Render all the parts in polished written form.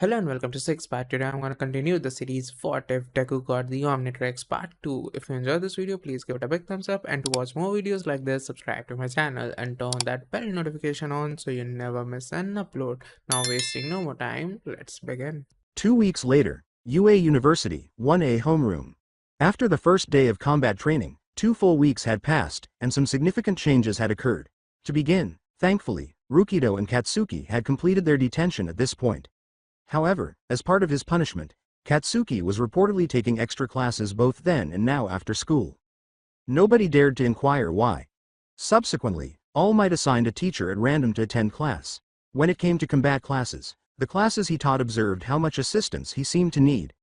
Hello and welcome to Six Part. Today I'm going to continue the series What If Deku Got the Omnitrix Part 2. If you enjoyed this video, please give it a big thumbs up, and to watch more videos like this, subscribe to my channel and turn that bell notification on so you never miss an upload. Now wasting no more time, let's begin. 2 weeks later, UA University, 1A homeroom. After the first day of combat training, 2 full weeks had passed, and some significant changes had occurred. To begin, thankfully, Rukido and Katsuki had completed their detention at this point. However, as part of his punishment, Katsuki was reportedly taking extra classes both then and now after school. Nobody dared to inquire why. Subsequently, All Might assigned a teacher at random to attend class. When it came to combat classes, the classes he taught observed how much assistance he seemed to need.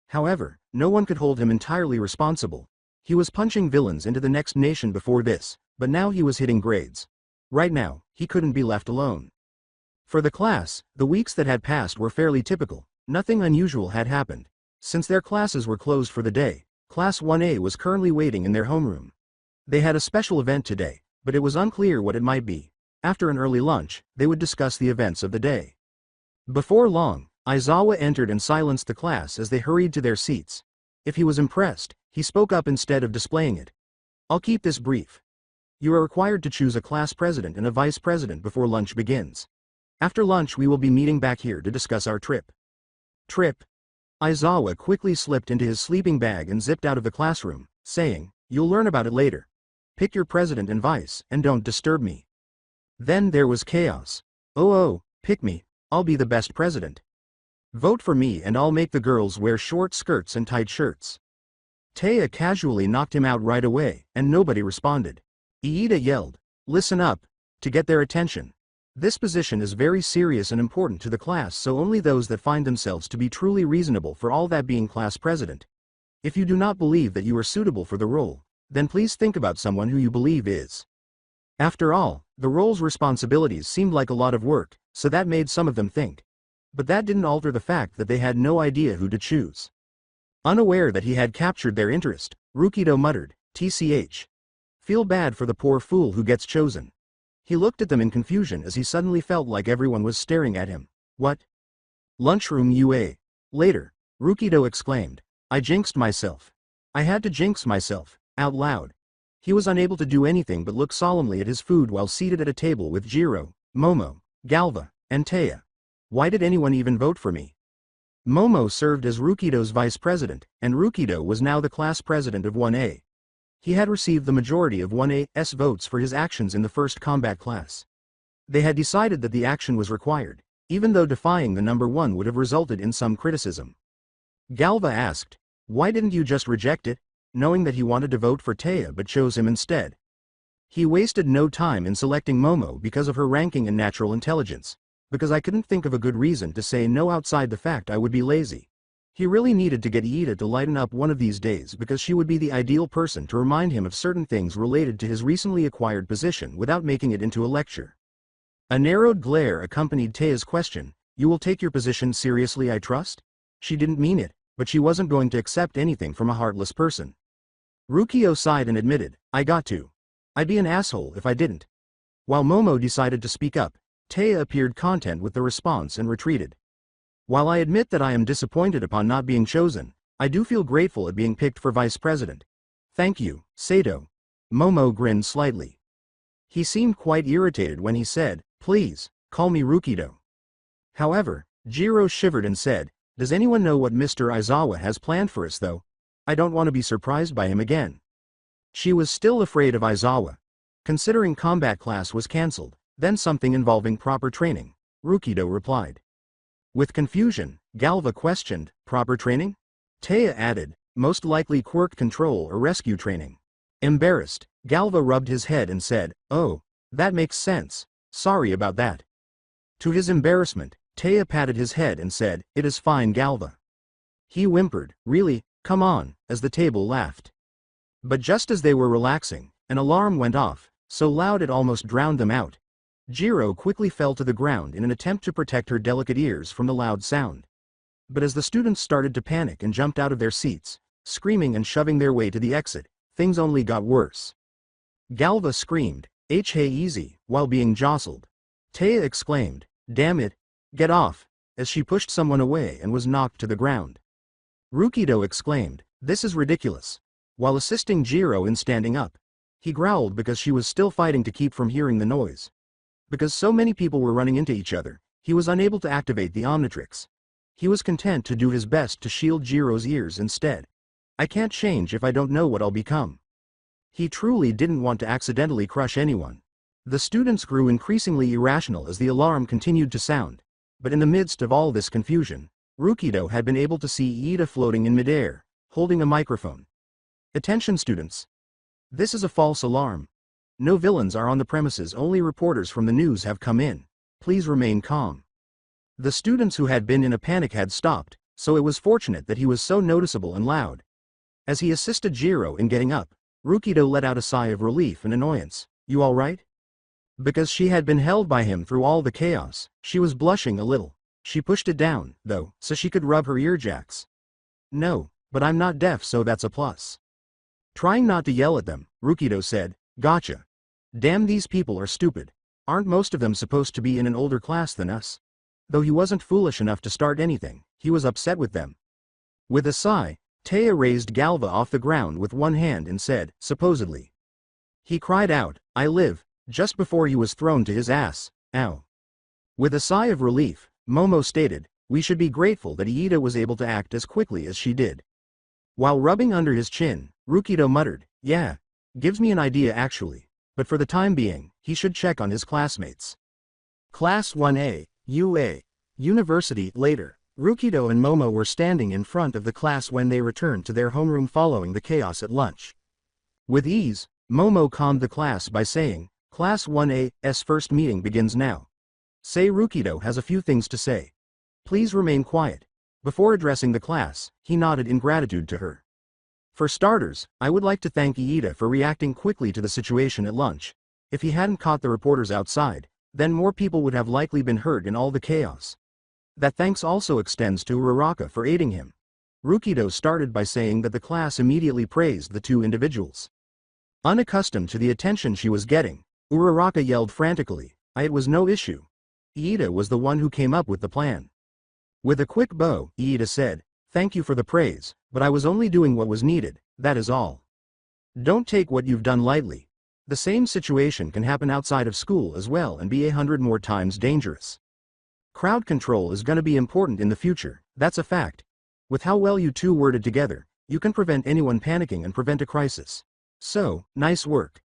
However, no one could hold him entirely responsible. He was punching villains into the next nation before this, but now he was hitting grades. Right now, he couldn't be left alone. For the class, the weeks that had passed were fairly typical. Nothing unusual had happened. Since their classes were closed for the day, Class 1A was currently waiting in their homeroom. They had a special event today, but it was unclear what it might be. After an early lunch, they would discuss the events of the day. Before long, Aizawa entered and silenced the class as they hurried to their seats. If he was impressed, he spoke up instead of displaying it. "I'll keep this brief. You are required to choose a class president and a vice president before lunch begins. After lunch we will be meeting back here to discuss our trip." Trip? Aizawa quickly slipped into his sleeping bag and zipped out of the classroom, saying, "You'll learn about it later. Pick your president and vice, and don't disturb me." Then there was chaos. Oh, pick me, I'll be the best president. Vote for me and I'll make the girls wear short skirts and tight shirts. Taya casually knocked him out right away, and nobody responded. Iida yelled, "Listen up," to get their attention. This position is very serious and important to the class, so only those that find themselves to be truly reasonable for all that being class president. If you do not believe that you are suitable for the role, then please think about someone who you believe is. After all, the role's responsibilities seemed like a lot of work, so that made some of them think. But that didn't alter the fact that they had no idea who to choose. Unaware that he had captured their interest, Rukido muttered, "TCH. Feel bad for the poor fool who gets chosen." He looked at them in confusion as he suddenly felt like everyone was staring at him. What? Lunchroom UA. Later, Rukido exclaimed, "I jinxed myself. I had to jinx myself," out loud. He was unable to do anything but look solemnly at his food while seated at a table with Jiro, Momo, Galva, and Taya. Why did anyone even vote for me? Momo served as Rukido's vice president, and Rukido was now the class president of 1A. He had received the majority of 1A's votes for his actions in the first combat class. They had decided that the action was required, even though defying the number 1 would have resulted in some criticism. Galva asked, "Why didn't you just reject it, knowing that he wanted to vote for Taya but chose him instead?" He wasted no time in selecting Momo because of her ranking and natural intelligence, because I couldn't think of a good reason to say no outside the fact I would be lazy. He really needed to get Iida to lighten up one of these days because she would be the ideal person to remind him of certain things related to his recently acquired position without making it into a lecture. A narrowed glare accompanied Taya's question, "You will take your position seriously, I trust?" She didn't mean it, but she wasn't going to accept anything from a heartless person. Rukio sighed and admitted, "I got to. I'd be an asshole if I didn't." While Momo decided to speak up, Taya appeared content with the response and retreated. "While I admit that I am disappointed upon not being chosen, I do feel grateful at being picked for vice president. Thank you, Sato." Momo grinned slightly. He seemed quite irritated when he said, "Please, call me Rukido." However, Jiro shivered and said, "Does anyone know what Mr. Aizawa has planned for us though? I don't want to be surprised by him again." She was still afraid of Aizawa. Considering combat class was cancelled, then something involving proper training, Rukido replied. With confusion, Galva questioned, "Proper training?" Taya added, "Most likely quirk control or rescue training." Embarrassed, Galva rubbed his head and said, "Oh, that makes sense. Sorry about that." To his embarrassment, Taya patted his head and said, "It is fine, Galva." He whimpered, "Really, come on," as the table laughed. But just as they were relaxing, an alarm went off, so loud it almost drowned them out. Jiro quickly fell to the ground in an attempt to protect her delicate ears from the loud sound. But as the students started to panic and jumped out of their seats, screaming and shoving their way to the exit, things only got worse. Galva screamed, "Hey easy," while being jostled. Taya exclaimed, "Damn it, get off," as she pushed someone away and was knocked to the ground. Rukido exclaimed, "This is ridiculous," while assisting Jiro in standing up. He growled because she was still fighting to keep from hearing the noise. Because so many people were running into each other, he was unable to activate the Omnitrix. He was content to do his best to shield Jiro's ears instead. "I can't change if I don't know what I'll become." He truly didn't want to accidentally crush anyone. The students grew increasingly irrational as the alarm continued to sound. But in the midst of all this confusion, Rukido had been able to see Iida floating in midair, holding a microphone. "Attention students. This is a false alarm. No villains are on the premises, only reporters from the news have come in. Please remain calm." The students who had been in a panic had stopped, so it was fortunate that he was so noticeable and loud. As he assisted Jiro in getting up, Rukido let out a sigh of relief and annoyance. "You all right?" Because she had been held by him through all the chaos, she was blushing a little. She pushed it down, though, so she could rub her earjacks. "No, but I'm not deaf, so that's a plus." Trying not to yell at them, Rukido said, "Gotcha. Damn, these people are stupid. Aren't most of them supposed to be in an older class than us?" Though he wasn't foolish enough to start anything, he was upset with them. With a sigh, Taya raised Galva off the ground with one hand and said, "Supposedly." He cried out, "I live," just before he was thrown to his ass. Ow. With a sigh of relief, Momo stated, "We should be grateful that Iida was able to act as quickly as she did." While rubbing under his chin, Rukido muttered, "Yeah, gives me an idea actually, but for the time being, he should check on his classmates." Class 1A, UA, University. Later, Rukido and Momo were standing in front of the class when they returned to their homeroom following the chaos at lunch. With ease, Momo calmed the class by saying, "Class 1A's first meeting begins now. Say Rukido has a few things to say. Please remain quiet." Before addressing the class, he nodded in gratitude to her. "For starters, I would like to thank Iida for reacting quickly to the situation at lunch. If he hadn't caught the reporters outside, then more people would have likely been hurt in all the chaos. That thanks also extends to Uraraka for aiding him." Rukido started by saying that the class immediately praised the two individuals. Unaccustomed to the attention she was getting, Uraraka yelled frantically, "It was no issue. Iida was the one who came up with the plan." With a quick bow, Iida said, "Thank you for the praise, but I was only doing what was needed, that is all. Don't take what you've done lightly. The same situation can happen outside of school as well and be 100 more times dangerous. Crowd control is gonna be important in the future, that's a fact. With how well you two worded together, you can prevent anyone panicking and prevent a crisis. So, nice work."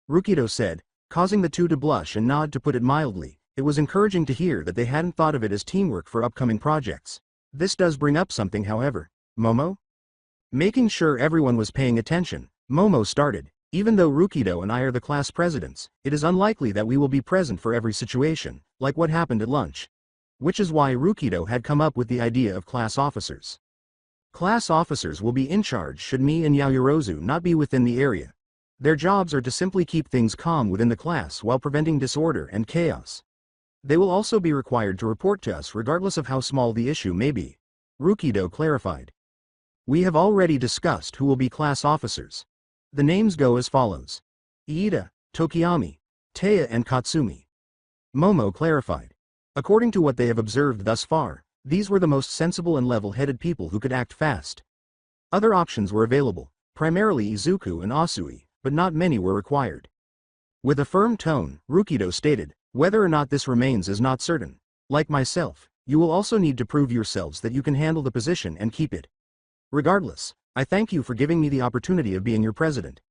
Rukido said, causing the two to blush and nod. To put it mildly, it was encouraging to hear that they hadn't thought of it as teamwork for upcoming projects. This does bring up something, however. Momo? Making sure everyone was paying attention, Momo started, "Even though Rukido and I are the class presidents, it is unlikely that we will be present for every situation, like what happened at lunch. Which is why Rukido had come up with the idea of class officers. Class officers will be in charge should me and Yaoyorozu not be within the area. Their jobs are to simply keep things calm within the class while preventing disorder and chaos. They will also be required to report to us regardless of how small the issue may be," Rukido clarified. "We have already discussed who will be class officers. The names go as follows: Iida, Tokiyami, Taya and Katsumi." Momo clarified. According to what they have observed thus far, these were the most sensible and level-headed people who could act fast. Other options were available, primarily Izuku and Asui, but not many were required. With a firm tone, Rukido stated, "Whether or not this remains is not certain. Like myself, you will also need to prove yourselves that you can handle the position and keep it. Regardless, I thank you for giving me the opportunity of being your president.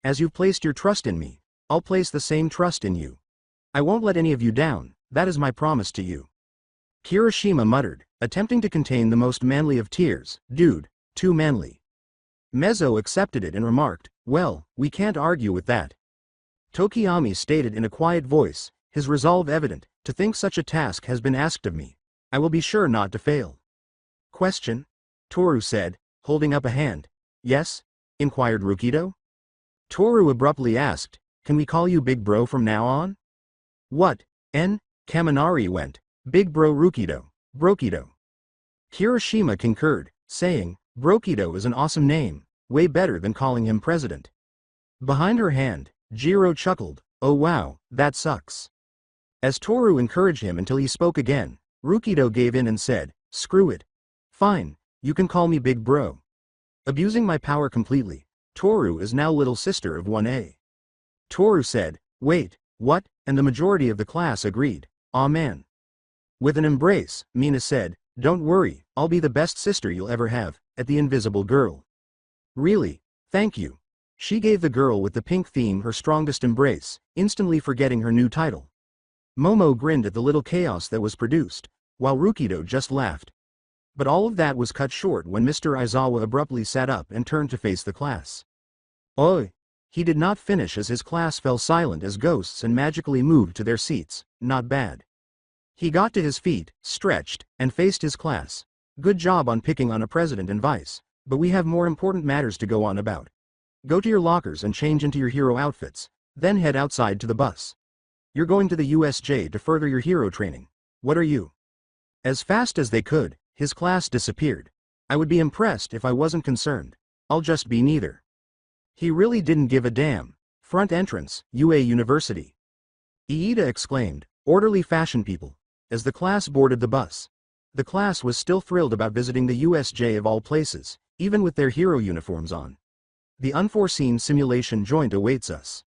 As you've placed your trust in me, I'll place the same trust in you. I won't let any of you down, that is my promise to you." Kirishima muttered, attempting to contain the most manly of tears, "Dude, too manly." Mezzo accepted it and remarked, "Well, we can't argue with that." Tokiyami stated in a quiet voice, his resolve evident, "To think such a task has been asked of me. I will be sure not to fail." "Question?" Toru said, holding up a hand. "Yes?" inquired Rukido. Toru abruptly asked, "Can we call you Big Bro from now on?" "What?" Kaminari went, "Big Bro Rukido, Brokido." Kirishima concurred, saying, "Brokido is an awesome name, way better than calling him president." Behind her hand, Jiro chuckled, "Oh wow, that sucks." As Toru encouraged him until he spoke again, Rukido gave in and said, "Screw it. Fine, you can call me Big Bro." Abusing my power completely, Toru is now little sister of 1A. Toru said, "Wait, what?" and the majority of the class agreed. "Aw man." With an embrace, Mina said, "Don't worry, I'll be the best sister you'll ever have," at the invisible girl. "Really? Thank you." She gave the girl with the pink theme her strongest embrace, instantly forgetting her new title. Momo grinned at the little chaos that was produced, while Rukido just laughed. But all of that was cut short when Mr. Aizawa abruptly sat up and turned to face the class. "Oi!" He did not finish as his class fell silent as ghosts and magically moved to their seats. Not bad. He got to his feet, stretched, and faced his class. "Good job on picking on a president and vice, but we have more important matters to go on about. Go to your lockers and change into your hero outfits, then head outside to the bus. You're going to the USJ to further your hero training. What are you?" As fast as they could, his class disappeared. I would be impressed if I wasn't concerned. I'll just be neither. He really didn't give a damn. Front entrance, UA University. Iida exclaimed, "Orderly fashion people," as the class boarded the bus. The class was still thrilled about visiting the USJ of all places, even with their hero uniforms on. The unforeseen simulation joint awaits us.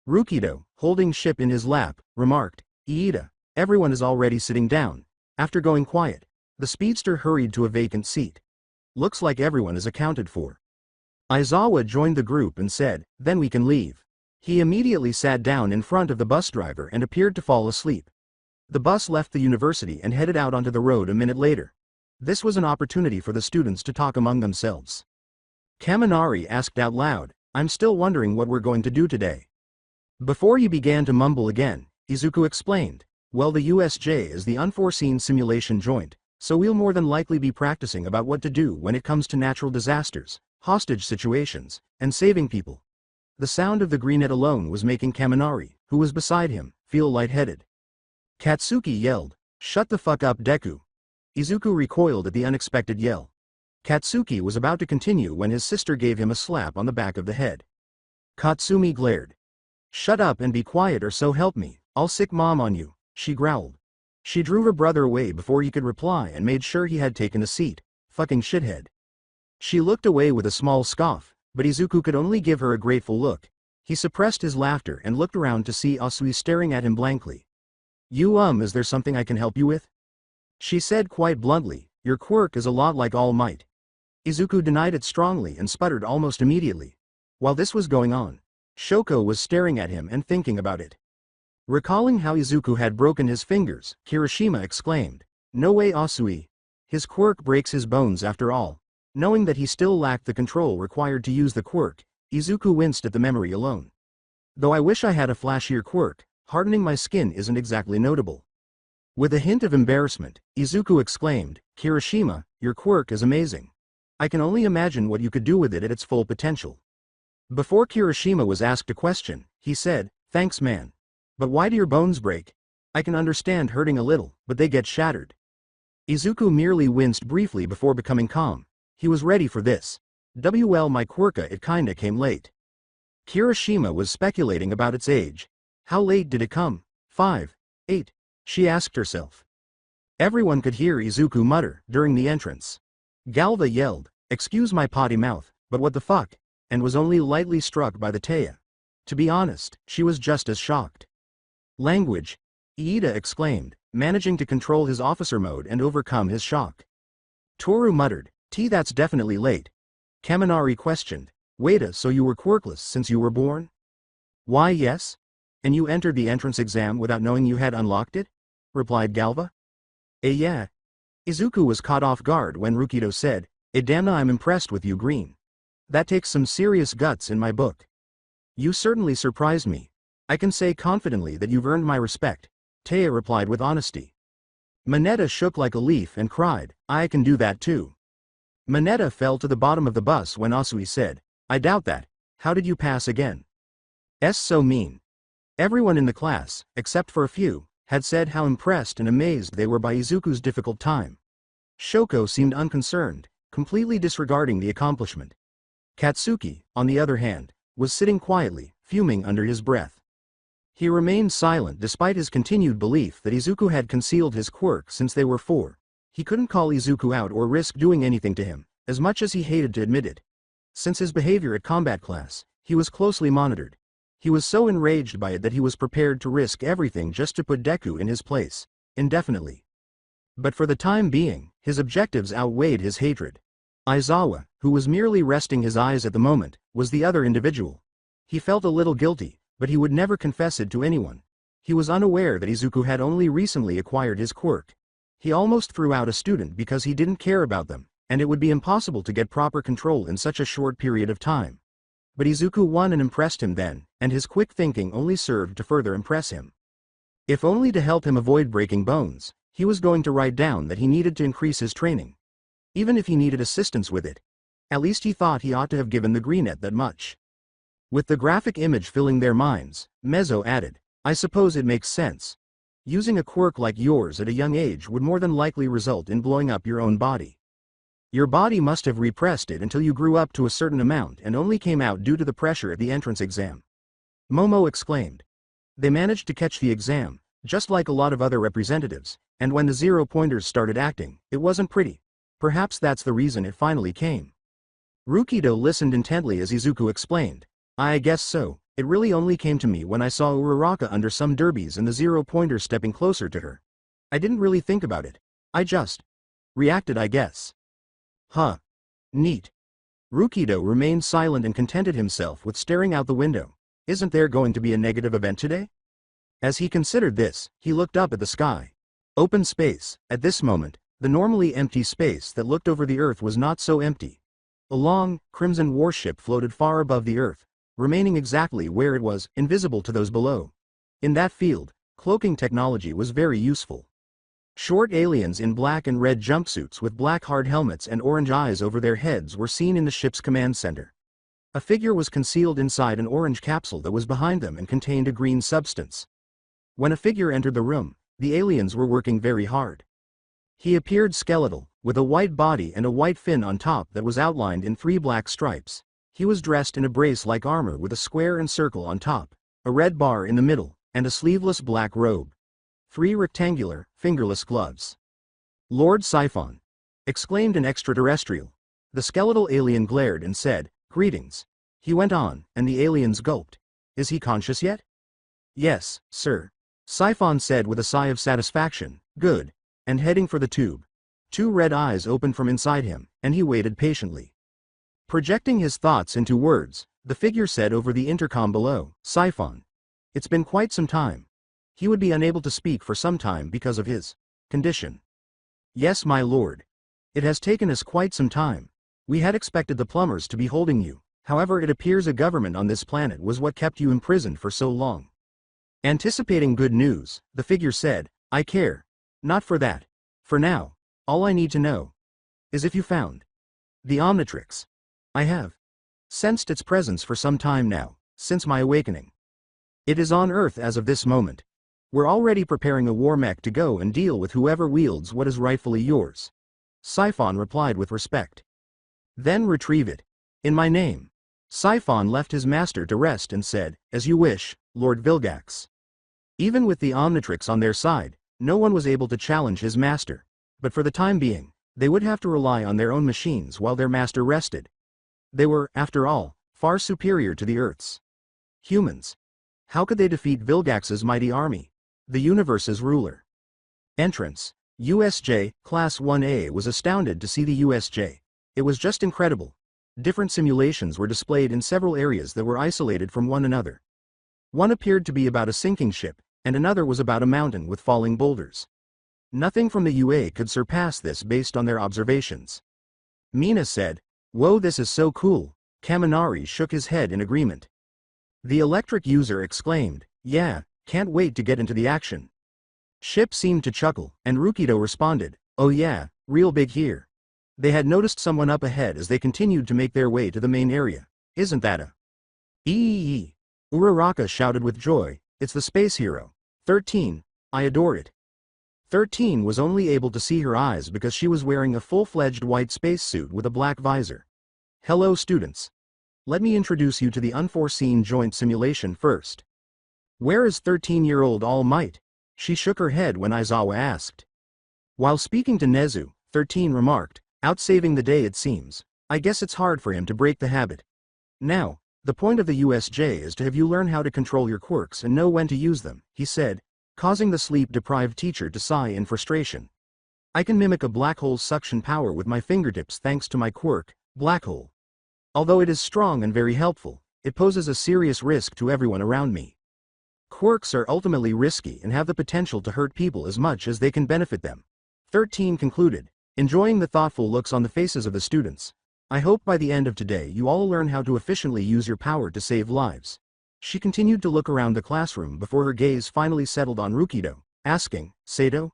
Rukido, holding ship in his lap, remarked, "Iida, everyone is already sitting down." After going quiet, the speedster hurried to a vacant seat. "Looks like everyone is accounted for." Aizawa joined the group and said, "Then we can leave." He immediately sat down in front of the bus driver and appeared to fall asleep. The bus left the university and headed out onto the road a minute later. This was an opportunity for the students to talk among themselves. Kaminari asked out loud, "I'm still wondering what we're going to do today." Before he began to mumble again, Izuku explained, "Well, the USJ is the unforeseen simulation joint, so we'll more than likely be practicing about what to do when it comes to natural disasters, hostage situations, and saving people." The sound of the greenette alone was making Kaminari, who was beside him, feel lightheaded. Katsuki yelled, "Shut the fuck up, Deku." Izuku recoiled at the unexpected yell. Katsuki was about to continue when his sister gave him a slap on the back of the head. Katsumi glared. "Shut up and be quiet or so help me, I'll sick mom on you," she growled. She drew her brother away before he could reply and made sure he had taken a seat. "Fucking shithead." She looked away with a small scoff, but Izuku could only give her a grateful look. He suppressed his laughter and looked around to see Asui staring at him blankly. Is there something I can help you with?" She said quite bluntly, "Your quirk is a lot like All Might." Izuku denied it strongly and sputtered almost immediately. While this was going on, Shoko was staring at him and thinking about it. Recalling how Izuku had broken his fingers, Kirishima exclaimed, "No way, Asui. His quirk breaks his bones after all." Knowing that he still lacked the control required to use the quirk, Izuku winced at the memory alone. "Though I wish I had a flashier quirk, hardening my skin isn't exactly notable." With a hint of embarrassment, Izuku exclaimed, "Kirishima, your quirk is amazing. I can only imagine what you could do with it at its full potential." Before Kirishima was asked a question, he said, "Thanks man. But why do your bones break? I can understand hurting a little, but they get shattered." Izuku merely winced briefly before becoming calm. He was ready for this. My quirka it kinda came late. Kirishima was speculating about its age. How late did it come? 5, 8, she asked herself. Everyone could hear Izuku mutter during the entrance. Galva yelled, "Excuse my potty mouth, but what the fuck?" and was only lightly struck by the Taya. To be honest, she was just as shocked. "Language," Iida exclaimed, managing to control his officer mode and overcome his shock. Toru muttered, That's definitely late." Kaminari questioned, "Wait, so you were quirkless since you were born?" "Why yes. And you entered the entrance exam without knowing you had unlocked it?" replied Galva. Yeah." Izuku was caught off guard when Rukido said, Damna, I'm impressed with you, Green. That takes some serious guts in my book. You certainly surprised me. I can say confidently that you've earned my respect," Taya replied with honesty. Mineta shook like a leaf and cried, "I can do that too." Mineta fell to the bottom of the bus when Asui said, "I doubt that. How did you pass again?" So mean." Everyone in the class, except for a few, had said how impressed and amazed they were by Izuku's difficult time. Shoko seemed unconcerned, completely disregarding the accomplishment. Katsuki, on the other hand, was sitting quietly, fuming under his breath. He remained silent despite his continued belief that Izuku had concealed his quirk since they were 4. He couldn't call Izuku out or risk doing anything to him, as much as he hated to admit it. Since his behavior at combat class, he was closely monitored. He was so enraged by it that he was prepared to risk everything just to put Deku in his place, indefinitely. But for the time being, his objectives outweighed his hatred. Aizawa, who was merely resting his eyes at the moment, was the other individual. He felt a little guilty, but he would never confess it to anyone. He was unaware that Izuku had only recently acquired his quirk. He almost threw out a student because he didn't care about them, and it would be impossible to get proper control in such a short period of time. But Izuku won and impressed him then, and his quick thinking only served to further impress him. If only to help him avoid breaking bones, he was going to write down that he needed to increase his training. Even if he needed assistance with it. At least he thought he ought to have given the greenette that much. With the graphic image filling their minds, Mezzo added, I suppose it makes sense. Using a quirk like yours at a young age would more than likely result in blowing up your own body. Your body must have repressed it until you grew up to a certain amount and only came out due to the pressure at the entrance exam. Momo exclaimed. They managed to catch the exam, just like a lot of other representatives, and when the 0-pointers started acting, it wasn't pretty. Perhaps that's the reason it finally came. Rukido listened intently as Izuku explained. I guess so. It really only came to me when I saw Uraraka under some derbies and the 0-pointer stepping closer to her. I didn't really think about it. I just reacted, I guess. Huh. Neat. Rukido remained silent and contented himself with staring out the window. Isn't there going to be a negative event today? As he considered this, he looked up at the sky. Open space. At this moment, the normally empty space that looked over the earth was not so empty. A long, crimson warship floated far above the earth, remaining exactly where it was, invisible to those below. In that field, cloaking technology was very useful. Short aliens in black and red jumpsuits with black hard helmets and orange eyes over their heads were seen in the ship's command center. A figure was concealed inside an orange capsule that was behind them and contained a green substance. When a figure entered the room, the aliens were working very hard. He appeared skeletal, with a white body and a white fin on top that was outlined in 3 black stripes. He was dressed in a brace-like armor with a square and circle on top, a red bar in the middle, and a sleeveless black robe. 3 rectangular, fingerless gloves. Lord Siphon! Exclaimed an extraterrestrial. The skeletal alien glared and said, Greetings. He went on, and the aliens gulped. Is he conscious yet? Yes, sir. Siphon said with a sigh of satisfaction, good. And heading for the tube. 2 red eyes opened from inside him, and he waited patiently. Projecting his thoughts into words, the figure said over the intercom below, Siphon. It's been quite some time. He would be unable to speak for some time because of his condition. Yes, my lord. It has taken us quite some time. We had expected the plumbers to be holding you, however it appears a government on this planet was what kept you imprisoned for so long. Anticipating good news, the figure said, I care. Not for that. For now, all I need to know is if you found the Omnitrix. I have sensed its presence for some time now, since my awakening. It is on Earth as of this moment. We're already preparing a war mech to go and deal with whoever wields what is rightfully yours. Siphon replied with respect. Then retrieve it. In my name. Siphon left his master to rest and said, As you wish, Lord Vilgax. Even with the Omnitrix on their side, no one was able to challenge his master, but for the time being, they would have to rely on their own machines while their master rested. They were, after all, far superior to the Earth's humans. How could they defeat Vilgax's mighty army, the universe's ruler? Entrance. USJ, Class 1A was astounded to see the USJ. It was just incredible. Different simulations were displayed in several areas that were isolated from one another. One appeared to be about a sinking ship, and another was about a mountain with falling boulders. Nothing from the UA could surpass this based on their observations. Mina said, Whoa, this is so cool. Kaminari shook his head in agreement. The electric user exclaimed, Yeah, can't wait to get into the action. Ship seemed to chuckle, and Rukido responded, Oh yeah, real big here. They had noticed someone up ahead as they continued to make their way to the main area. Isn't that a Eee? Uraraka shouted with joy, It's the space hero. 13, I adore it. 13 was only able to see her eyes because she was wearing a full-fledged white spacesuit with a black visor. Hello students. Let me introduce you to the unforeseen joint simulation first. Where is 13-year-old All Might? She shook her head when Aizawa asked. While speaking to Nezu, 13 remarked, out saving the day it seems. I guess it's hard for him to break the habit. Now, the point of the USJ is to have you learn how to control your quirks and know when to use them, he said, causing the sleep-deprived teacher to sigh in frustration. I can mimic a black hole's suction power with my fingertips thanks to my quirk, Black Hole. Although it is strong and very helpful, it poses a serious risk to everyone around me. Quirks are ultimately risky and have the potential to hurt people as much as they can benefit them. 13 concluded, enjoying the thoughtful looks on the faces of the students. I hope by the end of today you all learn how to efficiently use your power to save lives. She continued to look around the classroom before her gaze finally settled on Rukido, asking, Sato?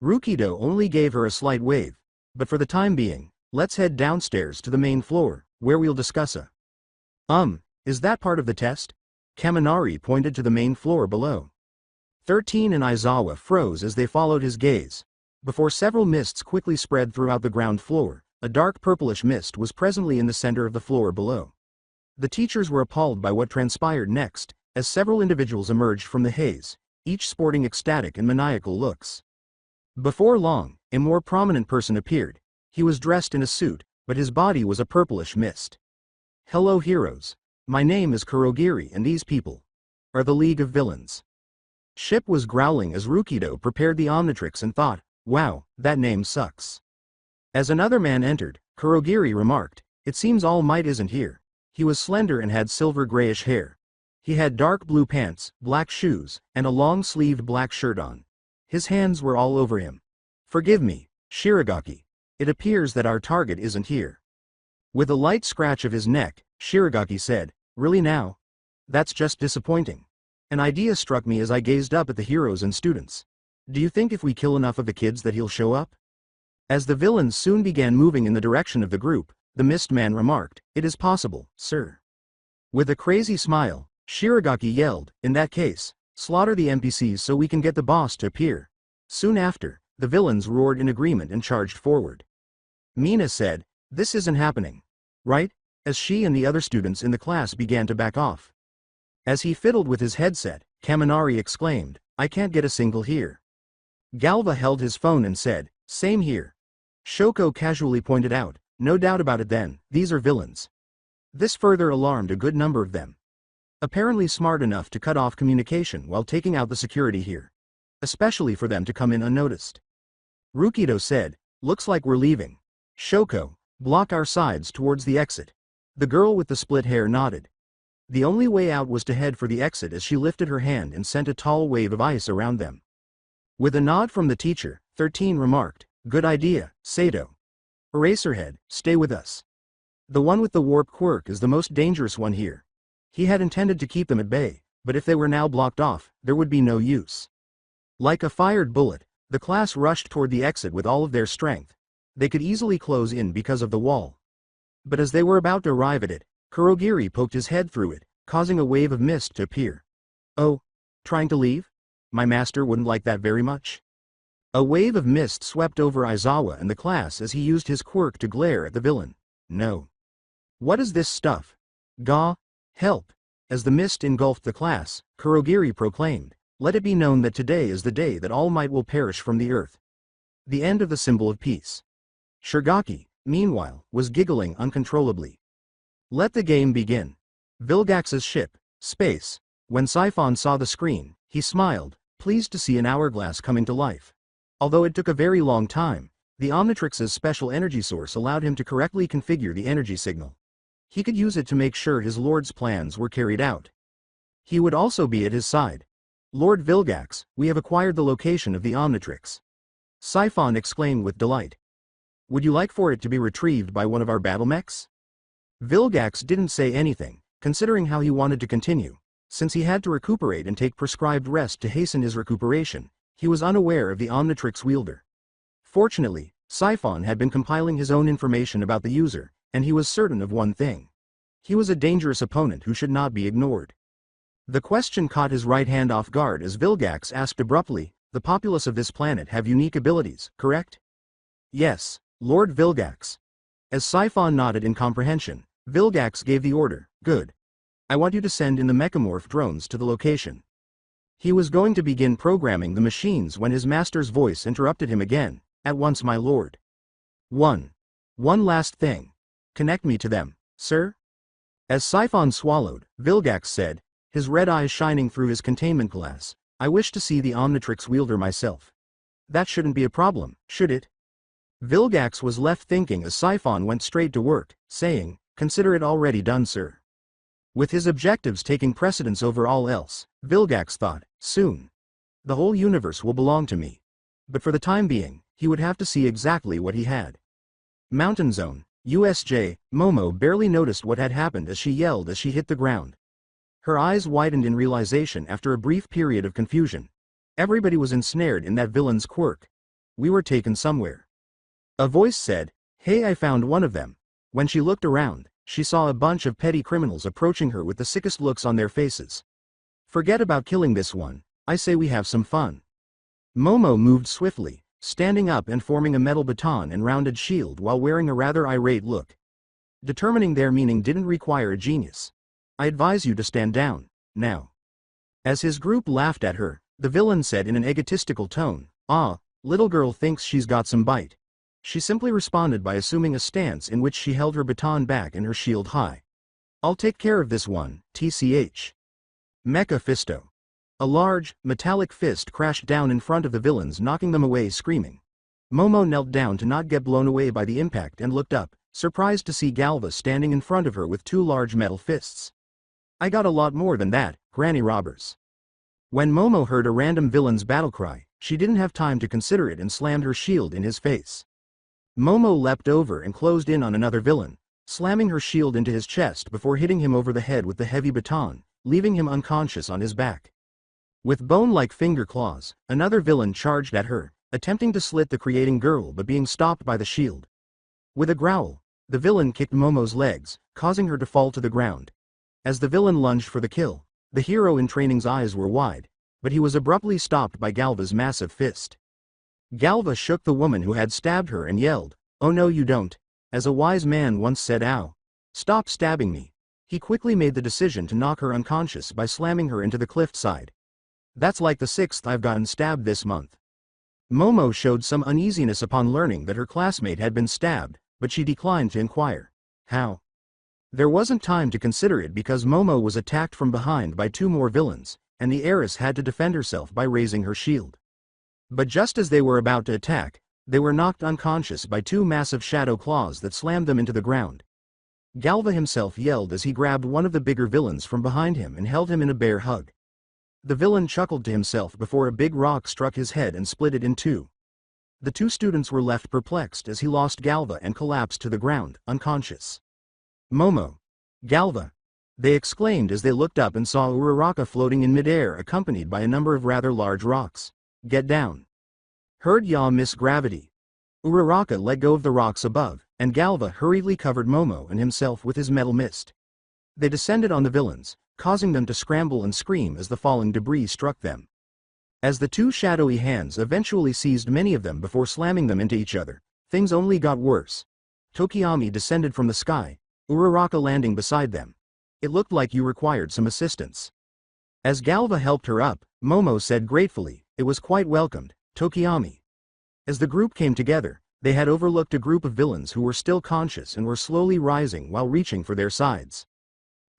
Rukido only gave her a slight wave, but for the time being, let's head downstairs to the main floor, where we'll discuss a. Is that part of the test? Kaminari pointed to the main floor below. 13 and Aizawa froze as they followed his gaze. Before several mists quickly spread throughout the ground floor, a dark purplish mist was presently in the center of the floor below. The teachers were appalled by what transpired next, as several individuals emerged from the haze, each sporting ecstatic and maniacal looks. Before long, a more prominent person appeared. He was dressed in a suit, but his body was a purplish mist. Hello heroes. My name is Kurogiri and these people are the League of Villains. Ship was growling as Rukido prepared the Omnitrix and thought, wow, that name sucks. As another man entered, Kurogiri remarked, it seems All Might isn't here. He was slender and had silver-grayish hair. He had dark blue pants, black shoes, and a long-sleeved black shirt on. His hands were all over him. Forgive me, Shiragaki. It appears that our target isn't here. With a light scratch of his neck, Shiragaki said, really now? That's just disappointing. An idea struck me as I gazed up at the heroes and students. Do you think if we kill enough of the kids that he'll show up? As the villains soon began moving in the direction of the group, the Mist Man remarked, it is possible, sir. With a crazy smile, Shiragaki yelled, in that case, slaughter the NPCs so we can get the boss to appear. Soon after, the villains roared in agreement and charged forward. Mina said, this isn't happening. Right? As she and the other students in the class began to back off. As he fiddled with his headset, Kaminari exclaimed, I can't get a single here. Galva held his phone and said, same here. Shoko casually pointed out, no doubt about it then, these are villains. This further alarmed a good number of them. Apparently smart enough to cut off communication while taking out the security here. Especially for them to come in unnoticed. Rukido said, looks like we're leaving. Shoko, block our sides towards the exit. The girl with the split hair nodded. The only way out was to head for the exit as she lifted her hand and sent a tall wave of ice around them. With a nod from the teacher, 13 remarked, good idea, Sato. Eraserhead, stay with us. The one with the warp quirk is the most dangerous one here. He had intended to keep them at bay, but if they were now blocked off, there would be no use. Like a fired bullet, the class rushed toward the exit with all of their strength. They could easily close in because of the wall. But as they were about to arrive at it, Kurogiri poked his head through it, causing a wave of mist to appear. Oh, trying to leave? My master wouldn't like that very much. A wave of mist swept over Aizawa and the class as he used his quirk to glare at the villain. No. What is this stuff? Gah, help. As the mist engulfed the class, Kurogiri proclaimed, let it be known that today is the day that All Might will perish from the earth. The end of the symbol of peace. Shiragaki, meanwhile, was giggling uncontrollably. Let the game begin. Vilgax's ship, space. When Siphon saw the screen, he smiled, pleased to see an hourglass coming to life. Although it took a very long time, the Omnitrix's special energy source allowed him to correctly configure the energy signal. He could use it to make sure his lord's plans were carried out. He would also be at his side. Lord Vilgax, we have acquired the location of the Omnitrix. Siphon exclaimed with delight. Would you like for it to be retrieved by one of our battle mechs? Vilgax didn't say anything, considering how he wanted to continue. Since he had to recuperate and take prescribed rest to hasten his recuperation, he was unaware of the Omnitrix wielder. Fortunately, Siphon had been compiling his own information about the user, and he was certain of one thing. He was a dangerous opponent who should not be ignored. The question caught his right hand off guard as Vilgax asked abruptly, the populace of this planet have unique abilities, correct? Yes, Lord Vilgax. As Siphon nodded in comprehension, Vilgax gave the order, good. I want you to send in the mechamorph drones to the location. He was going to begin programming the machines when his master's voice interrupted him again. At once, my lord. One last thing. Connect me to them, sir? As Siphon swallowed, Vilgax said, his red eyes shining through his containment glass, I wish to see the Omnitrix wielder myself. That shouldn't be a problem, should it? Vilgax was left thinking as Siphon went straight to work, saying, consider it already done, sir. With his objectives taking precedence over all else, Vilgax thought, soon. The whole universe will belong to me. But for the time being, he would have to see exactly what he had. Mountain Zone, USJ, Momo barely noticed what had happened as she yelled as she hit the ground. Her eyes widened in realization after a brief period of confusion. Everybody was ensnared in that villain's quirk. We were taken somewhere. A voice said, hey, I found one of them. When she looked around, she saw a bunch of petty criminals approaching her with the sickest looks on their faces. Forget about killing this one, I say we have some fun. Momo moved swiftly, standing up and forming a metal baton and rounded shield while wearing a rather irate look. Determining their meaning didn't require a genius. I advise you to stand down, now. As his group laughed at her, the villain said in an egotistical tone, ah, little girl thinks she's got some bite. She simply responded by assuming a stance in which she held her baton back and her shield high. I'll take care of this one, TCH. Mecha Fisto. A large, metallic fist crashed down in front of the villains, knocking them away screaming. Momo knelt down to not get blown away by the impact and looked up, surprised to see Galva standing in front of her with two large metal fists. I got a lot more than that, Granny Robbers. When Momo heard a random villain's battle cry, she didn't have time to consider it and slammed her shield in his face. Momo leapt over and closed in on another villain, slamming her shield into his chest before hitting him over the head with the heavy baton, leaving him unconscious on his back. With bone-like finger claws, another villain charged at her, attempting to slit the creating girl but being stopped by the shield. With a growl, the villain kicked Momo's legs, causing her to fall to the ground. As the villain lunged for the kill, the hero in training's eyes were wide, but he was abruptly stopped by Galva's massive fist. Galva shook the woman who had stabbed her and yelled, oh no you don't, as a wise man once said, ow. Stop stabbing me. He quickly made the decision to knock her unconscious by slamming her into the cliff side. That's like the 6th I've gotten stabbed this month. Momo showed some uneasiness upon learning that her classmate had been stabbed, but she declined to inquire. How? There wasn't time to consider it because Momo was attacked from behind by two more villains, and the heiress had to defend herself by raising her shield. But just as they were about to attack, they were knocked unconscious by two massive shadow claws that slammed them into the ground. Galva himself yelled as he grabbed one of the bigger villains from behind him and held him in a bear hug. The villain chuckled to himself before a big rock struck his head and split it in two. The two students were left perplexed as he lost Galva and collapsed to the ground, unconscious. Momo. Galva. They exclaimed as they looked up and saw Uraraka floating in midair accompanied by a number of rather large rocks. Get down. Heard ya, Miss Gravity. Uraraka let go of the rocks above, and Galva hurriedly covered Momo and himself with his metal mist. They descended on the villains, causing them to scramble and scream as the falling debris struck them. As the two shadowy hands eventually seized many of them before slamming them into each other, things only got worse. Tokiyami descended from the sky, Uraraka landing beside them. It looked like you required some assistance. As Galva helped her up, Momo said gratefully, it was quite welcomed, Tokiyami. As the group came together, they had overlooked a group of villains who were still conscious and were slowly rising while reaching for their sides.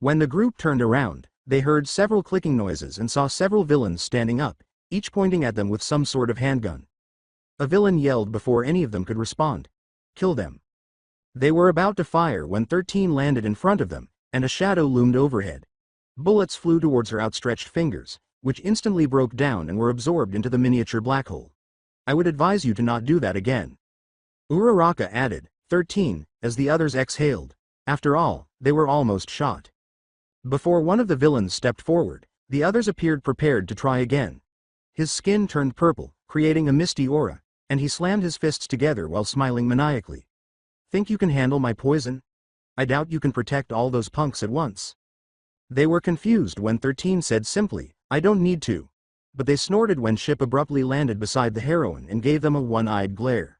When the group turned around, they heard several clicking noises and saw several villains standing up, each pointing at them with some sort of handgun. A villain yelled before any of them could respond. Kill them. They were about to fire when 13 landed in front of them, and a shadow loomed overhead. Bullets flew towards her outstretched fingers, which instantly broke down and were absorbed into the miniature black hole. I would advise you to not do that again. Uraraka added, 13, as the others exhaled. After all, they were almost shot. Before one of the villains stepped forward, the others appeared prepared to try again. His skin turned purple, creating a misty aura, and he slammed his fists together while smiling maniacally. Think you can handle my poison? I doubt you can protect all those punks at once. They were confused when 13 said simply, I don't need to. But they snorted when Ship abruptly landed beside the heroine and gave them a one-eyed glare.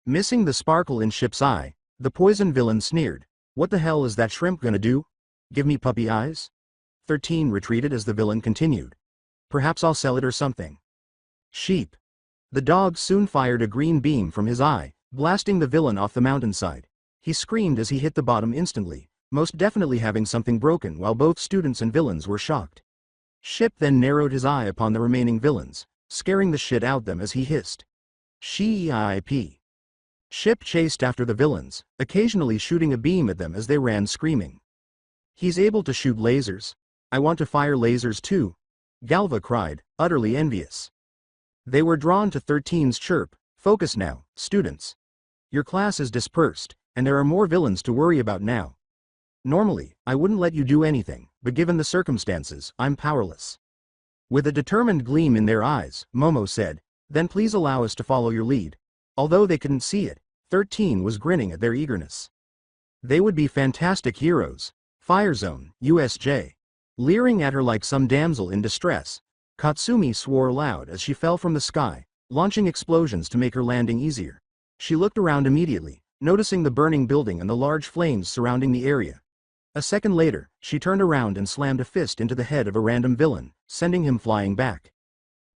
Missing the sparkle in Ship's eye, the poison villain sneered, what the hell is that shrimp gonna do? Give me puppy eyes? 13 retreated as the villain continued. perhaps I'll sell it or something. Sheep. The dog soon fired a green beam from his eye, blasting the villain off the mountainside. He screamed as he hit the bottom instantly, most definitely having something broken, while both students and villains were shocked. Ship then narrowed his eye upon the remaining villains, scaring the shit out them as he hissed. Sheep. Ship chased after the villains, occasionally shooting a beam at them as they ran screaming. He's able to shoot lasers. I want to fire lasers too, Galva cried, utterly envious. They were drawn to 13's chirp. Focus now, students. Your class is dispersed, and there are more villains to worry about now. Normally, I wouldn't let you do anything, but given the circumstances, I'm powerless. With a determined gleam in their eyes, Momo said, then please allow us to follow your lead. Although they couldn't see it, 13 was grinning at their eagerness. They would be fantastic heroes. Firezone, USJ. Leering at her like some damsel in distress, Katsumi swore aloud as she fell from the sky, launching explosions to make her landing easier. She looked around immediately, noticing the burning building and the large flames surrounding the area. A second later, she turned around and slammed a fist into the head of a random villain, sending him flying back.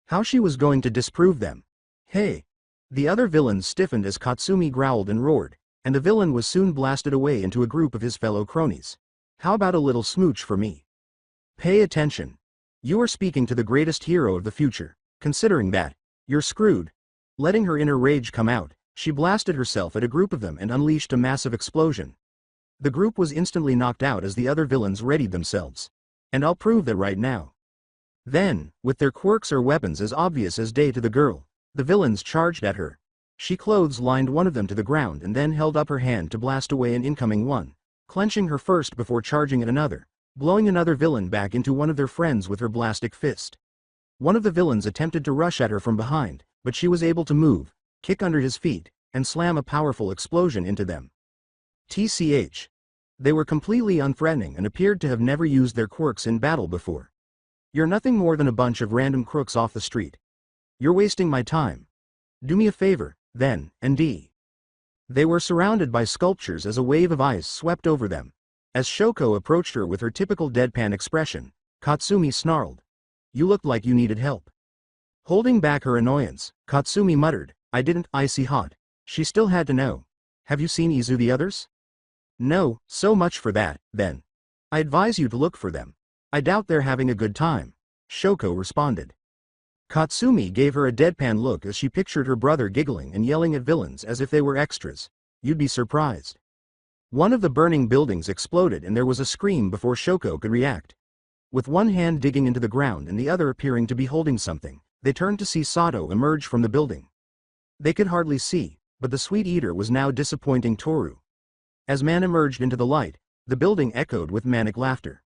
How she was going to disprove them? Hey! The other villains stiffened as Katsumi growled and roared, and the villain was soon blasted away into a group of his fellow cronies. How about a little smooch for me? Pay attention. You are speaking to the greatest hero of the future. Considering that, you're screwed. Letting her inner rage come out, she blasted herself at a group of them and unleashed a massive explosion. The group was instantly knocked out as the other villains readied themselves. And I'll prove that right now. Then, with their quirks or weapons as obvious as day to the girl, the villains charged at her. She clotheslined one of them to the ground and then held up her hand to blast away an incoming one, clenching her first before charging at another, blowing another villain back into one of their friends with her blastic fist. One of the villains attempted to rush at her from behind, but she was able to move, kick under his feet, and slam a powerful explosion into them. TCH. They were completely unthreatening and appeared to have never used their quirks in battle before. You're nothing more than a bunch of random crooks off the street. You're wasting my time. Do me a favor, then, and D. They were surrounded by sculptures as a wave of ice swept over them. As Shoko approached her with her typical deadpan expression, Katsumi snarled. You looked like you needed help. Holding back her annoyance, Katsumi muttered, I didn't, icy hot. She still had to know. Have you seen Izu the others? No, so much for that, then. I advise you to look for them. I doubt they're having a good time, Shoko responded. Katsumi gave her a deadpan look as she pictured her brother giggling and yelling at villains as if they were extras. You'd be surprised. One of the burning buildings exploded and there was a scream before Shoko could react. With one hand digging into the ground and the other appearing to be holding something, they turned to see Sato emerge from the building. They could hardly see, but the sweet eater was now disappointing Toru. As man emerged into the light, the building echoed with manic laughter.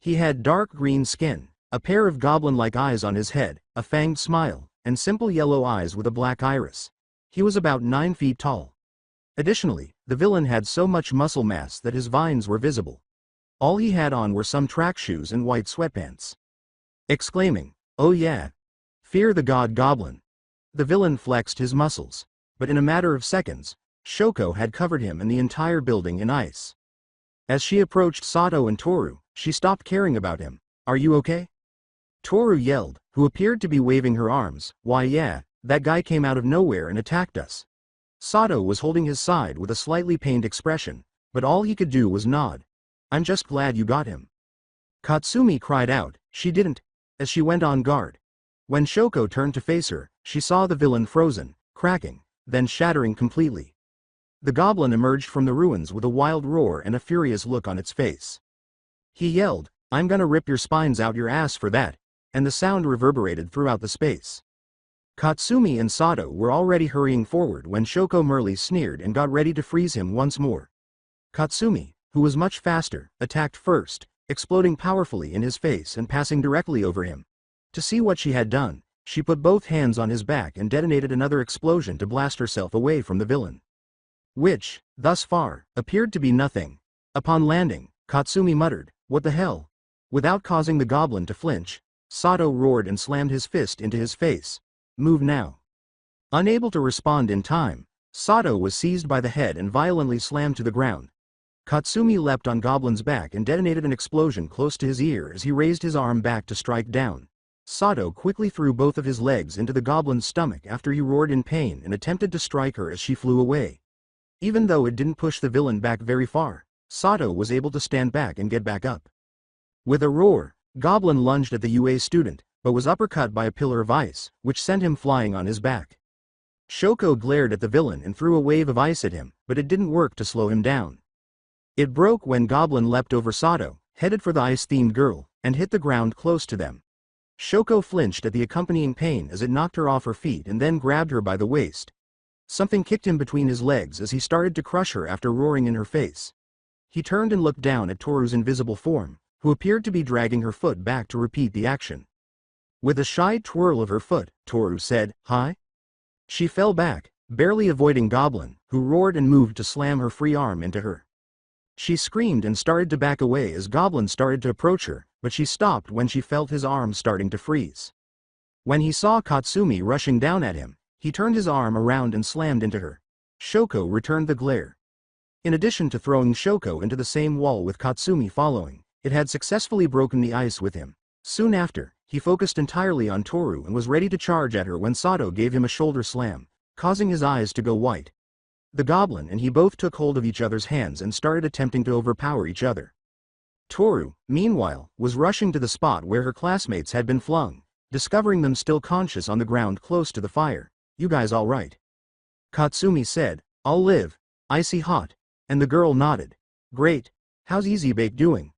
He had dark green skin, a pair of goblin-like eyes on his head, a fanged smile, and simple yellow eyes with a black iris. He was about 9 feet tall. Additionally, the villain had so much muscle mass that his veins were visible. All he had on were some track shoes and white sweatpants. Exclaiming, "Oh yeah! Fear the god goblin!" The villain flexed his muscles, but in a matter of seconds, Shoko had covered him and the entire building in ice. As she approached Sato and Toru, she stopped caring about him. Are you okay? Toru yelled, who appeared to be waving her arms. Why yeah, that guy came out of nowhere and attacked us. Sato was holding his side with a slightly pained expression, but all he could do was nod. I'm just glad you got him. Katsumi cried out, she didn't, as she went on guard. When Shoko turned to face her, she saw the villain frozen, cracking, then shattering completely. The goblin emerged from the ruins with a wild roar and a furious look on its face. He yelled, I'm gonna rip your spines out your ass for that, and the sound reverberated throughout the space. Katsumi and Sato were already hurrying forward when Shoko merely sneered and got ready to freeze him once more. Katsumi, who was much faster, attacked first, exploding powerfully in his face and passing directly over him. To see what she had done, she put both hands on his back and detonated another explosion to blast herself away from the villain. Which, thus far, appeared to be nothing. Upon landing, Katsumi muttered, what the hell? Without causing the goblin to flinch, Sato roared and slammed his fist into his face. Move now. Unable to respond in time, Sato was seized by the head and violently slammed to the ground. Katsumi leapt on Goblin's back and detonated an explosion close to his ear as he raised his arm back to strike down. Sato quickly threw both of his legs into the goblin's stomach after he roared in pain and attempted to strike her as she flew away. Even though it didn't push the villain back very far, Sato was able to stand back and get back up. With a roar, Goblin lunged at the UA student, but was uppercut by a pillar of ice, which sent him flying on his back. Shoko glared at the villain and threw a wave of ice at him, but it didn't work to slow him down. It broke when Goblin leapt over Sato, headed for the ice-themed girl, and hit the ground close to them. Shoko flinched at the accompanying pain as it knocked her off her feet and then grabbed her by the waist. Something kicked him between his legs as he started to crush her after roaring in her face. He turned and looked down at Toru's invisible form, who appeared to be dragging her foot back to repeat the action. With a shy twirl of her foot, Toru said, "Hi?" She fell back, barely avoiding Goblin, who roared and moved to slam her free arm into her. She screamed and started to back away as Goblin started to approach her, but she stopped when she felt his arm starting to freeze. When he saw Katsumi rushing down at him, he turned his arm around and slammed into her. Shoko returned the glare. In addition to throwing Shoko into the same wall with Katsumi following, it had successfully broken the ice with him. Soon after, he focused entirely on Toru and was ready to charge at her when Sato gave him a shoulder slam, causing his eyes to go white. The Goblin and he both took hold of each other's hands and started attempting to overpower each other. Toru, meanwhile, was rushing to the spot where her classmates had been flung, discovering them still conscious on the ground close to the fire. "You guys all right?" Katsumi said, "I'll live. Icy hot," and the girl nodded. "Great. How's Easy Bake doing?"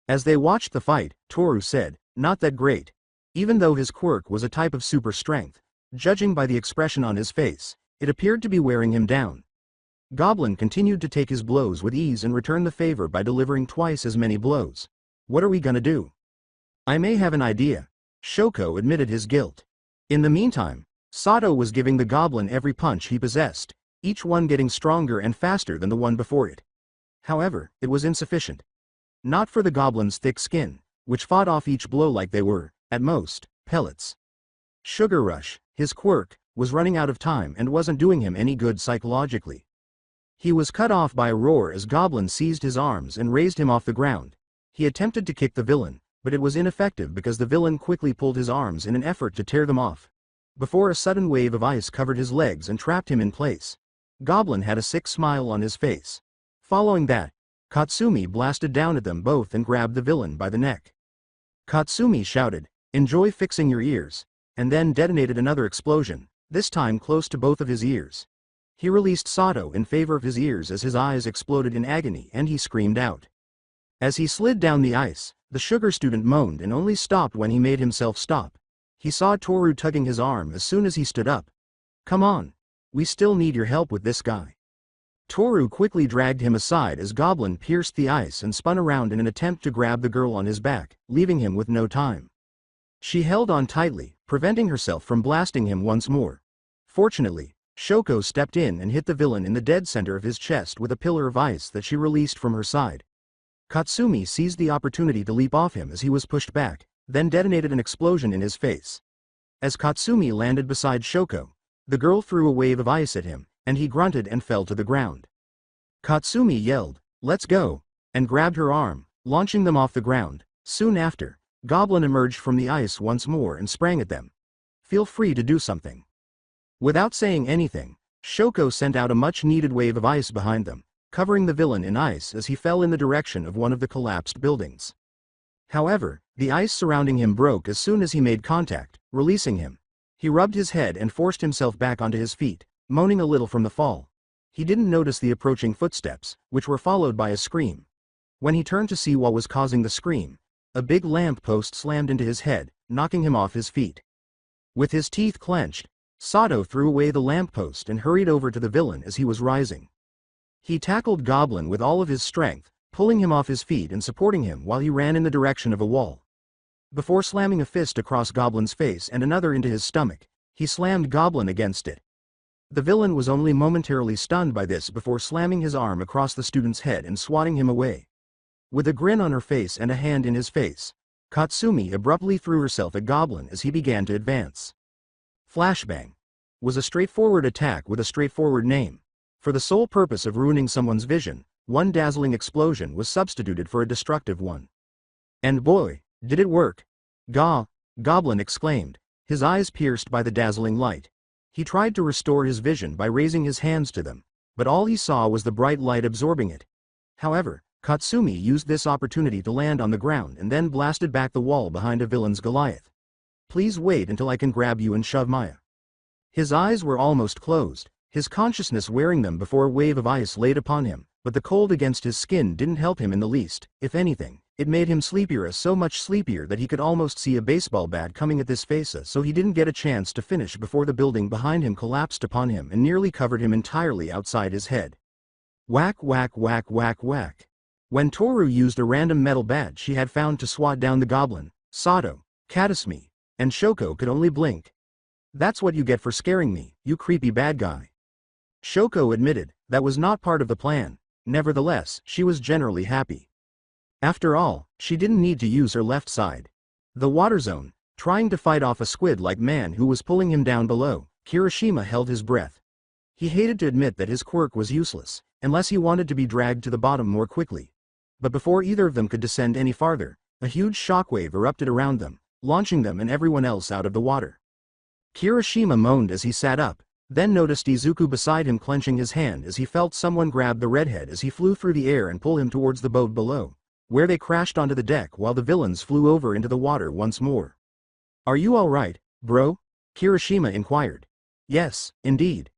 As they watched the fight, Toru said, "Not that great." Even though his quirk was a type of super strength, judging by the expression on his face, it appeared to be wearing him down. Goblin continued to take his blows with ease and return the favor by delivering twice as many blows. "What are we gonna do?" "I may have an idea." Shoko admitted his guilt. In the meantime, Sato was giving the Goblin every punch he possessed, each one getting stronger and faster than the one before it. However, it was insufficient. Not for the Goblin's thick skin, which fought off each blow like they were, at most, pellets. Sugar Rush, his quirk, was running out of time and wasn't doing him any good psychologically. He was cut off by a roar as Goblin seized his arms and raised him off the ground. He attempted to kick the villain, but it was ineffective because the villain quickly pulled his arms in an effort to tear them off. Before a sudden wave of ice covered his legs and trapped him in place. Goblin had a sick smile on his face. Following that, Katsumi blasted down at them both and grabbed the villain by the neck. Katsumi shouted, "Enjoy fixing your ears," and then detonated another explosion, this time close to both of his ears. He released Sato in favor of his ears as his eyes exploded in agony and he screamed out. As he slid down the ice, the sugar student moaned and only stopped when he made himself stop. He saw Toru tugging his arm as soon as he stood up. "Come on. We still need your help with this guy." Toru quickly dragged him aside as Goblin pierced the ice and spun around in an attempt to grab the girl on his back, leaving him with no time. She held on tightly, preventing herself from blasting him once more. Fortunately, Shoko stepped in and hit the villain in the dead center of his chest with a pillar of ice that she released from her side. Katsumi seized the opportunity to leap off him as he was pushed back, then detonated an explosion in his face. As Katsumi landed beside Shoko, the girl threw a wave of ice at him, and he grunted and fell to the ground. Katsumi yelled, "Let's go," and grabbed her arm, launching them off the ground. Soon after, Goblin emerged from the ice once more and sprang at them. "Feel free to do something." Without saying anything, Shoko sent out a much-needed wave of ice behind them, covering the villain in ice as he fell in the direction of one of the collapsed buildings. However, the ice surrounding him broke as soon as he made contact, releasing him. He rubbed his head and forced himself back onto his feet, moaning a little from the fall. He didn't notice the approaching footsteps, which were followed by a scream. When he turned to see what was causing the scream, a big lamp post slammed into his head, knocking him off his feet. With his teeth clenched, Sato threw away the lamppost and hurried over to the villain as he was rising. He tackled Goblin with all of his strength, pulling him off his feet and supporting him while he ran in the direction of a wall. Before slamming a fist across Goblin's face and another into his stomach, he slammed Goblin against it. The villain was only momentarily stunned by this before slamming his arm across the student's head and swatting him away. With a grin on her face and a hand in his face, Katsumi abruptly threw herself at Goblin as he began to advance. Flashbang was a straightforward attack with a straightforward name. For the sole purpose of ruining someone's vision, one dazzling explosion was substituted for a destructive one. And boy, did it work! Gah! Goblin exclaimed, his eyes pierced by the dazzling light. He tried to restore his vision by raising his hands to them, but all he saw was the bright light absorbing it. However, Katsumi used this opportunity to land on the ground and then blasted back the wall behind a villain's Goliath. Please wait until I can grab you and shove Maya. His eyes were almost closed, his consciousness wearing them before a wave of ice laid upon him, but the cold against his skin didn't help him in the least. If anything, it made him sleepier, so much sleepier that he could almost see a baseball bat coming at his face, so he didn't get a chance to finish before the building behind him collapsed upon him and nearly covered him entirely outside his head. Whack whack whack whack whack. When Toru used a random metal bat she had found to swat down the goblin, Sato, Katasumi, and Shoko could only blink. That's what you get for scaring me, you creepy bad guy. Shoko admitted, that was not part of the plan. Nevertheless, she was generally happy. After all, she didn't need to use her left side. The water zone, trying to fight off a squid-like man who was pulling him down below, Kirishima held his breath. He hated to admit that his quirk was useless, unless he wanted to be dragged to the bottom more quickly. But before either of them could descend any farther, a huge shockwave erupted around them, launching them and everyone else out of the water. Kirishima moaned as he sat up, then noticed Izuku beside him clenching his hand as he felt someone grab the redhead as he flew through the air and pull him towards the boat below, where they crashed onto the deck while the villains flew over into the water once more. Are you alright, bro? Kirishima inquired. Yes, indeed.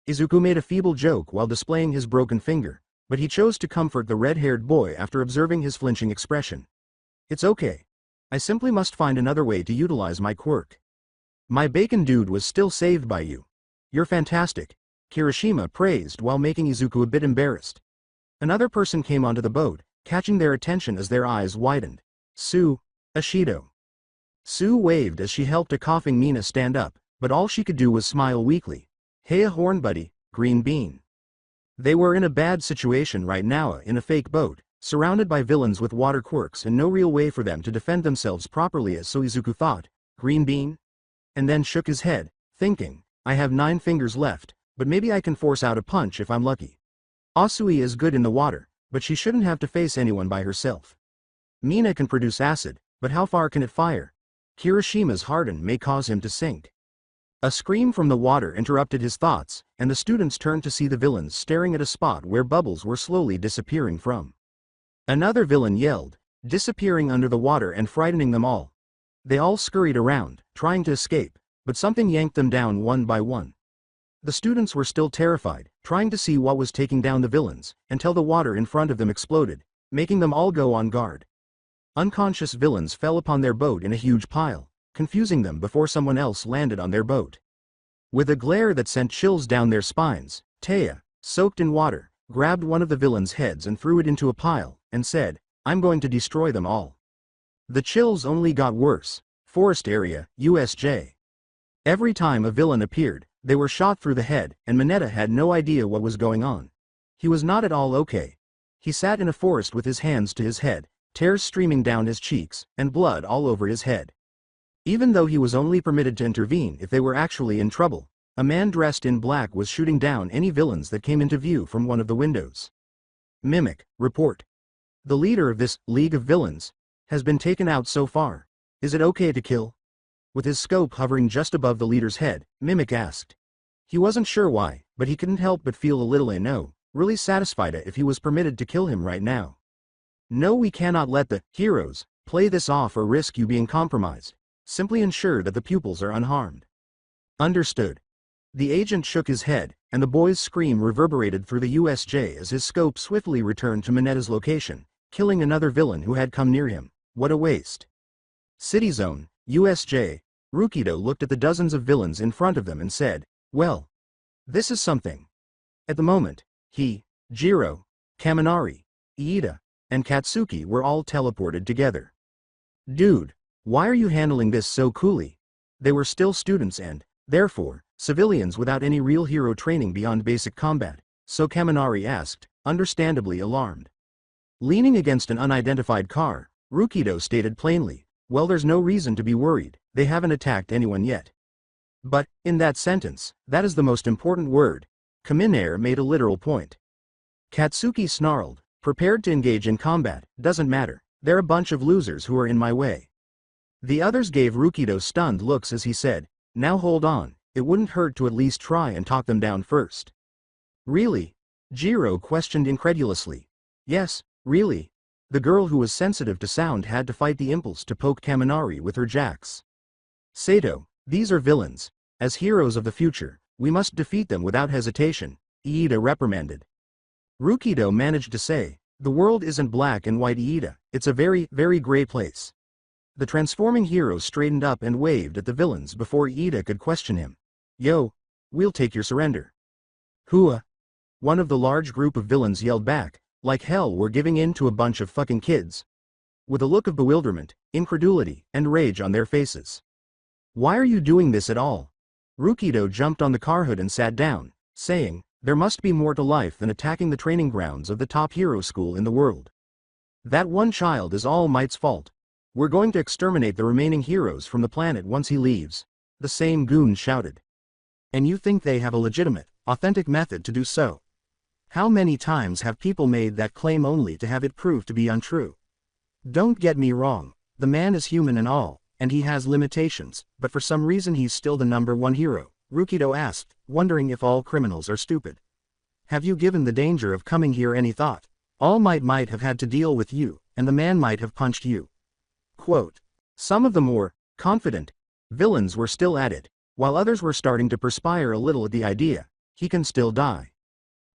Izuku made a feeble joke while displaying his broken finger, but he chose to comfort the red-haired boy after observing his flinching expression. It's okay. I simply must find another way to utilize my quirk. My bacon dude was still saved by you. You're fantastic, Kirishima praised while making Izuku a bit embarrassed. Another person came onto the boat, catching their attention as their eyes widened. Sue, Ashido. Sue waved as she helped a coughing Mina stand up, but all she could do was smile weakly. Hey, a horn buddy, Green Bean. They were in a bad situation right now, in a fake boat, surrounded by villains with water quirks and no real way for them to defend themselves properly, as so Izuku thought. Green Bean? And then shook his head, thinking, I have 9 fingers left, but maybe I can force out a punch if I'm lucky. Asui is good in the water, but she shouldn't have to face anyone by herself. Mina can produce acid, but how far can it fire? Kirishima's harden may cause him to sink. A scream from the water interrupted his thoughts, and the students turned to see the villains staring at a spot where bubbles were slowly disappearing from. Another villain yelled, disappearing under the water and frightening them all. They all scurried around, trying to escape, but something yanked them down one by one. The students were still terrified, trying to see what was taking down the villains, until the water in front of them exploded, making them all go on guard. Unconscious villains fell upon their boat in a huge pile, confusing them before someone else landed on their boat. With a glare that sent chills down their spines, Taya, soaked in water, grabbed one of the villains' heads and threw it into a pile, and said, I'm going to destroy them all. The chills only got worse. Forest area, USJ. Every time a villain appeared, they were shot through the head, and Mineta had no idea what was going on. He was not at all okay. He sat in a forest with his hands to his head, tears streaming down his cheeks, and blood all over his head. Even though he was only permitted to intervene if they were actually in trouble, a man dressed in black was shooting down any villains that came into view from one of the windows. Mimic, report. The leader of this League of Villains has been taken out so far. Is it okay to kill? With his scope hovering just above the leader's head, Mimic asked. He wasn't sure why, but he couldn't help but feel a little really satisfied if he was permitted to kill him right now. No, we cannot let the heroes play this off or risk you being compromised. Simply ensure that the pupils are unharmed. Understood. The agent shook his head, and the boy's scream reverberated through the USJ as his scope swiftly returned to Mineta's location, killing another villain who had come near him. What a waste. City Zone, USJ. Rukido looked at the dozens of villains in front of them and said, well, this is something. At the moment, he, Jiro, Kaminari, Iida, and Katsuki were all teleported together. Dude, why are you handling this so coolly? They were still students and, therefore, civilians without any real hero training beyond basic combat, so Kaminari asked, understandably alarmed. Leaning against an unidentified car, Rukido stated plainly, well, there's no reason to be worried, they haven't attacked anyone yet. But, in that sentence, that is the most important word. Kaminari made a literal point. Katsuki snarled, prepared to engage in combat, doesn't matter, they're a bunch of losers who are in my way. The others gave Rukido stunned looks as he said, "Now hold on, it wouldn't hurt to at least try and talk them down first." "Really?" Jiro questioned incredulously. "Yes, really." The girl who was sensitive to sound had to fight the impulse to poke Kaminari with her jacks. "Sato, these are villains. As heroes of the future, we must defeat them without hesitation," Iida reprimanded. Rukido managed to say, "The world isn't black and white, Iida, it's a very, very gray place." The transforming hero straightened up and waved at the villains before Iida could question him. "Yo, we'll take your surrender." "Hua!" One of the large group of villains yelled back, like hell we're giving in to a bunch of fucking kids. With a look of bewilderment, incredulity, and rage on their faces. "Why are you doing this at all?" Rukido jumped on the car hood and sat down, saying, "There must be more to life than attacking the training grounds of the top hero school in the world. That one child is All Might's fault. We're going to exterminate the remaining heroes from the planet once he leaves," the same goon shouted. "And you think they have a legitimate, authentic method to do so? How many times have people made that claim only to have it proved to be untrue? Don't get me wrong, the man is human and all, and he has limitations, but for some reason he's still the #1 hero," Rukido asked, wondering if all criminals are stupid. "Have you given the danger of coming here any thought? All might have had to deal with you, and the man might have punched you." Quote. Some of the more confident villains were still at it, while others were starting to perspire a little at the idea. He can still die.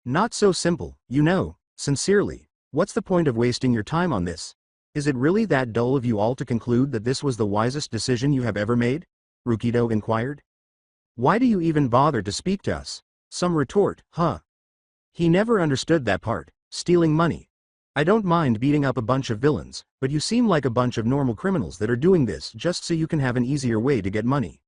"Not so simple, you know, sincerely. What's the point of wasting your time on this? Is it really that dull of you all to conclude that this was the wisest decision you have ever made?" Rukido inquired. "Why do you even bother to speak to us?" Some retort, "Huh. He never understood that part, stealing money. I don't mind beating up a bunch of villains, but you seem like a bunch of normal criminals that are doing this just so you can have an easier way to get money.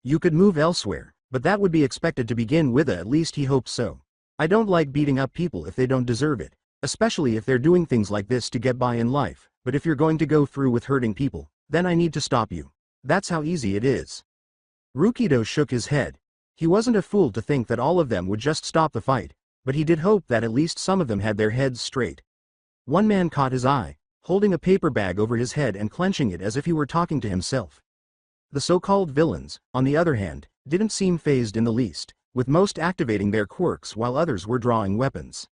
You could move elsewhere, but that would be expected to begin with, at least he hopes so. I don't like beating up people if they don't deserve it, especially if they're doing things like this to get by in life, but if you're going to go through with hurting people, then I need to stop you. That's how easy it is." Rukido shook his head. He wasn't a fool to think that all of them would just stop the fight, but he did hope that at least some of them had their heads straight. One man caught his eye, holding a paper bag over his head and clenching it as if he were talking to himself. The so-called villains, on the other hand, didn't seem fazed in the least, with most activating their quirks while others were drawing weapons.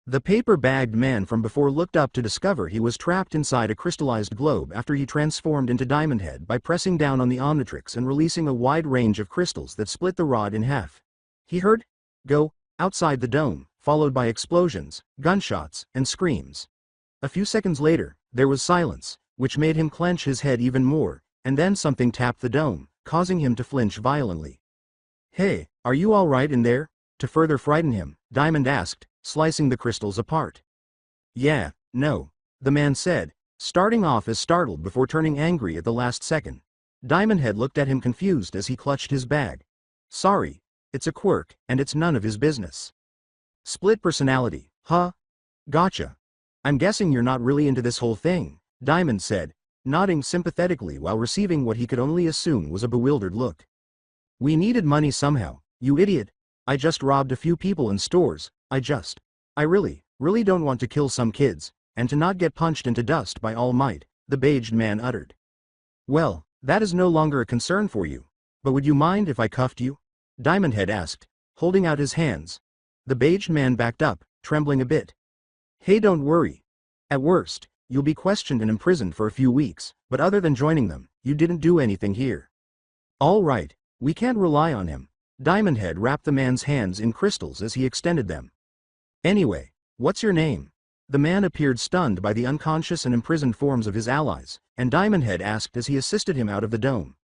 The paper-bagged man from before looked up to discover he was trapped inside a crystallized globe after he transformed into Diamond Head by pressing down on the Omnitrix and releasing a wide range of crystals that split the rod in half. He heard "go" outside the dome, followed by explosions, gunshots, and screams. A few seconds later, there was silence, which made him clench his head even more, and then something tapped the dome, causing him to flinch violently. "Hey, are you all right in there?" To further frighten him, Diamond asked, slicing the crystals apart. "Yeah, no," the man said, starting off as startled before turning angry at the last second. Diamond Head looked at him confused as he clutched his bag. "Sorry, it's a quirk, and it's none of his business." "Split personality, huh? Gotcha. I'm guessing you're not really into this whole thing," Diamond said, nodding sympathetically while receiving what he could only assume was a bewildered look. "We needed money somehow, you idiot. I just robbed a few people in stores, I really don't want to kill some kids, and to not get punched into dust by All Might," the baged man uttered. "Well, that is no longer a concern for you, but would you mind if I cuffed you?" Diamond Head asked, holding out his hands. The baged man backed up, trembling a bit. "Hey, don't worry. At worst, you'll be questioned and imprisoned for a few weeks, but other than joining them, you didn't do anything here." "All right, we can't rely on him." Diamond Head wrapped the man's hands in crystals as he extended them. "Anyway, what's your name?" The man appeared stunned by the unconscious and imprisoned forms of his allies, and Diamond Head asked as he assisted him out of the dome.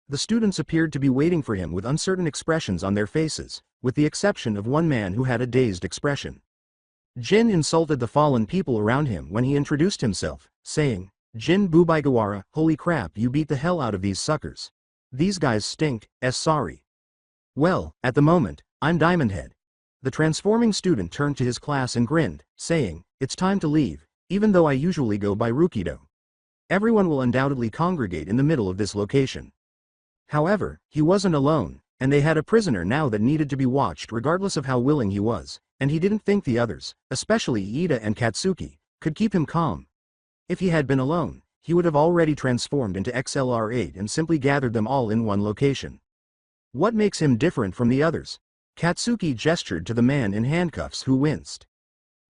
The students appeared to be waiting for him with uncertain expressions on their faces, with the exception of one man who had a dazed expression. Jin insulted the fallen people around him when he introduced himself, saying, "Jin Bubaigawara, holy crap, you beat the hell out of these suckers. These guys stink, sorry." "Well, at the moment, I'm Diamond Head." The transforming student turned to his class and grinned, saying, "It's time to leave, even though I usually go by Rukido. Everyone will undoubtedly congregate in the middle of this location." However, he wasn't alone, and they had a prisoner now that needed to be watched regardless of how willing he was, and he didn't think the others, especially Iida and Katsuki, could keep him calm. If he had been alone, he would have already transformed into XLR8 and simply gathered them all in one location. What makes him different from the others? Katsuki gestured to the man in handcuffs who winced.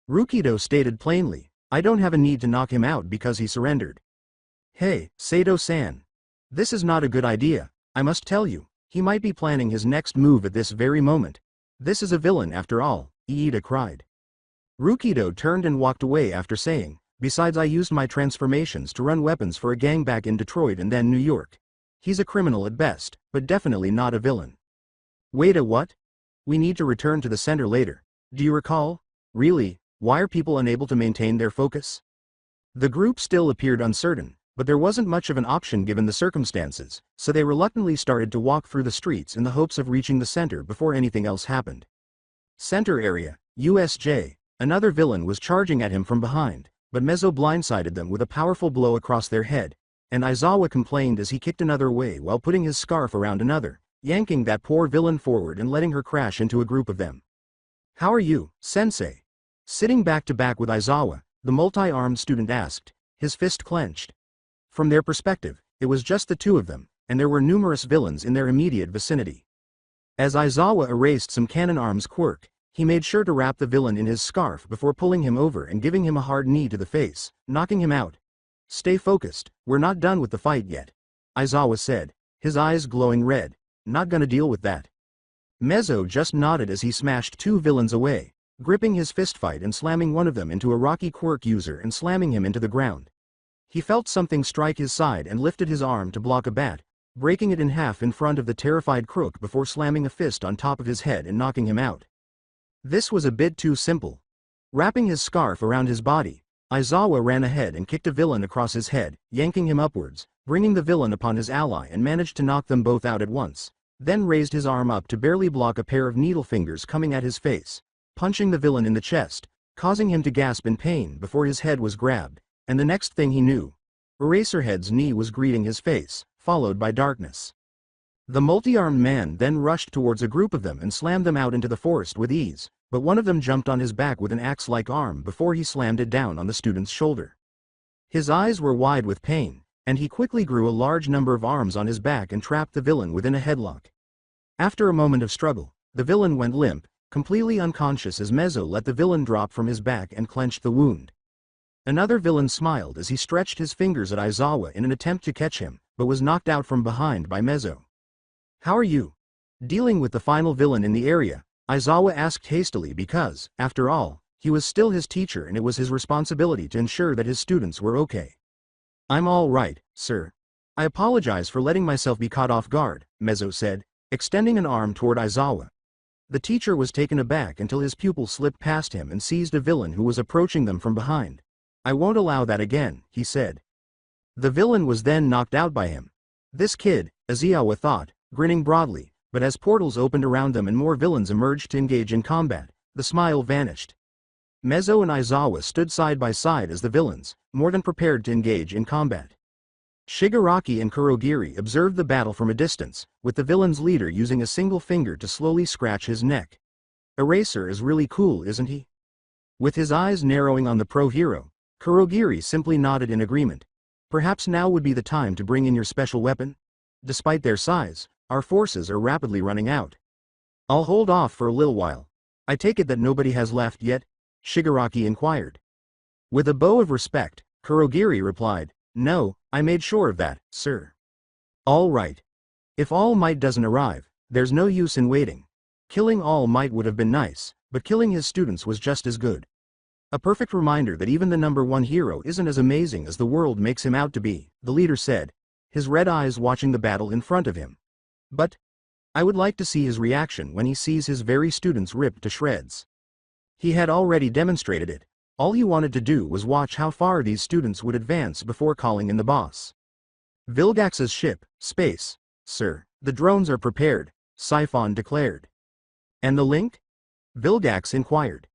Rukido stated plainly, I don't have a need to knock him out because he surrendered. Hey, Sato-san. This is not a good idea, I must tell you. He might be planning his next move at this very moment. This is a villain after all, Iida cried. Rukido turned and walked away after saying, besides I used my transformations to run weapons for a gang back in Detroit and then New York. He's a criminal at best, but definitely not a villain. Wait a what? We need to return to the center later. Do you recall? Really, why are people unable to maintain their focus? The group still appeared uncertain, but there wasn't much of an option given the circumstances, so they reluctantly started to walk through the streets in the hopes of reaching the center before anything else happened. Center area, USJ. Another villain was charging at him from behind, but Mezzo blindsided them with a powerful blow across their head, and Aizawa complained as he kicked another away while putting his scarf around another, yanking that poor villain forward and letting her crash into a group of them. How are you, sensei? Sitting back to back with Aizawa, the multi-armed student asked, his fist clenched. From their perspective, it was just the two of them, and there were numerous villains in their immediate vicinity. As Aizawa erased some cannon arms quirk, he made sure to wrap the villain in his scarf before pulling him over and giving him a hard knee to the face, knocking him out. Stay focused, we're not done with the fight yet, Aizawa said, his eyes glowing red. Not gonna deal with that. Mezzo just nodded as he smashed two villains away, gripping his fistfight and slamming one of them into a rocky quirk user and slamming him into the ground. He felt something strike his side and lifted his arm to block a bat, breaking it in half in front of the terrified crook before slamming a fist on top of his head and knocking him out. This was a bit too simple. Wrapping his scarf around his body, Aizawa ran ahead and kicked a villain across his head, yanking him upwards, bringing the villain upon his ally and managed to knock them both out at once, then raised his arm up to barely block a pair of needle fingers coming at his face, punching the villain in the chest, causing him to gasp in pain before his head was grabbed, and the next thing he knew, Eraserhead's knee was greeting his face, followed by darkness. The multi-armed man then rushed towards a group of them and slammed them out into the forest with ease, but one of them jumped on his back with an axe-like arm before he slammed it down on the student's shoulder. His eyes were wide with pain, and he quickly grew a large number of arms on his back and trapped the villain within a headlock. After a moment of struggle, the villain went limp, completely unconscious as Mezzo let the villain drop from his back and clenched the wound. Another villain smiled as he stretched his fingers at Aizawa in an attempt to catch him, but was knocked out from behind by Mezzo. How are you? Dealing with the final villain in the area, Aizawa asked hastily because, after all, he was still his teacher and it was his responsibility to ensure that his students were okay. I'm all right, sir. I apologize for letting myself be caught off guard, Mezzo said, extending an arm toward Aizawa. The teacher was taken aback until his pupil slipped past him and seized a villain who was approaching them from behind. I won't allow that again, he said. The villain was then knocked out by him. This kid, Aizawa thought, grinning broadly, but as portals opened around them and more villains emerged to engage in combat, the smile vanished. Mezzo and Aizawa stood side by side as the villains, more than prepared to engage in combat. Shigaraki and Kurogiri observed the battle from a distance, with the villain's leader using a single finger to slowly scratch his neck. Eraser is really cool, isn't he? With his eyes narrowing on the pro-hero, Kurogiri simply nodded in agreement. Perhaps now would be the time to bring in your special weapon? Despite their size, our forces are rapidly running out. I'll hold off for a little while. I take it that nobody has left yet? Shigaraki inquired. With a bow of respect, Kurogiri replied, No, I made sure of that, sir. All right. If All Might doesn't arrive, there's no use in waiting. Killing All Might would have been nice, but killing his students was just as good. A perfect reminder that even the #1 hero isn't as amazing as the world makes him out to be, the leader said, his red eyes watching the battle in front of him. But I would like to see his reaction when he sees his very students ripped to shreds. He had already demonstrated it. All he wanted to do was watch how far these students would advance before calling in the boss. Vilgax's ship, space. Sir, the drones are prepared, Siphon declared. And the link? Vilgax inquired.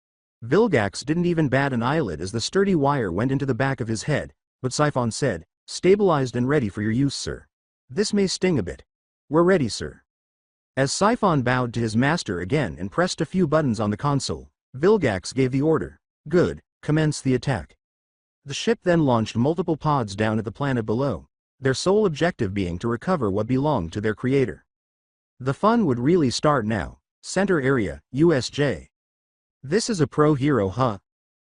Vilgax didn't even bat an eyelid as the sturdy wire went into the back of his head, but Siphon said, Stabilized and ready for your use, sir. This may sting a bit. We're ready, sir. As Siphon bowed to his master again and pressed a few buttons on the console, Vilgax gave the order. Good, commence the attack. The ship then launched multiple pods down at the planet below, their sole objective being to recover what belonged to their creator. The fun would really start now. Center area, USJ. This is a pro hero, huh?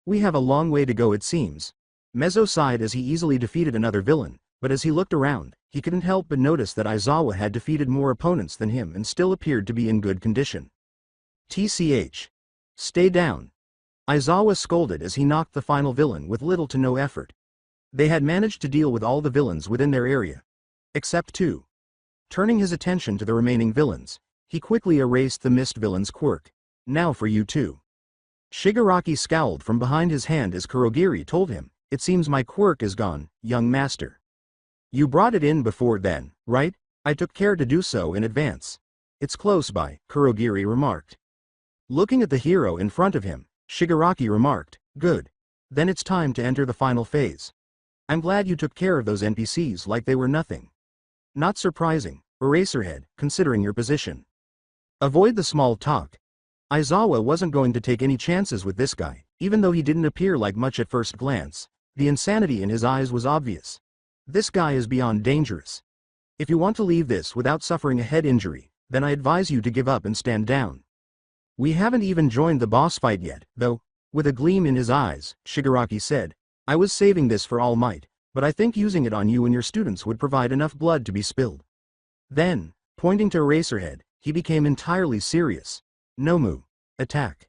We have a long way to go, it seems. Mezzo sighed as he easily defeated another villain, but as he looked around, he couldn't help but notice that Aizawa had defeated more opponents than him and still appeared to be in good condition. TCH. Stay down. Aizawa scolded as he knocked the final villain with little to no effort. They had managed to deal with all the villains within their area. Except two. Turning his attention to the remaining villains, he quickly erased the missed villain's quirk. Now for you too. Shigaraki scowled from behind his hand as Kurogiri told him, "It seems my quirk is gone, young master. You brought it in before then, right? I took care to do so in advance." "It's close by," Kurogiri remarked. Looking at the hero in front of him, Shigaraki remarked, "Good. Then it's time to enter the final phase. I'm glad you took care of those NPCs like they were nothing." "Not surprising, Eraserhead, considering your position. Avoid the small talk." Aizawa wasn't going to take any chances with this guy, even though he didn't appear like much at first glance. The insanity in his eyes was obvious. This guy is beyond dangerous. If you want to leave this without suffering a head injury, then I advise you to give up and stand down. We haven't even joined the boss fight yet, though. With a gleam in his eyes, Shigaraki said, "I was saving this for All Might, but I think using it on you and your students would provide enough blood to be spilled." Then, pointing to Eraserhead, he became entirely serious. "Nomu. Attack."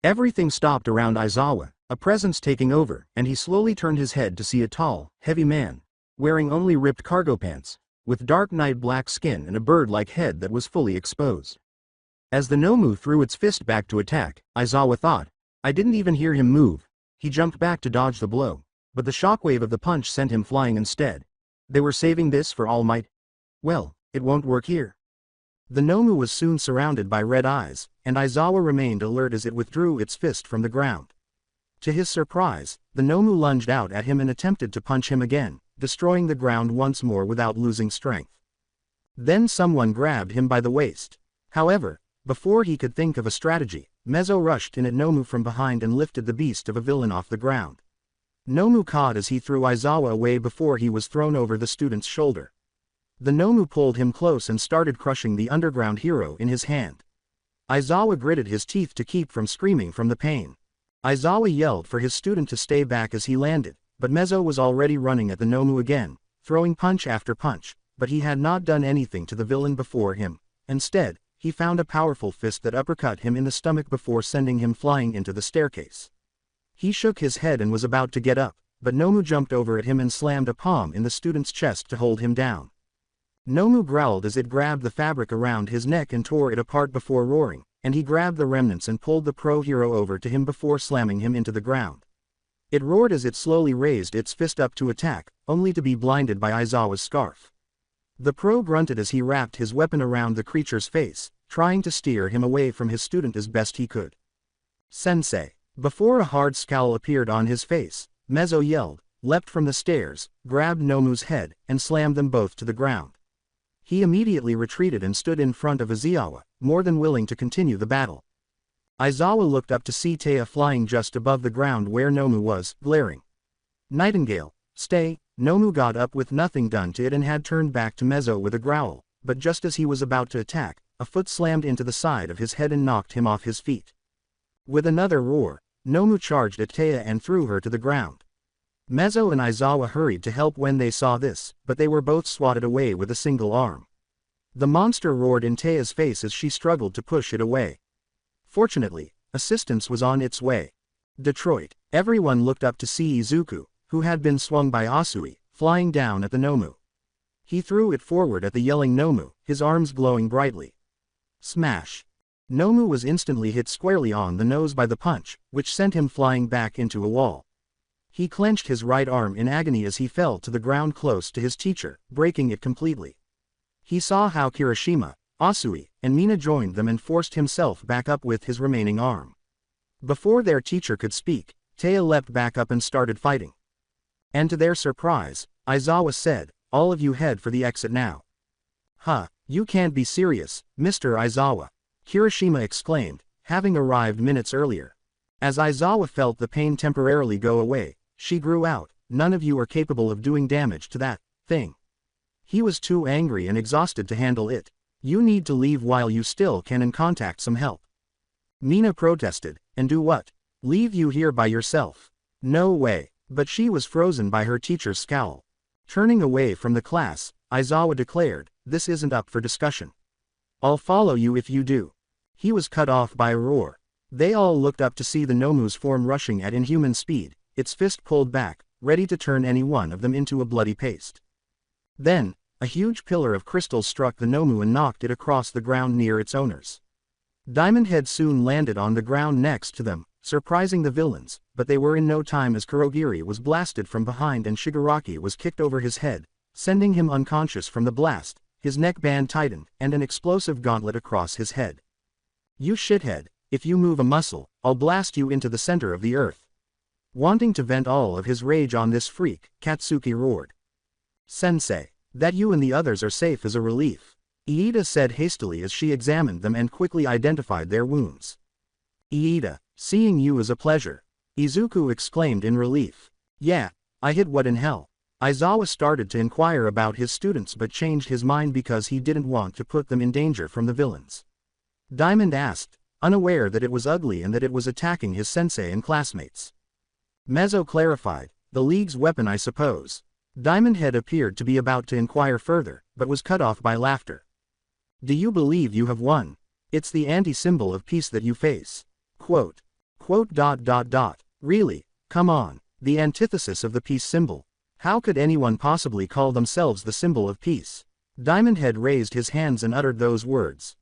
Everything stopped around Aizawa, a presence taking over, and he slowly turned his head to see a tall, heavy man, wearing only ripped cargo pants, with dark night black skin and a bird-like head that was fully exposed. As the Nomu threw its fist back to attack, Aizawa thought, "I didn't even hear him move." He jumped back to dodge the blow, but the shockwave of the punch sent him flying instead. They were saving this for All Might? Well, it won't work here. The Nomu was soon surrounded by red eyes, and Aizawa remained alert as it withdrew its fist from the ground. To his surprise, the Nomu lunged out at him and attempted to punch him again, destroying the ground once more without losing strength. Then someone grabbed him by the waist. However, before he could think of a strategy, Mezzo rushed in at Nomu from behind and lifted the beast of a villain off the ground. Nomu caught as he threw Aizawa away before he was thrown over the student's shoulder. The Nomu pulled him close and started crushing the underground hero in his hand. Aizawa gritted his teeth to keep from screaming from the pain. Aizawa yelled for his student to stay back as he landed, but Mezzo was already running at the Nomu again, throwing punch after punch, but he had not done anything to the villain before him. Instead, he found a powerful fist that uppercut him in the stomach before sending him flying into the staircase. He shook his head and was about to get up, but Nomu jumped over at him and slammed a palm in the student's chest to hold him down. Nomu growled as it grabbed the fabric around his neck and tore it apart before roaring, and he grabbed the remnants and pulled the pro hero over to him before slamming him into the ground. It roared as it slowly raised its fist up to attack, only to be blinded by Aizawa's scarf. The pro grunted as he wrapped his weapon around the creature's face, trying to steer him away from his student as best he could. "Sensei." Before a hard scowl appeared on his face, Mezzo yelled, leapt from the stairs, grabbed Nomu's head, and slammed them both to the ground. He immediately retreated and stood in front of Aizawa, more than willing to continue the battle. Aizawa looked up to see Taya flying just above the ground where Nomu was, glaring. "Nightingale, stay." Nomu got up with nothing done to it and had turned back to Mezzo with a growl, but just as he was about to attack, a foot slammed into the side of his head and knocked him off his feet. With another roar, Nomu charged at Taya and threw her to the ground. Mezzo and Aizawa hurried to help when they saw this, but they were both swatted away with a single arm. The monster roared in Taya's face as she struggled to push it away. Fortunately, assistance was on its way. Detroit. Everyone looked up to see Izuku, who had been swung by Asui, flying down at the Nomu. He threw it forward at the yelling Nomu, his arms glowing brightly. Smash! Nomu was instantly hit squarely on the nose by the punch, which sent him flying back into a wall. He clenched his right arm in agony as he fell to the ground close to his teacher, breaking it completely. He saw how Kirishima, Asui, and Mina joined them and forced himself back up with his remaining arm. Before their teacher could speak, Taya leapt back up and started fighting. And to their surprise, Aizawa said, "All of you head for the exit now." "Huh, you can't be serious, Mr. Aizawa," Kirishima exclaimed, having arrived minutes earlier. As Aizawa felt the pain temporarily go away, She grew out, none of you are capable of doing damage to that thing. He was too angry and exhausted to handle it. You need to leave while you still can and contact some help. Mina protested, and do what? Leave you here by yourself? No way. But she was frozen by her teacher's scowl. Turning away from the class, Aizawa declared, this isn't up for discussion. I'll follow you if you do. He was cut off by a roar. They all looked up to see the Nomu's form rushing at inhuman speed, its fist pulled back, ready to turn any one of them into a bloody paste. Then, a huge pillar of crystal struck the Nomu and knocked it across the ground near its owners. Diamond Head soon landed on the ground next to them, surprising the villains, but they were in no time as Kurogiri was blasted from behind and Shigaraki was kicked over his head, sending him unconscious from the blast, his neck band tightened, and an explosive gauntlet across his head. You shithead, if you move a muscle, I'll blast you into the center of the earth. Wanting to vent all of his rage on this freak, Katsuki roared. Sensei, that you and the others are safe is a relief, Iida said hastily as she examined them and quickly identified their wounds. Iida, seeing you is a pleasure, Izuku exclaimed in relief. Yeah, I hit what in hell? Aizawa started to inquire about his students but changed his mind because he didn't want to put them in danger from the villains. Diamond asked, unaware that it was ugly and that it was attacking his sensei and classmates. Mezzo clarified, the League's weapon I suppose. Diamond Head appeared to be about to inquire further, but was cut off by laughter. Do you believe you have won? It's the anti-symbol of peace that you face. Quote. Really, come on, the antithesis of the peace symbol. How could anyone possibly call themselves the symbol of peace? Diamond Head raised his hands and uttered those words.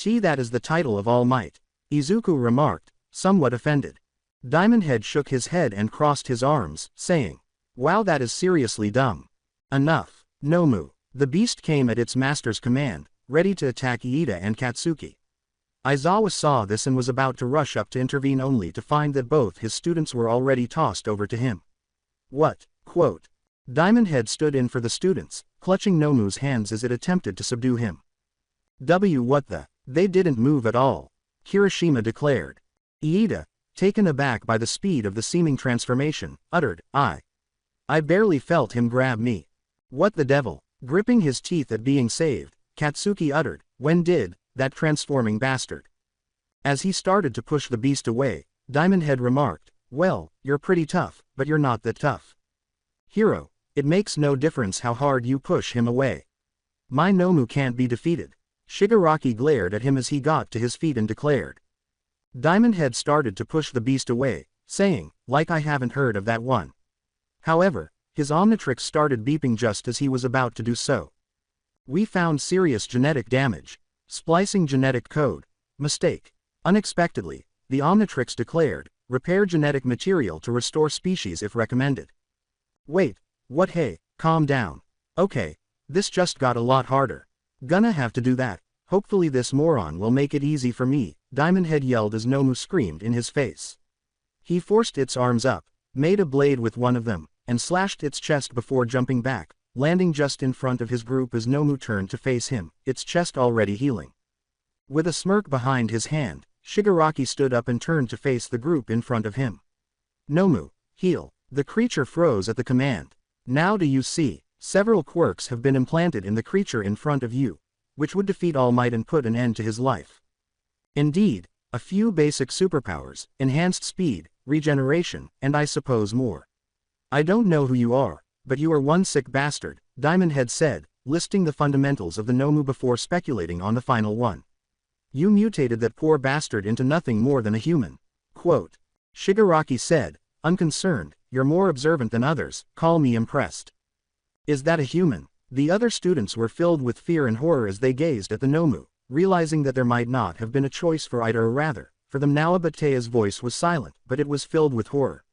That is the title of All Might, Izuku remarked, somewhat offended. Diamond Head shook his head and crossed his arms, saying, wow, that is seriously dumb. Enough, Nomu. The beast came at its master's command, ready to attack Iida and Katsuki. Aizawa saw this and was about to rush up to intervene only to find that both his students were already tossed over to him. What? Quote. Diamond Head stood in for the students, clutching Nomu's hands as it attempted to subdue him. What the? They didn't move at all, Kirishima declared. Iida, taken aback by the speed of the seeming transformation, uttered, I barely felt him grab me. What the devil? Gripping his teeth at being saved, Katsuki uttered, when did that transforming bastard? As he started to push the beast away, Diamond Head remarked, well, you're pretty tough, but you're not that tough. Hero, it makes no difference how hard you push him away. My Nomu can't be defeated. Shigaraki glared at him as he got to his feet and declared. Diamond Head started to push the beast away, saying, like I haven't heard of that one. However, his Omnitrix started beeping just as he was about to do so. We found serious genetic damage. Splicing genetic code. Mistake. Unexpectedly, the Omnitrix declared, repair genetic material to restore species if recommended. Wait, what? Hey, calm down. Okay, this just got a lot harder. Gonna have to do that. Hopefully this moron will make it easy for me, Diamond Head yelled as Nomu screamed in his face. He forced its arms up, made a blade with one of them, and slashed its chest before jumping back, landing just in front of his group as Nomu turned to face him, its chest already healing. With a smirk behind his hand, Shigaraki stood up and turned to face the group in front of him. Nomu, heal. The creature froze at the command. Now do you see? Several quirks have been implanted in the creature in front of you, which would defeat All Might and put an end to his life. Indeed, a few basic superpowers, enhanced speed, regeneration, and I suppose more. I don't know who you are, but you are one sick bastard, Diamond Head said, listing the fundamentals of the Nomu before speculating on the final one. You mutated that poor bastard into nothing more than a human. Quote. Shigaraki said, unconcerned, you're more observant than others, call me impressed. Is that a human? The other students were filled with fear and horror as they gazed at the Nomu, realizing that there might not have been a choice for either or rather, for them now Abatea's voice was silent, but it was filled with horror.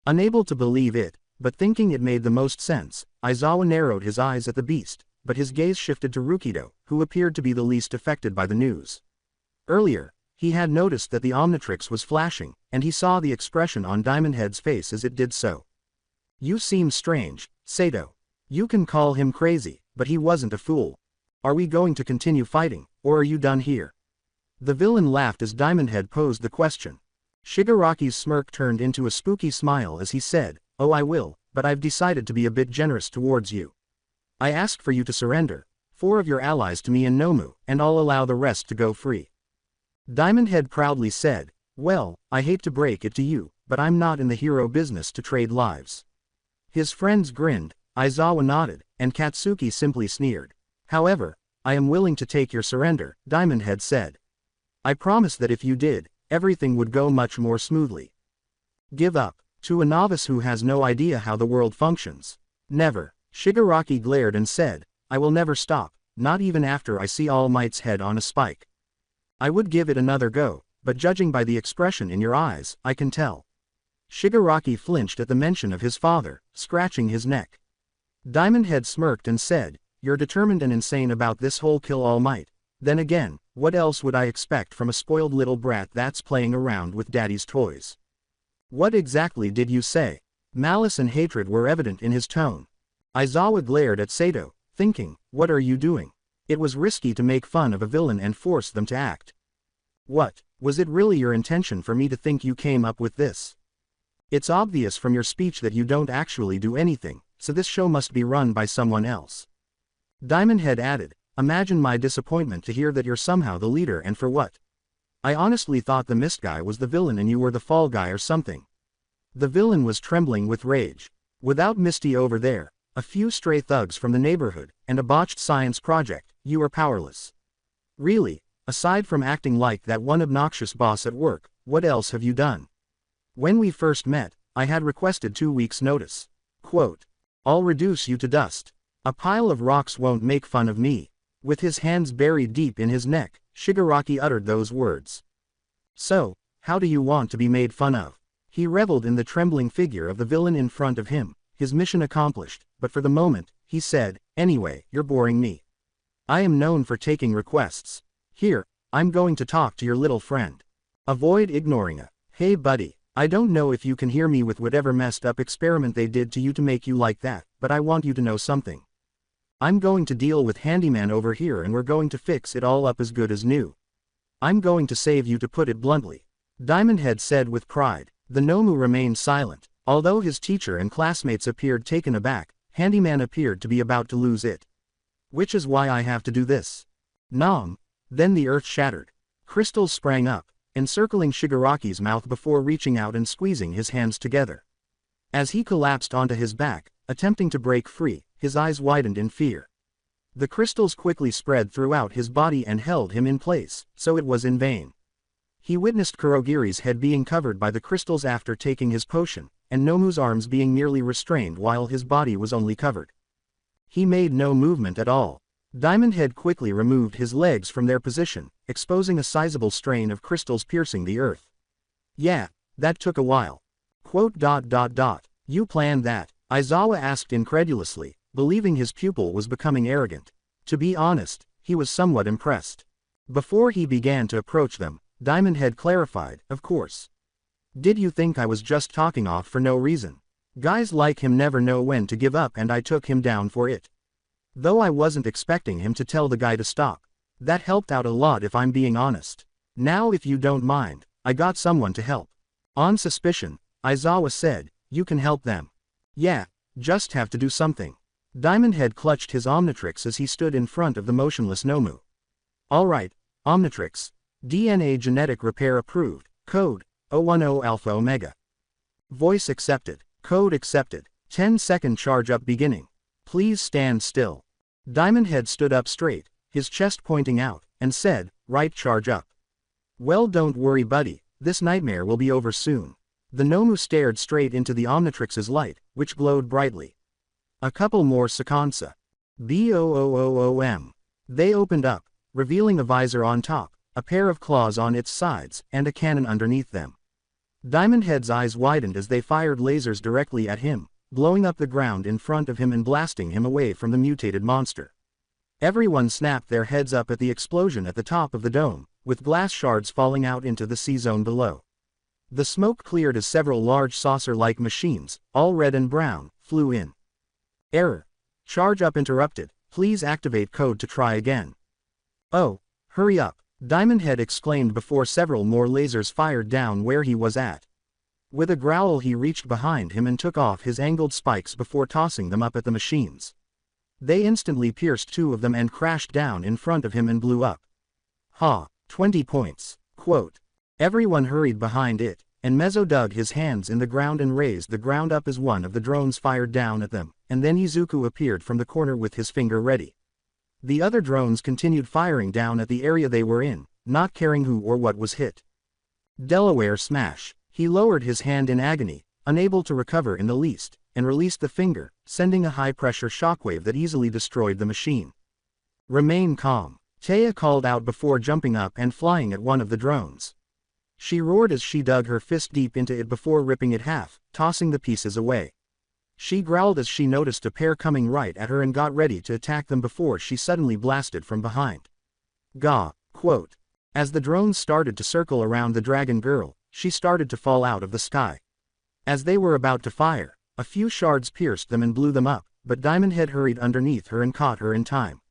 Unable to believe it, but thinking it made the most sense, Aizawa narrowed his eyes at the beast, but his gaze shifted to Rukido, who appeared to be the least affected by the news. Earlier, he had noticed that the Omnitrix was flashing, and he saw the expression on Diamond Head's face as it did so. You seem strange, Sato. You can call him crazy, but he wasn't a fool. Are we going to continue fighting, or are you done here? The villain laughed as Diamond Head posed the question. Shigaraki's smirk turned into a spooky smile as he said, Oh, I will, but I've decided to be a bit generous towards you. I ask for you to surrender 4 of your allies to me and Nomu, and I'll allow the rest to go free. Diamond Head proudly said, well, I hate to break it to you, but I'm not in the hero business to trade lives. His friends grinned, Aizawa nodded, and Katsuki simply sneered. However, I am willing to take your surrender, Diamond Head said. I promise that if you did, everything would go much more smoothly. Give up. To a novice who has no idea how the world functions. Never. Shigaraki glared and said, I will never stop, not even after I see All Might's head on a spike. I would give it another go, but judging by the expression in your eyes, I can tell. Shigaraki flinched at the mention of his father, scratching his neck. Diamond Head smirked and said, you're determined and insane about this whole kill All Might. Then again, what else would I expect from a spoiled little brat that's playing around with daddy's toys? What exactly did you say? Malice and hatred were evident in his tone. Aizawa glared at Sato, thinking, what are you doing? It was risky to make fun of a villain and force them to act. What, was it really your intention for me to think you came up with this? It's obvious from your speech that you don't actually do anything, so this show must be run by someone else. Diamond Head added, imagine my disappointment to hear that you're somehow the leader, and for what? I honestly thought the mist guy was the villain and you were the fall guy or something. The villain was trembling with rage. Without Misty over there, a few stray thugs from the neighborhood, and a botched science project, you are powerless. Really, aside from acting like that one obnoxious boss at work, what else have you done? When we first met, I had requested 2 weeks' notice. Quote, I'll reduce you to dust. A pile of rocks won't make fun of me. With his hands buried deep in his neck, Shigaraki uttered those words. So, how do you want to be made fun of? He reveled in the trembling figure of the villain in front of him, his mission accomplished, but for the moment, he said, anyway, you're boring me. I am known for taking requests. Here, I'm going to talk to your little friend. Avoid ignoring a, hey buddy, I don't know if you can hear me with whatever messed up experiment they did to you to make you like that, but I want you to know something. I'm going to deal with Handyman over here and we're going to fix it all up as good as new. I'm going to save you, to put it bluntly. Diamond Head said with pride. The Nomu remained silent. Although his teacher and classmates appeared taken aback, Handyman appeared to be about to lose it. Which is why I have to do this. Nom. Then the earth shattered. Crystals sprang up, encircling Shigaraki's mouth before reaching out and squeezing his hands together. As he collapsed onto his back, attempting to break free, his eyes widened in fear. The crystals quickly spread throughout his body and held him in place, so it was in vain. He witnessed Kurogiri's head being covered by the crystals after taking his potion, and Nomu's arms being merely restrained while his body was only covered. He made no movement at all. Diamond Head quickly removed his legs from their position, exposing a sizable strain of crystals piercing the earth. Yeah, that took a while. Quote. You planned that? Aizawa asked incredulously, believing his pupil was becoming arrogant. To be honest, he was somewhat impressed. Before he began to approach them, Diamond Head clarified, of course. Did you think I was just talking off for no reason? Guys like him never know when to give up, and I took him down for it. Though I wasn't expecting him to tell the guy to stop. That helped out a lot if I'm being honest. Now if you don't mind, I got someone to help. On suspicion, Aizawa said, you can help them. Yeah, just have to do something. Diamond Head clutched his Omnitrix as he stood in front of the motionless Nomu. Alright, Omnitrix. DNA genetic repair approved. Code, 010 Alpha Omega. Voice accepted. Code accepted. 10-second charge up beginning. Please stand still. Diamond Head stood up straight, his chest pointing out, and said, right charge up. Well, don't worry buddy, this nightmare will be over soon. The Nomu stared straight into the Omnitrix's light, which glowed brightly. A couple more seconds. Boom. They opened up, revealing a visor on top, a pair of claws on its sides, and a cannon underneath them. Diamond Head's eyes widened as they fired lasers directly at him, blowing up the ground in front of him and blasting him away from the mutated monster. Everyone snapped their heads up at the explosion at the top of the dome, with glass shards falling out into the C-zone below. The smoke cleared as several large saucer-like machines, all red and brown, flew in. Error. Charge up interrupted. Please activate code to try again. Oh, hurry up, Diamond Head exclaimed before several more lasers fired down where he was at. With a growl he reached behind him and took off his angled spikes before tossing them up at the machines. They instantly pierced two of them and crashed down in front of him and blew up. Ha! 20 points. Quote. Everyone hurried behind it, and Mezzo dug his hands in the ground and raised the ground up as one of the drones fired down at them, and then Izuku appeared from the corner with his finger ready. The other drones continued firing down at the area they were in, not caring who or what was hit. Delaware smash. He lowered his hand in agony, unable to recover in the least, and released the finger, sending a high-pressure shockwave that easily destroyed the machine. Remain calm, Taya called out before jumping up and flying at one of the drones. She roared as she dug her fist deep into it before ripping it half, tossing the pieces away. She growled as she noticed a pair coming right at her and got ready to attack them before she suddenly blasted from behind. Gah! Quote. As the drones started to circle around the dragon girl, she started to fall out of the sky. As they were about to fire, a few shards pierced them and blew them up, but Diamond Head hurried underneath her and caught her in time.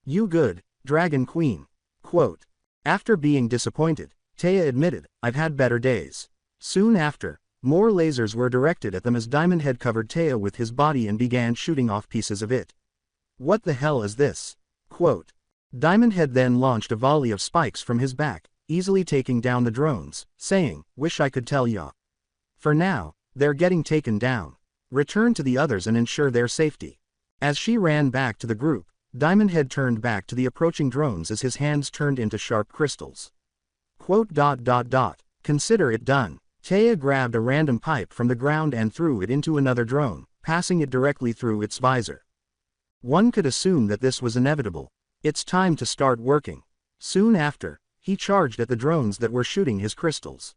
You good, Dragon Queen. Quote. After being disappointed, Taya admitted, I've had better days. Soon after, more lasers were directed at them as Diamond Head covered Taya with his body and began shooting off pieces of it. What the hell is this? Quote. Diamond Head then launched a volley of spikes from his back, easily taking down the drones, saying, wish I could tell ya. For now, they're getting taken down. Return to the others and ensure their safety. As she ran back to the group, Diamond Head turned back to the approaching drones as his hands turned into sharp crystals. Quote. Consider it done. Taya grabbed a random pipe from the ground and threw it into another drone, passing it directly through its visor. One could assume that this was inevitable. It's time to start working. Soon after, he charged at the drones that were shooting his crystals.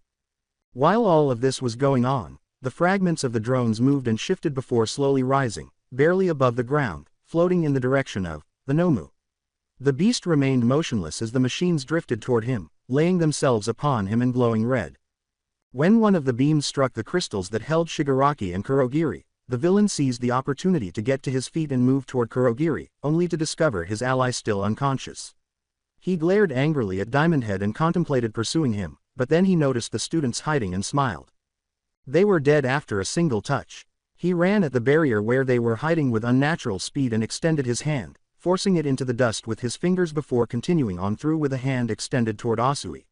While all of this was going on, the fragments of the drones moved and shifted before slowly rising, barely above the ground, floating in the direction of the Nomu. The beast remained motionless as the machines drifted toward him, laying themselves upon him and glowing red. When one of the beams struck the crystals that held Shigaraki and Kurogiri, the villain seized the opportunity to get to his feet and move toward Kurogiri, only to discover his ally still unconscious. He glared angrily at Diamond Head and contemplated pursuing him, but then he noticed the students hiding and smiled. They were dead after a single touch. He ran at the barrier where they were hiding with unnatural speed and extended his hand, forcing it into the dust with his fingers before continuing on through with a hand extended toward Asui.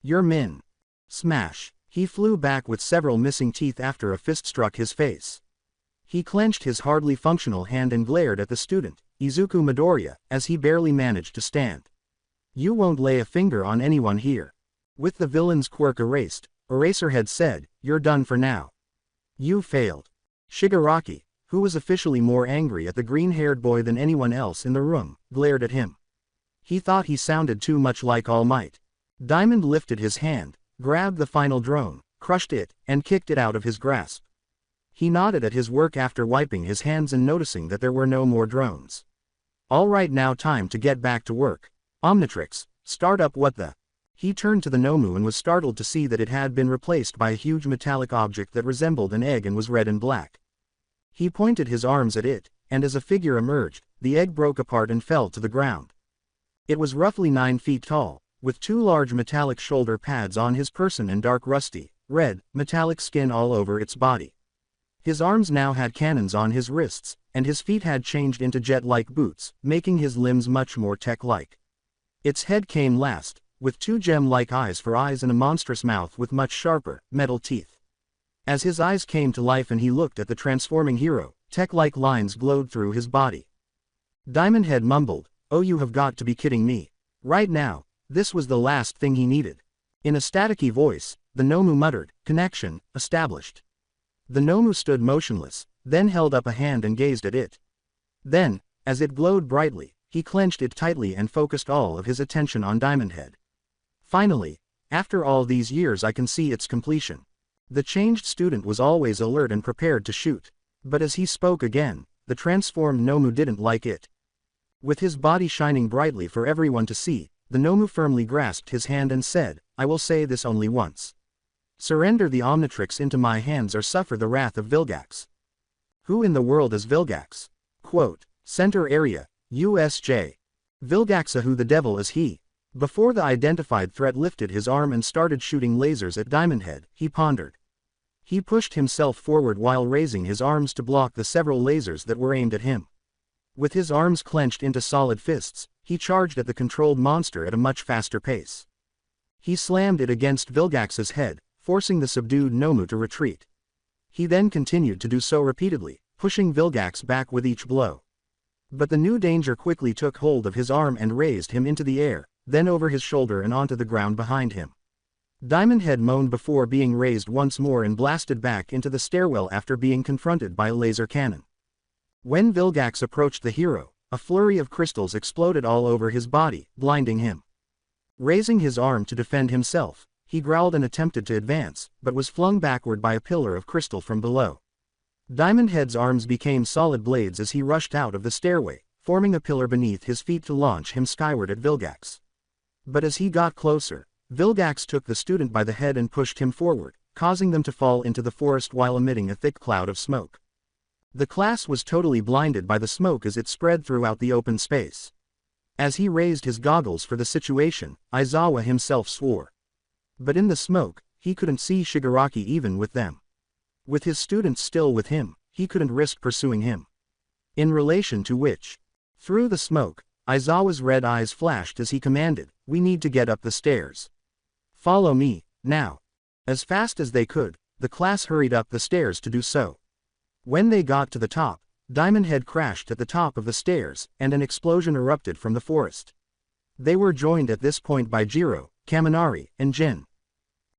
You're Min. Smash. He flew back with several missing teeth after a fist struck his face. He clenched his hardly functional hand and glared at the student, Izuku Midoriya, as he barely managed to stand. You won't lay a finger on anyone here. With the villain's quirk erased, Eraserhead said, you're done for now. You failed. Shigaraki, who was officially more angry at the green-haired boy than anyone else in the room, glared at him. He thought he sounded too much like All Might. Diamond lifted his hand, grabbed the final drone, crushed it, and kicked it out of his grasp. He nodded at his work after wiping his hands and noticing that there were no more drones. All right, now time to get back to work. Omnitrix, start up what the... He turned to the Nomu and was startled to see that it had been replaced by a huge metallic object that resembled an egg and was red and black. He pointed his arms at it, and as a figure emerged, the egg broke apart and fell to the ground. It was roughly 9 feet tall, with 2 large metallic shoulder pads on his person and dark rusty, red, metallic skin all over its body. His arms now had cannons on his wrists, and his feet had changed into jet-like boots, making his limbs much more tech-like. Its head came last, with 2 gem-like eyes for eyes and a monstrous mouth with much sharper, metal teeth. As his eyes came to life and he looked at the transforming hero, tech-like lines glowed through his body. Diamond Head mumbled, oh, you have got to be kidding me. Right now, this was the last thing he needed. In a staticky voice, the Nomu muttered, connection, established. The Nomu stood motionless, then held up a hand and gazed at it. Then, as it glowed brightly, he clenched it tightly and focused all of his attention on Diamond Head. Finally, after all these years I can see its completion. The changed student was always alert and prepared to shoot. But as he spoke again, the transformed Nomu didn't like it. With his body shining brightly for everyone to see, the Nomu firmly grasped his hand and said, I will say this only once. Surrender the Omnitrix into my hands or suffer the wrath of Vilgax. Who in the world is Vilgax? Quote, Center Area, USJ. Vilgaxa, who the devil is he? Before the identified threat lifted his arm and started shooting lasers at Diamond Head, he pondered. He pushed himself forward while raising his arms to block the several lasers that were aimed at him. With his arms clenched into solid fists, he charged at the controlled monster at a much faster pace. He slammed it against Vilgax's head, forcing the subdued Nomu to retreat. He then continued to do so repeatedly, pushing Vilgax back with each blow. But the new danger quickly took hold of his arm and raised him into the air, then over his shoulder and onto the ground behind him. Diamond Head moaned before being raised once more and blasted back into the stairwell after being confronted by a laser cannon. When Vilgax approached the hero, a flurry of crystals exploded all over his body, blinding him. Raising his arm to defend himself, he growled and attempted to advance, but was flung backward by a pillar of crystal from below. Diamond Head's arms became solid blades as he rushed out of the stairway, forming a pillar beneath his feet to launch him skyward at Vilgax. But as he got closer, Vilgax took the student by the head and pushed him forward, causing them to fall into the forest while emitting a thick cloud of smoke. The class was totally blinded by the smoke as it spread throughout the open space. As he raised his goggles for the situation, Aizawa himself swore. But in the smoke, he couldn't see Shigaraki even with them. With his students still with him, he couldn't risk pursuing him. In relation to which, through the smoke, Aizawa's red eyes flashed as he commanded, "We need to get up the stairs. Follow me, now." As fast as they could, the class hurried up the stairs to do so. When they got to the top, Diamond Head crashed at the top of the stairs, and an explosion erupted from the forest. They were joined at this point by Jiro, Kaminari, and Jin.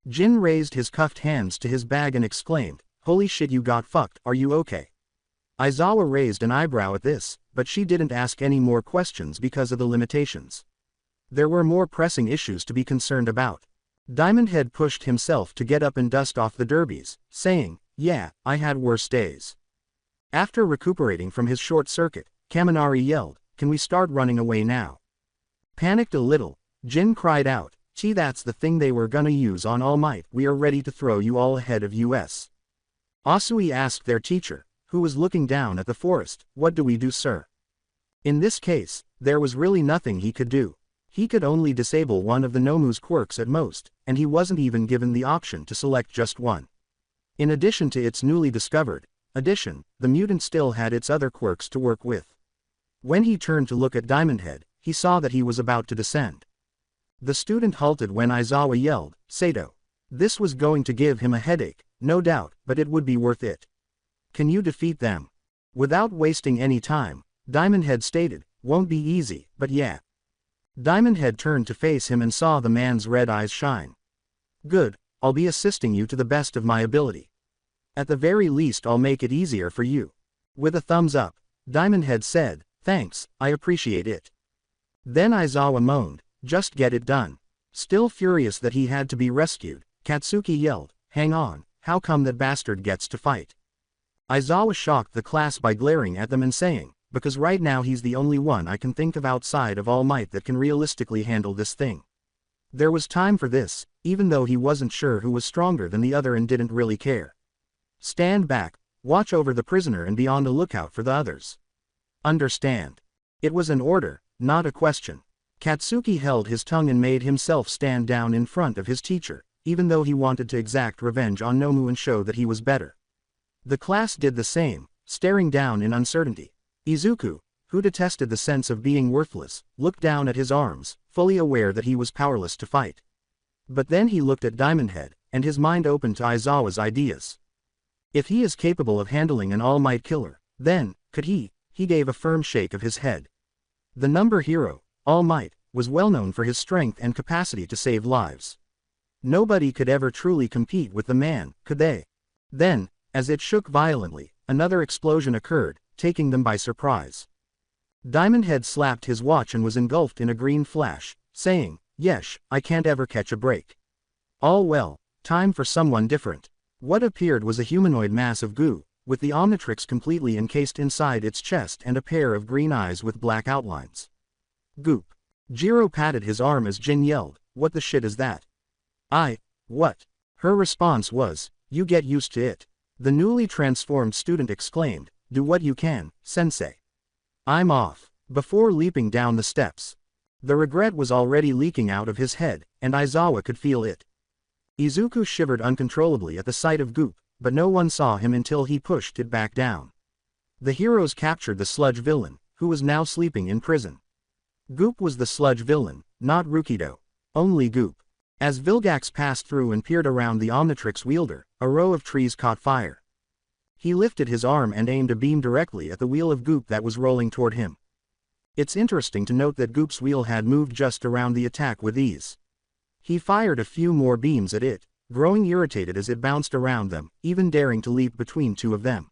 Jin raised his cuffed hands to his bag and exclaimed, "Holy shit, you got fucked, are you okay?" Aizawa raised an eyebrow at this, but she didn't ask any more questions because of the limitations. There were more pressing issues to be concerned about. Diamond Head pushed himself to get up and dust off the derbies, saying, "Yeah, I had worse days." After recuperating from his short circuit, Kaminari yelled, "Can we start running away now?" Panicked a little, Jin cried out, "Gee, that's the thing they were gonna use on All Might. We are ready to throw you all ahead of us." Asui asked their teacher, who was looking down at the forest, "What do we do, sir?" In this case, there was really nothing he could do. He could only disable one of the Nomu's quirks at most, and he wasn't even given the option to select just one. In addition to its newly discovered addition, the mutant still had its other quirks to work with. When he turned to look at Diamond Head, he saw that he was about to descend. The student halted when Aizawa yelled, "Sato." This was going to give him a headache, no doubt, but it would be worth it. "Can you defeat them?" Without wasting any time, Diamond Head stated, "Won't be easy, but yeah." Diamond Head turned to face him and saw the man's red eyes shine. "Good, I'll be assisting you to the best of my ability. At the very least I'll make it easier for you." With a thumbs up, Diamond Head said, "Thanks, I appreciate it." Then Aizawa moaned, "Just get it done." Still furious that he had to be rescued, Katsuki yelled, "Hang on, how come that bastard gets to fight?" Aizawa shocked the class by glaring at them and saying, "Because right now he's the only one I can think of outside of All Might that can realistically handle this thing." There was time for this, even though he wasn't sure who was stronger than the other and didn't really care. "Stand back, watch over the prisoner and be on the lookout for the others. Understand?" It was an order, not a question. Katsuki held his tongue and made himself stand down in front of his teacher, even though he wanted to exact revenge on Nomu and show that he was better. The class did the same, staring down in uncertainty. Izuku, who detested the sense of being worthless, looked down at his arms, fully aware that he was powerless to fight. But then he looked at Diamond Head, and his mind opened to Aizawa's ideas. If he is capable of handling an All Might killer, then, could he? He gave a firm shake of his head. The number hero, All Might, was well known for his strength and capacity to save lives. Nobody could ever truly compete with the man, could they? Then, as it shook violently, another explosion occurred, taking them by surprise. Diamond Head slapped his watch and was engulfed in a green flash, saying, "Yesh, I can't ever catch a break. All well, time for someone different." What appeared was a humanoid mass of goo, with the Omnitrix completely encased inside its chest and a pair of green eyes with black outlines. "Goop." Jiro patted his arm as Jin yelled, "What the shit is that?" What?" Her response was, "You get used to it." The newly transformed student exclaimed, "Do what you can, sensei. I'm off." Before leaping down the steps. The regret was already leaking out of his head, and Aizawa could feel it. Izuku shivered uncontrollably at the sight of Goop, but no one saw him until he pushed it back down. The heroes captured the sludge villain, who was now sleeping in prison. Goop was the sludge villain, not Rukido. Only Goop. As Vilgax passed through and peered around the Omnitrix wielder, a row of trees caught fire. He lifted his arm and aimed a beam directly at the wheel of Goop that was rolling toward him. It's interesting to note that Goop's wheel had moved just around the attack with ease. He fired a few more beams at it, growing irritated as it bounced around them, even daring to leap between two of them.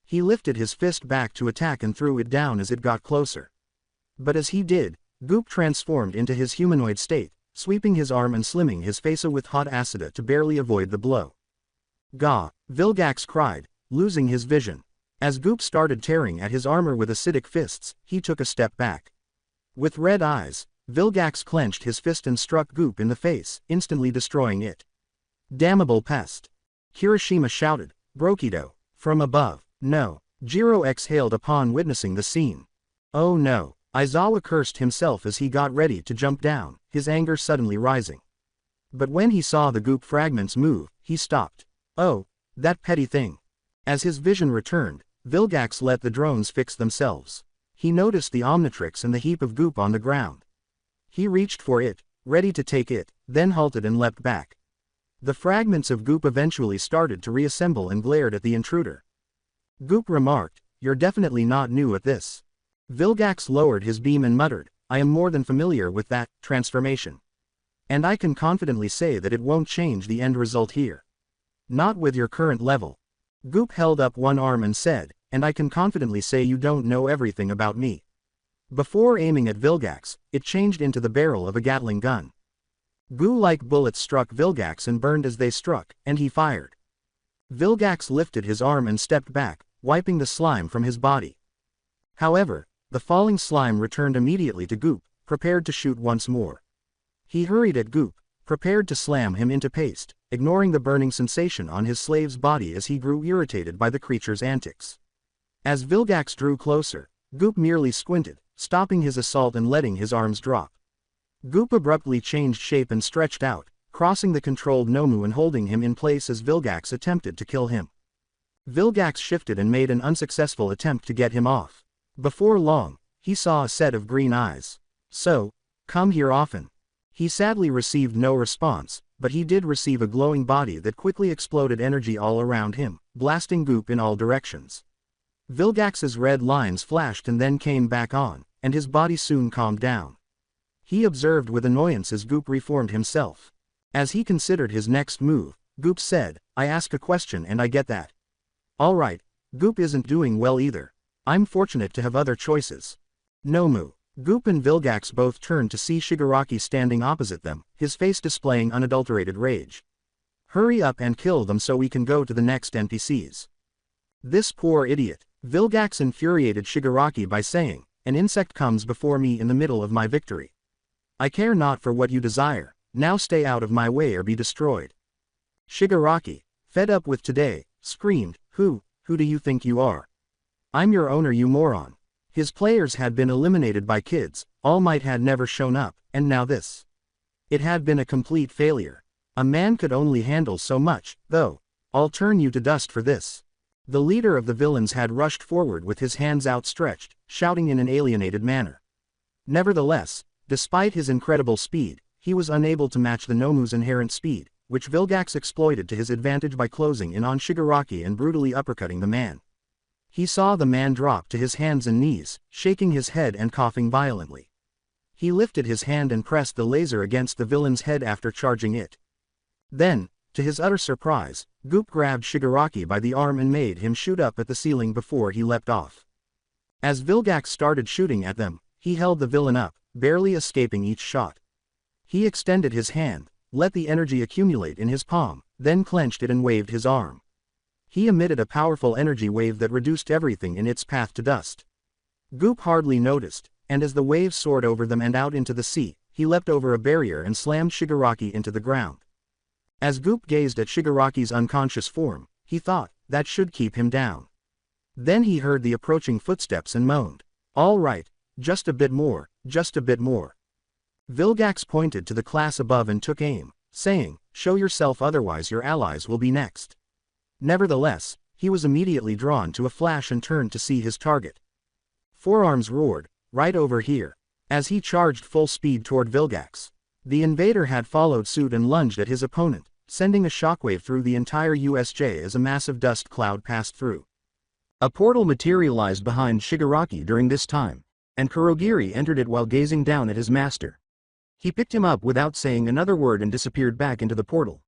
He lifted his fist back to attack and threw it down as it got closer. But as he did, Goop transformed into his humanoid state, sweeping his arm and slimming his face with hot acida to barely avoid the blow. Gah! Vilgax cried, losing his vision. As Goop started tearing at his armor with acidic fists, he took a step back. With red eyes, Vilgax clenched his fist and struck Goop in the face, instantly destroying it. Damnable pest! Kirishima shouted, Brokido, from above. No. Jiro exhaled upon witnessing the scene. Oh no. Aizawa cursed himself as he got ready to jump down, his anger suddenly rising. But when he saw the Goop fragments move, he stopped. Oh, that petty thing. As his vision returned, Vilgax let the drones fix themselves. He noticed the Omnitrix and the heap of Goop on the ground. He reached for it, ready to take it, then halted and leapt back. The fragments of Goop eventually started to reassemble and glared at the intruder. Goop remarked, "You're definitely not new at this." Vilgax lowered his beam and muttered, "I am more than familiar with that transformation. And I can confidently say that it won't change the end result here. Not with your current level." Goop held up one arm and said, "And I can confidently say you don't know everything about me." Before aiming at Vilgax, it changed into the barrel of a Gatling gun. Goo-like bullets struck Vilgax and burned as they struck, and he fired. Vilgax lifted his arm and stepped back, wiping the slime from his body. However, the falling slime returned immediately to Goop, prepared to shoot once more. He hurried at Goop, prepared to slam him into paste, ignoring the burning sensation on his slave's body as he grew irritated by the creature's antics. As Vilgax drew closer, Goop merely squinted, stopping his assault and letting his arms drop. Goop abruptly changed shape and stretched out, crossing the controlled Nomu and holding him in place as Vilgax attempted to kill him. Vilgax shifted and made an unsuccessful attempt to get him off. Before long, he saw a set of green eyes. "So, come here often." He sadly received no response, but he did receive a glowing body that quickly exploded energy all around him, blasting Goop in all directions. Vilgax's red lines flashed and then came back on, and his body soon calmed down. He observed with annoyance as Goop reformed himself. As he considered his next move, Goop said, "I ask a question and I get that." "Alright, Goop isn't doing well either. I'm fortunate to have other choices." Nomu. Goop and Vilgax both turned to see Shigaraki standing opposite them, his face displaying unadulterated rage. "Hurry up and kill them so we can go to the next NPCs." "This poor idiot." Vilgax infuriated Shigaraki by saying, "An insect comes before me in the middle of my victory. I care not for what you desire, now stay out of my way or be destroyed." Shigaraki, fed up with today, screamed, Who do you think you are? I'm your owner, you moron." His players had been eliminated by kids, All Might had never shown up, and now this. It had been a complete failure. A man could only handle so much, though. "I'll turn you to dust for this." The leader of the villains had rushed forward with his hands outstretched, shouting in an alienated manner. Nevertheless, despite his incredible speed, he was unable to match the Nomu's inherent speed, which Vilgax exploited to his advantage by closing in on Shigaraki and brutally uppercutting the man. He saw the man drop to his hands and knees, shaking his head and coughing violently. He lifted his hand and pressed the laser against the villain's head after charging it. Then, to his utter surprise, Goop grabbed Shigaraki by the arm and made him shoot up at the ceiling before he leapt off. As Vilgax started shooting at them, he held the villain up, barely escaping each shot. He extended his hand, let the energy accumulate in his palm, then clenched it and waved his arm. He emitted a powerful energy wave that reduced everything in its path to dust. Goop hardly noticed, and as the wave soared over them and out into the sea, he leapt over a barrier and slammed Shigaraki into the ground. As Goop gazed at Shigaraki's unconscious form, he thought, that should keep him down. Then he heard the approaching footsteps and moaned, "All right, just a bit more, just a bit more." Vilgax pointed to the class above and took aim, saying, "Show yourself, otherwise your allies will be next." Nevertheless, he was immediately drawn to a flash and turned to see his target. Forearms roared, "Right over here," as he charged full speed toward Vilgax. The invader had followed suit and lunged at his opponent, sending a shockwave through the entire USJ as a massive dust cloud passed through. A portal materialized behind Shigaraki during this time, and Kurogiri entered it while gazing down at his master. He picked him up without saying another word and disappeared back into the portal.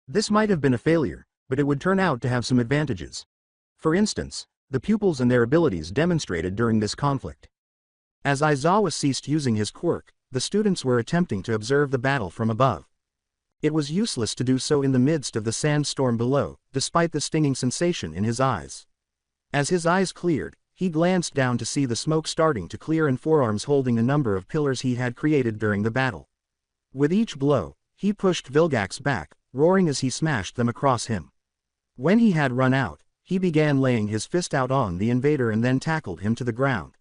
This might have been a failure, but it would turn out to have some advantages. For instance, the pupils and their abilities demonstrated during this conflict. As Aizawa ceased using his quirk, the students were attempting to observe the battle from above. It was useless to do so in the midst of the sandstorm below, despite the stinging sensation in his eyes. As his eyes cleared, he glanced down to see the smoke starting to clear and forearms holding a number of pillars he had created during the battle. With each blow, he pushed Vilgax back, roaring as he smashed them across him. When he had run out, he began laying his fist out on the invader and then tackled him to the ground.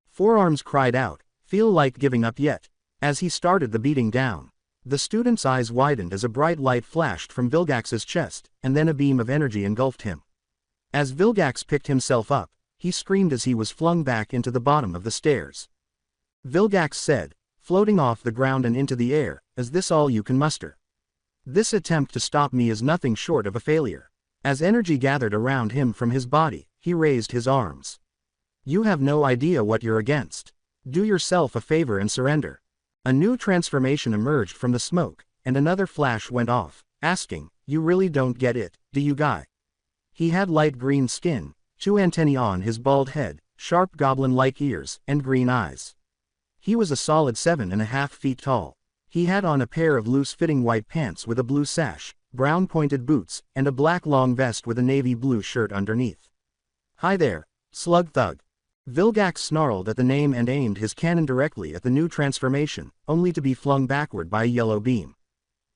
Forearms cried out, "Feel like giving up yet?" As he started the beating down. The student's eyes widened as a bright light flashed from Vilgax's chest, and then a beam of energy engulfed him. As Vilgax picked himself up, he screamed as he was flung back into the bottom of the stairs. Vilgax said, floating off the ground and into the air, "Is this all you can muster? This attempt to stop me is nothing short of a failure." As energy gathered around him from his body, he raised his arms. "You have no idea what you're against. Do yourself a favor and surrender." A new transformation emerged from the smoke, and another flash went off, asking, "You really don't get it, do you, guy?" He had light green skin, 2 antennae on his bald head, sharp goblin-like ears, and green eyes. He was a solid 7.5 feet tall. He had on a pair of loose-fitting white pants with a blue sash, brown pointed boots, and a black long vest with a navy blue shirt underneath. "Hi there, slug thug." Vilgax snarled at the name and aimed his cannon directly at the new transformation, only to be flung backward by a yellow beam.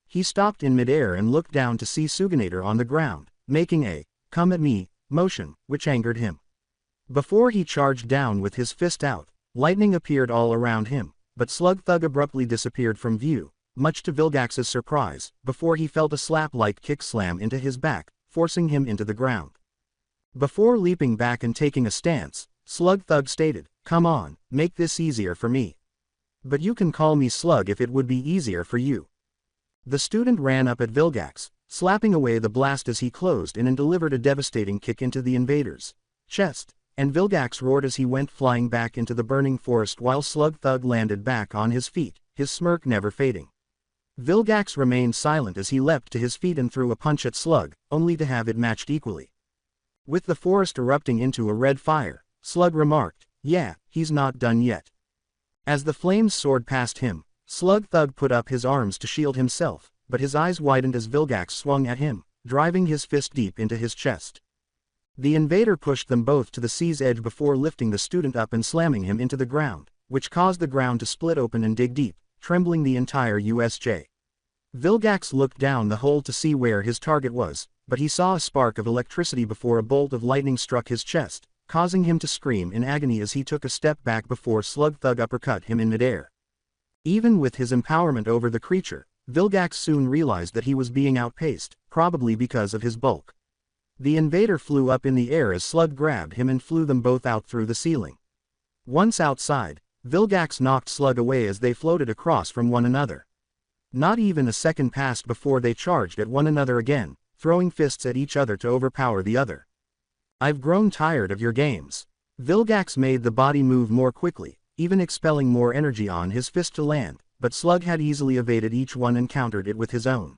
He stopped in midair and looked down to see Suginator on the ground, making a "come at me" motion, which angered him. Before he charged down with his fist out, lightning appeared all around him, but Slug Thug abruptly disappeared from view, much to Vilgax's surprise, before he felt a slap-like kick slam into his back, forcing him into the ground. Before leaping back and taking a stance, Slug Thug stated, "Come on, make this easier for me. But you can call me Slug if it would be easier for you." The student ran up at Vilgax, slapping away the blast as he closed in and delivered a devastating kick into the invader's chest, and Vilgax roared as he went flying back into the burning forest while Slug Thug landed back on his feet, his smirk never fading. Vilgax remained silent as he leapt to his feet and threw a punch at Slug, only to have it matched equally. With the forest erupting into a red fire, Slug remarked, "Yeah, he's not done yet." As the flames soared past him, Slug Thug put up his arms to shield himself, but his eyes widened as Vilgax swung at him, driving his fist deep into his chest. The invader pushed them both to the sea's edge before lifting the student up and slamming him into the ground, which caused the ground to split open and dig deep, trembling the entire USJ. Vilgax looked down the hole to see where his target was, but he saw a spark of electricity before a bolt of lightning struck his chest, causing him to scream in agony as he took a step back before Slug Thug uppercut him in midair. Even with his empowerment over the creature, Vilgax soon realized that he was being outpaced, probably because of his bulk. The invader flew up in the air as Slug grabbed him and flew them both out through the ceiling. Once outside, Vilgax knocked Slug away as they floated across from one another. Not even a second passed before they charged at one another again, throwing fists at each other to overpower the other. "I've grown tired of your games." Vilgax made the body move more quickly, even expelling more energy on his fist to land, but Slug had easily evaded each one and countered it with his own.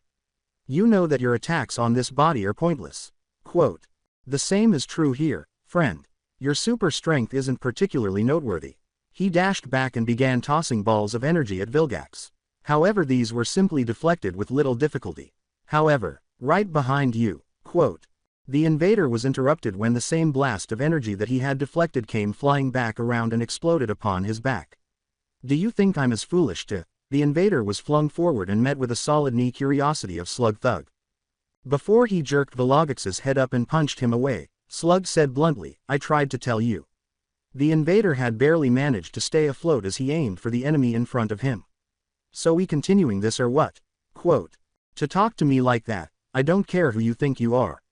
"You know that your attacks on this body are pointless." Quote, "The same is true here, friend. Your super strength isn't particularly noteworthy." He dashed back and began tossing balls of energy at Vilgax. However, these were simply deflected with little difficulty. "However, right behind you." Quote, the invader was interrupted when the same blast of energy that he had deflected came flying back around and exploded upon his back. "Do you think I'm as foolish to?" The invader was flung forward and met with a solid knee curiosity of Slug Thug. Before he jerked Vilgax's head up and punched him away, Slug said bluntly, "I tried to tell you." The invader had barely managed to stay afloat as he aimed for the enemy in front of him. "So we continuing this or what?" Quote, "To talk to me like that, I don't care who you think you are."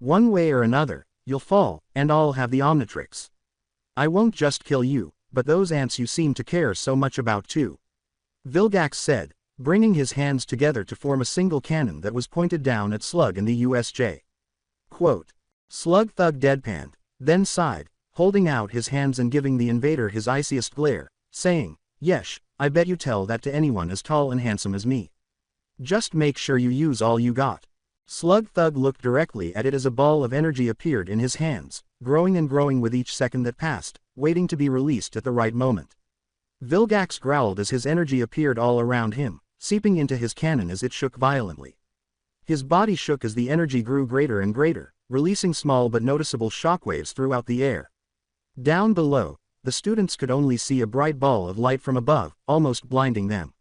One way or another, you'll fall, and I'll have the Omnitrix. I won't just kill you, but those ants you seem to care so much about too. Vilgax said, bringing his hands together to form a single cannon that was pointed down at Slug and the USJ. Quote. Slug Thug deadpanned, then sighed, holding out his hands and giving the invader his iciest glare, saying, Yesh, I bet you tell that to anyone as tall and handsome as me. Just make sure you use all you got. Slug Thug looked directly at it as a ball of energy appeared in his hands, growing and growing with each second that passed, waiting to be released at the right moment. Vilgax growled as his energy appeared all around him, seeping into his cannon as it shook violently. His body shook as the energy grew greater and greater, releasing small but noticeable shockwaves throughout the air. Down below, the students could only see a bright ball of light from above, almost blinding them.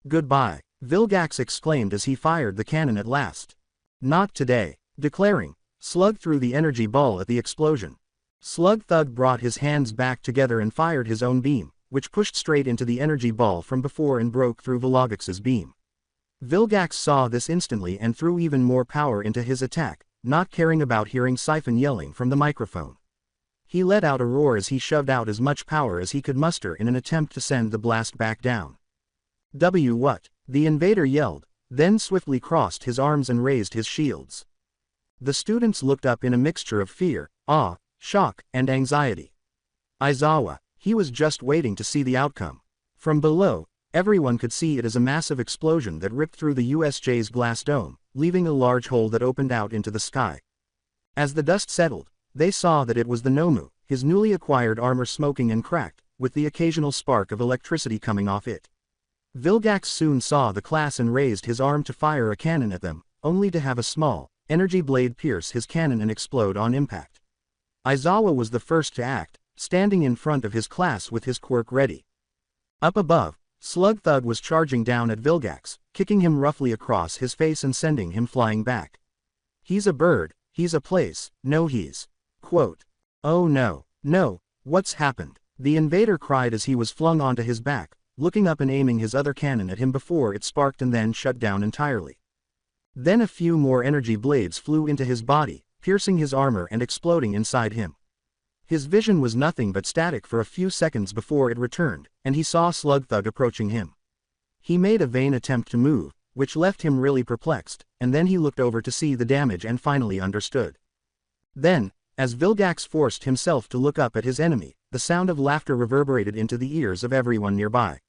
Goodbye, Vilgax exclaimed as he fired the cannon at last. Not today, declaring. Slug threw the energy ball at the explosion. Slug Thug brought his hands back together and fired his own beam, which pushed straight into the energy ball from before and broke through Vilgax's beam. Vilgax saw this instantly and threw even more power into his attack, not caring about hearing Siphon yelling from the microphone. He let out a roar as he shoved out as much power as he could muster in an attempt to send the blast back down. What? The invader yelled, then swiftly crossed his arms and raised his shields. The students looked up in a mixture of fear, awe, shock, and anxiety. Aizawa, he was just waiting to see the outcome. From below, everyone could see it as a massive explosion that ripped through the USJ's glass dome, leaving a large hole that opened out into the sky. As the dust settled, they saw that it was the Nomu, his newly acquired armor smoking and cracked, with the occasional spark of electricity coming off it. Vilgax soon saw the class and raised his arm to fire a cannon at them, only to have a small, energy blade pierce his cannon and explode on impact. Aizawa was the first to act, standing in front of his class with his quirk ready. Up above, Slug Thug was charging down at Vilgax, kicking him roughly across his face and sending him flying back. He's a bird, he's a place, no he's. Quote. Oh no, what's happened? The invader cried as he was flung onto his back, looking up and aiming his other cannon at him before it sparked and then shut down entirely. Then a few more energy blades flew into his body, piercing his armor and exploding inside him. His vision was nothing but static for a few seconds before it returned, and he saw Slug Thug approaching him. He made a vain attempt to move, which left him really perplexed, and then he looked over to see the damage and finally understood. Then, as Vilgax forced himself to look up at his enemy, the sound of laughter reverberated into the ears of everyone nearby.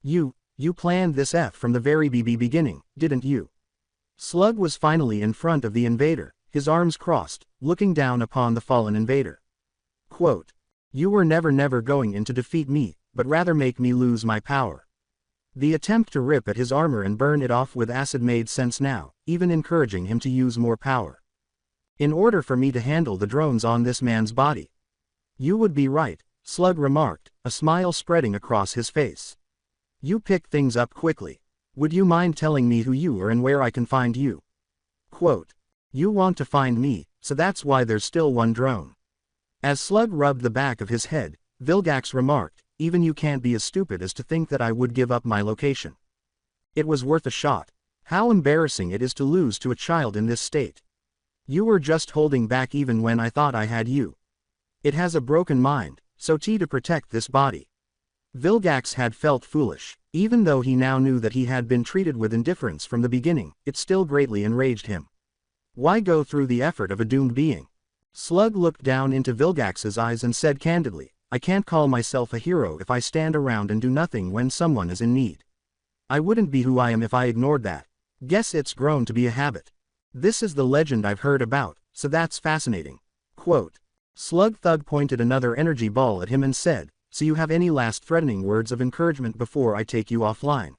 You planned this from the very beginning, didn't you? Slug was finally in front of the invader, his arms crossed, looking down upon the fallen invader. Quote. You were never going in to defeat me, but rather make me lose my power. The attempt to rip at his armor and burn it off with acid made sense now, even encouraging him to use more power. In order for me to handle the drones on this man's body. You would be right, Slug remarked, a smile spreading across his face. You pick things up quickly. Would you mind telling me who you are and where I can find you? Quote. You want to find me, so that's why there's still one drone. As Slug rubbed the back of his head, Vilgax remarked, even you can't be as stupid as to think that I would give up my location. It was worth a shot. How embarrassing it is to lose to a child in this state. You were just holding back even when I thought I had you. It has a broken mind, so to protect this body. Vilgax had felt foolish. Even though he now knew that he had been treated with indifference from the beginning, it still greatly enraged him. Why go through the effort of a doomed being? Slug looked down into Vilgax's eyes and said candidly, I can't call myself a hero if I stand around and do nothing when someone is in need. I wouldn't be who I am if I ignored that. Guess it's grown to be a habit. This is the legend I've heard about, so that's fascinating. Quote. Slug Thug pointed another energy ball at him and said, so you have any last threatening words of encouragement before I take you offline?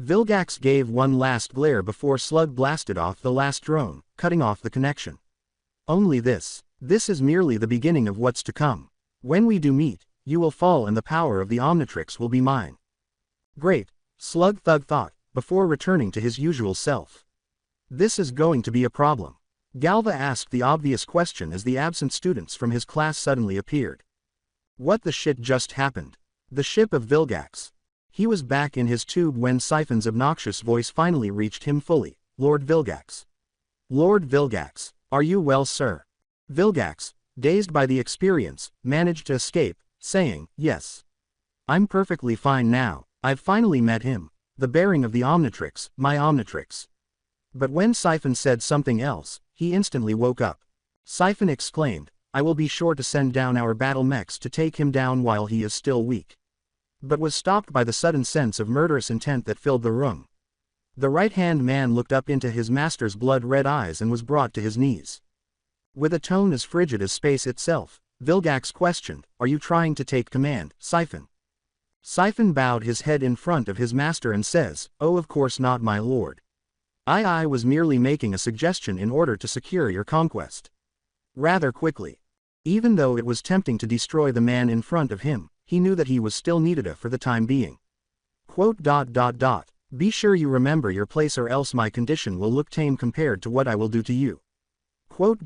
Vilgax gave one last glare before Slug blasted off the last drone, cutting off the connection. Only this. This is merely the beginning of what's to come. When we do meet, you will fall and the power of the Omnitrix will be mine. Great, Slug Thug thought, before returning to his usual self. This is going to be a problem. Galva asked the obvious question as the absent students from his class suddenly appeared. What the shit just happened? The ship of Vilgax. He was back in his tube when Siphon's obnoxious voice finally reached him fully. Lord Vilgax. Lord Vilgax. Are you well, sir? Vilgax, dazed by the experience, managed to escape, saying, yes. I'm perfectly fine now. I've finally met him. The bearing of the Omnitrix, my Omnitrix. But when Siphon said something else, he instantly woke up. Siphon exclaimed, I will be sure to send down our battle mechs to take him down while he is still weak. But was stopped by the sudden sense of murderous intent that filled the room. The right-hand man looked up into his master's blood-red eyes and was brought to his knees. With a tone as frigid as space itself, Vilgax questioned, Are you trying to take command, Siphon? Siphon bowed his head in front of his master and says, Oh, of course not, my lord. I was merely making a suggestion in order to secure your conquest. Rather quickly. Even though it was tempting to destroy the man in front of him, he knew that he was still needed for the time being. Quote, Be sure you remember your place or else my condition will look tame compared to what I will do to you. Quote,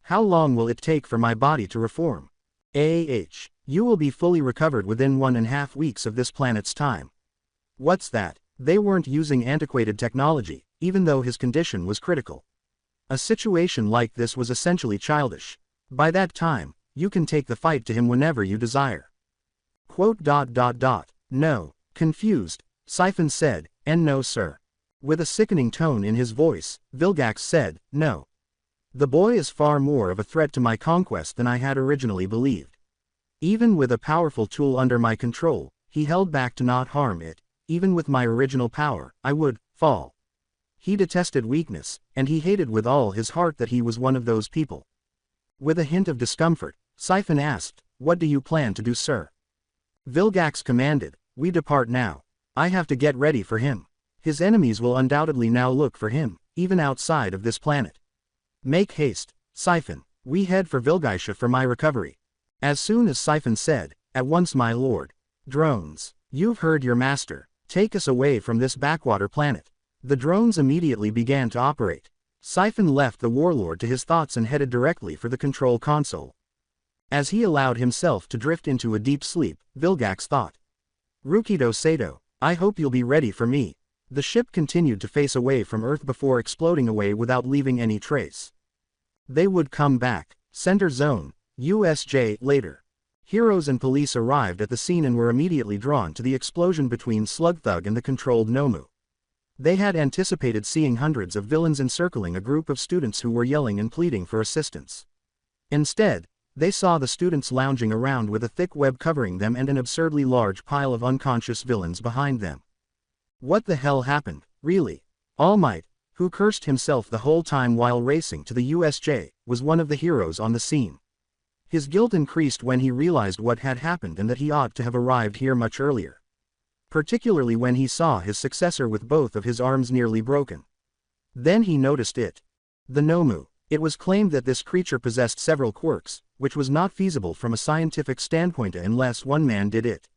How long will it take for my body to reform? You will be fully recovered within 1.5 weeks of this planet's time. What's that? They weren't using antiquated technology, even though his condition was critical. A situation like this was essentially childish. By that time, you can take the fight to him whenever you desire. Quote, No, confused, Siphon said, and no sir. With a sickening tone in his voice, Vilgax said, No. The boy is far more of a threat to my conquest than I had originally believed. Even with a powerful tool under my control, he held back to not harm it. Even with my original power, I would fall. He detested weakness, and he hated with all his heart that he was one of those people. With a hint of discomfort, Siphon asked, What do you plan to do, sir? Vilgax commanded, We depart now. I have to get ready for him. His enemies will undoubtedly now look for him, even outside of this planet. Make haste, Siphon. We head for Vilgaisha for my recovery. As soon as Siphon said, At once, my lord. Drones. You've heard your master. Take us away from this backwater planet. The drones immediately began to operate. Siphon left the warlord to his thoughts and headed directly for the control console. As he allowed himself to drift into a deep sleep, Vilgax thought. Rukido Sato, I hope you'll be ready for me. The ship continued to face away from Earth before exploding away without leaving any trace. They would come back. Center Zone, USJ, later. Heroes and police arrived at the scene and were immediately drawn to the explosion between Slugthug and the controlled Nomu. They had anticipated seeing hundreds of villains encircling a group of students who were yelling and pleading for assistance. Instead, they saw the students lounging around with a thick web covering them and an absurdly large pile of unconscious villains behind them. What the hell happened, really? All Might, who cursed himself the whole time while racing to the USJ, was one of the heroes on the scene. His guilt increased when he realized what had happened and that he ought to have arrived here much earlier. Particularly when he saw his successor with both of his arms nearly broken. Then he noticed it. The Nomu. It was claimed that this creature possessed several quirks, which was not feasible from a scientific standpoint unless one man did it.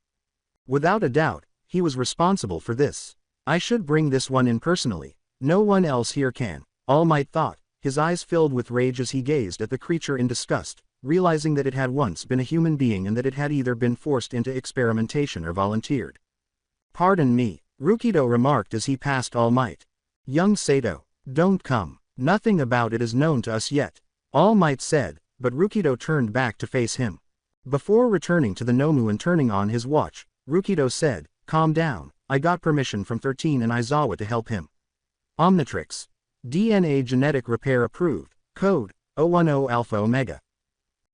Without a doubt, he was responsible for this. I should bring this one in personally. No one else here can, All Might thought, his eyes filled with rage as he gazed at the creature in disgust, realizing that it had once been a human being and that it had either been forced into experimentation or volunteered. Pardon me, Rukido remarked as he passed All Might. Young Sato, don't come. Nothing about it is known to us yet, All Might said, but Rukido turned back to face him. Before returning to the Nomu and turning on his watch, Rukido said, Calm down, I got permission from 13 and Aizawa to help him. Omnitrix. DNA genetic repair approved, code, 010 Alpha Omega.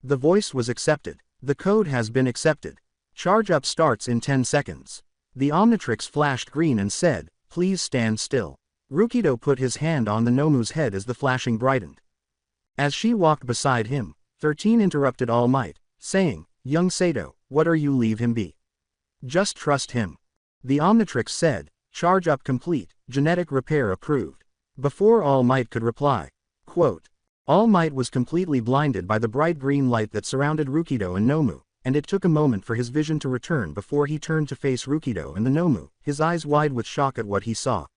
The voice was accepted. The code has been accepted. Charge up starts in 10 seconds. The Omnitrix flashed green and said, Please stand still. Rukido put his hand on the Nomu's head as the flashing brightened. As she walked beside him, 13 interrupted All Might, saying, Young Sato, what are you, leave him be. Just trust him. The Omnitrix said, Charge up complete, genetic repair approved. Before All Might could reply. Quote, All Might was completely blinded by the bright green light that surrounded Rukido and Nomu, and it took a moment for his vision to return before he turned to face Rukido and the Nomu, his eyes wide with shock at what he saw.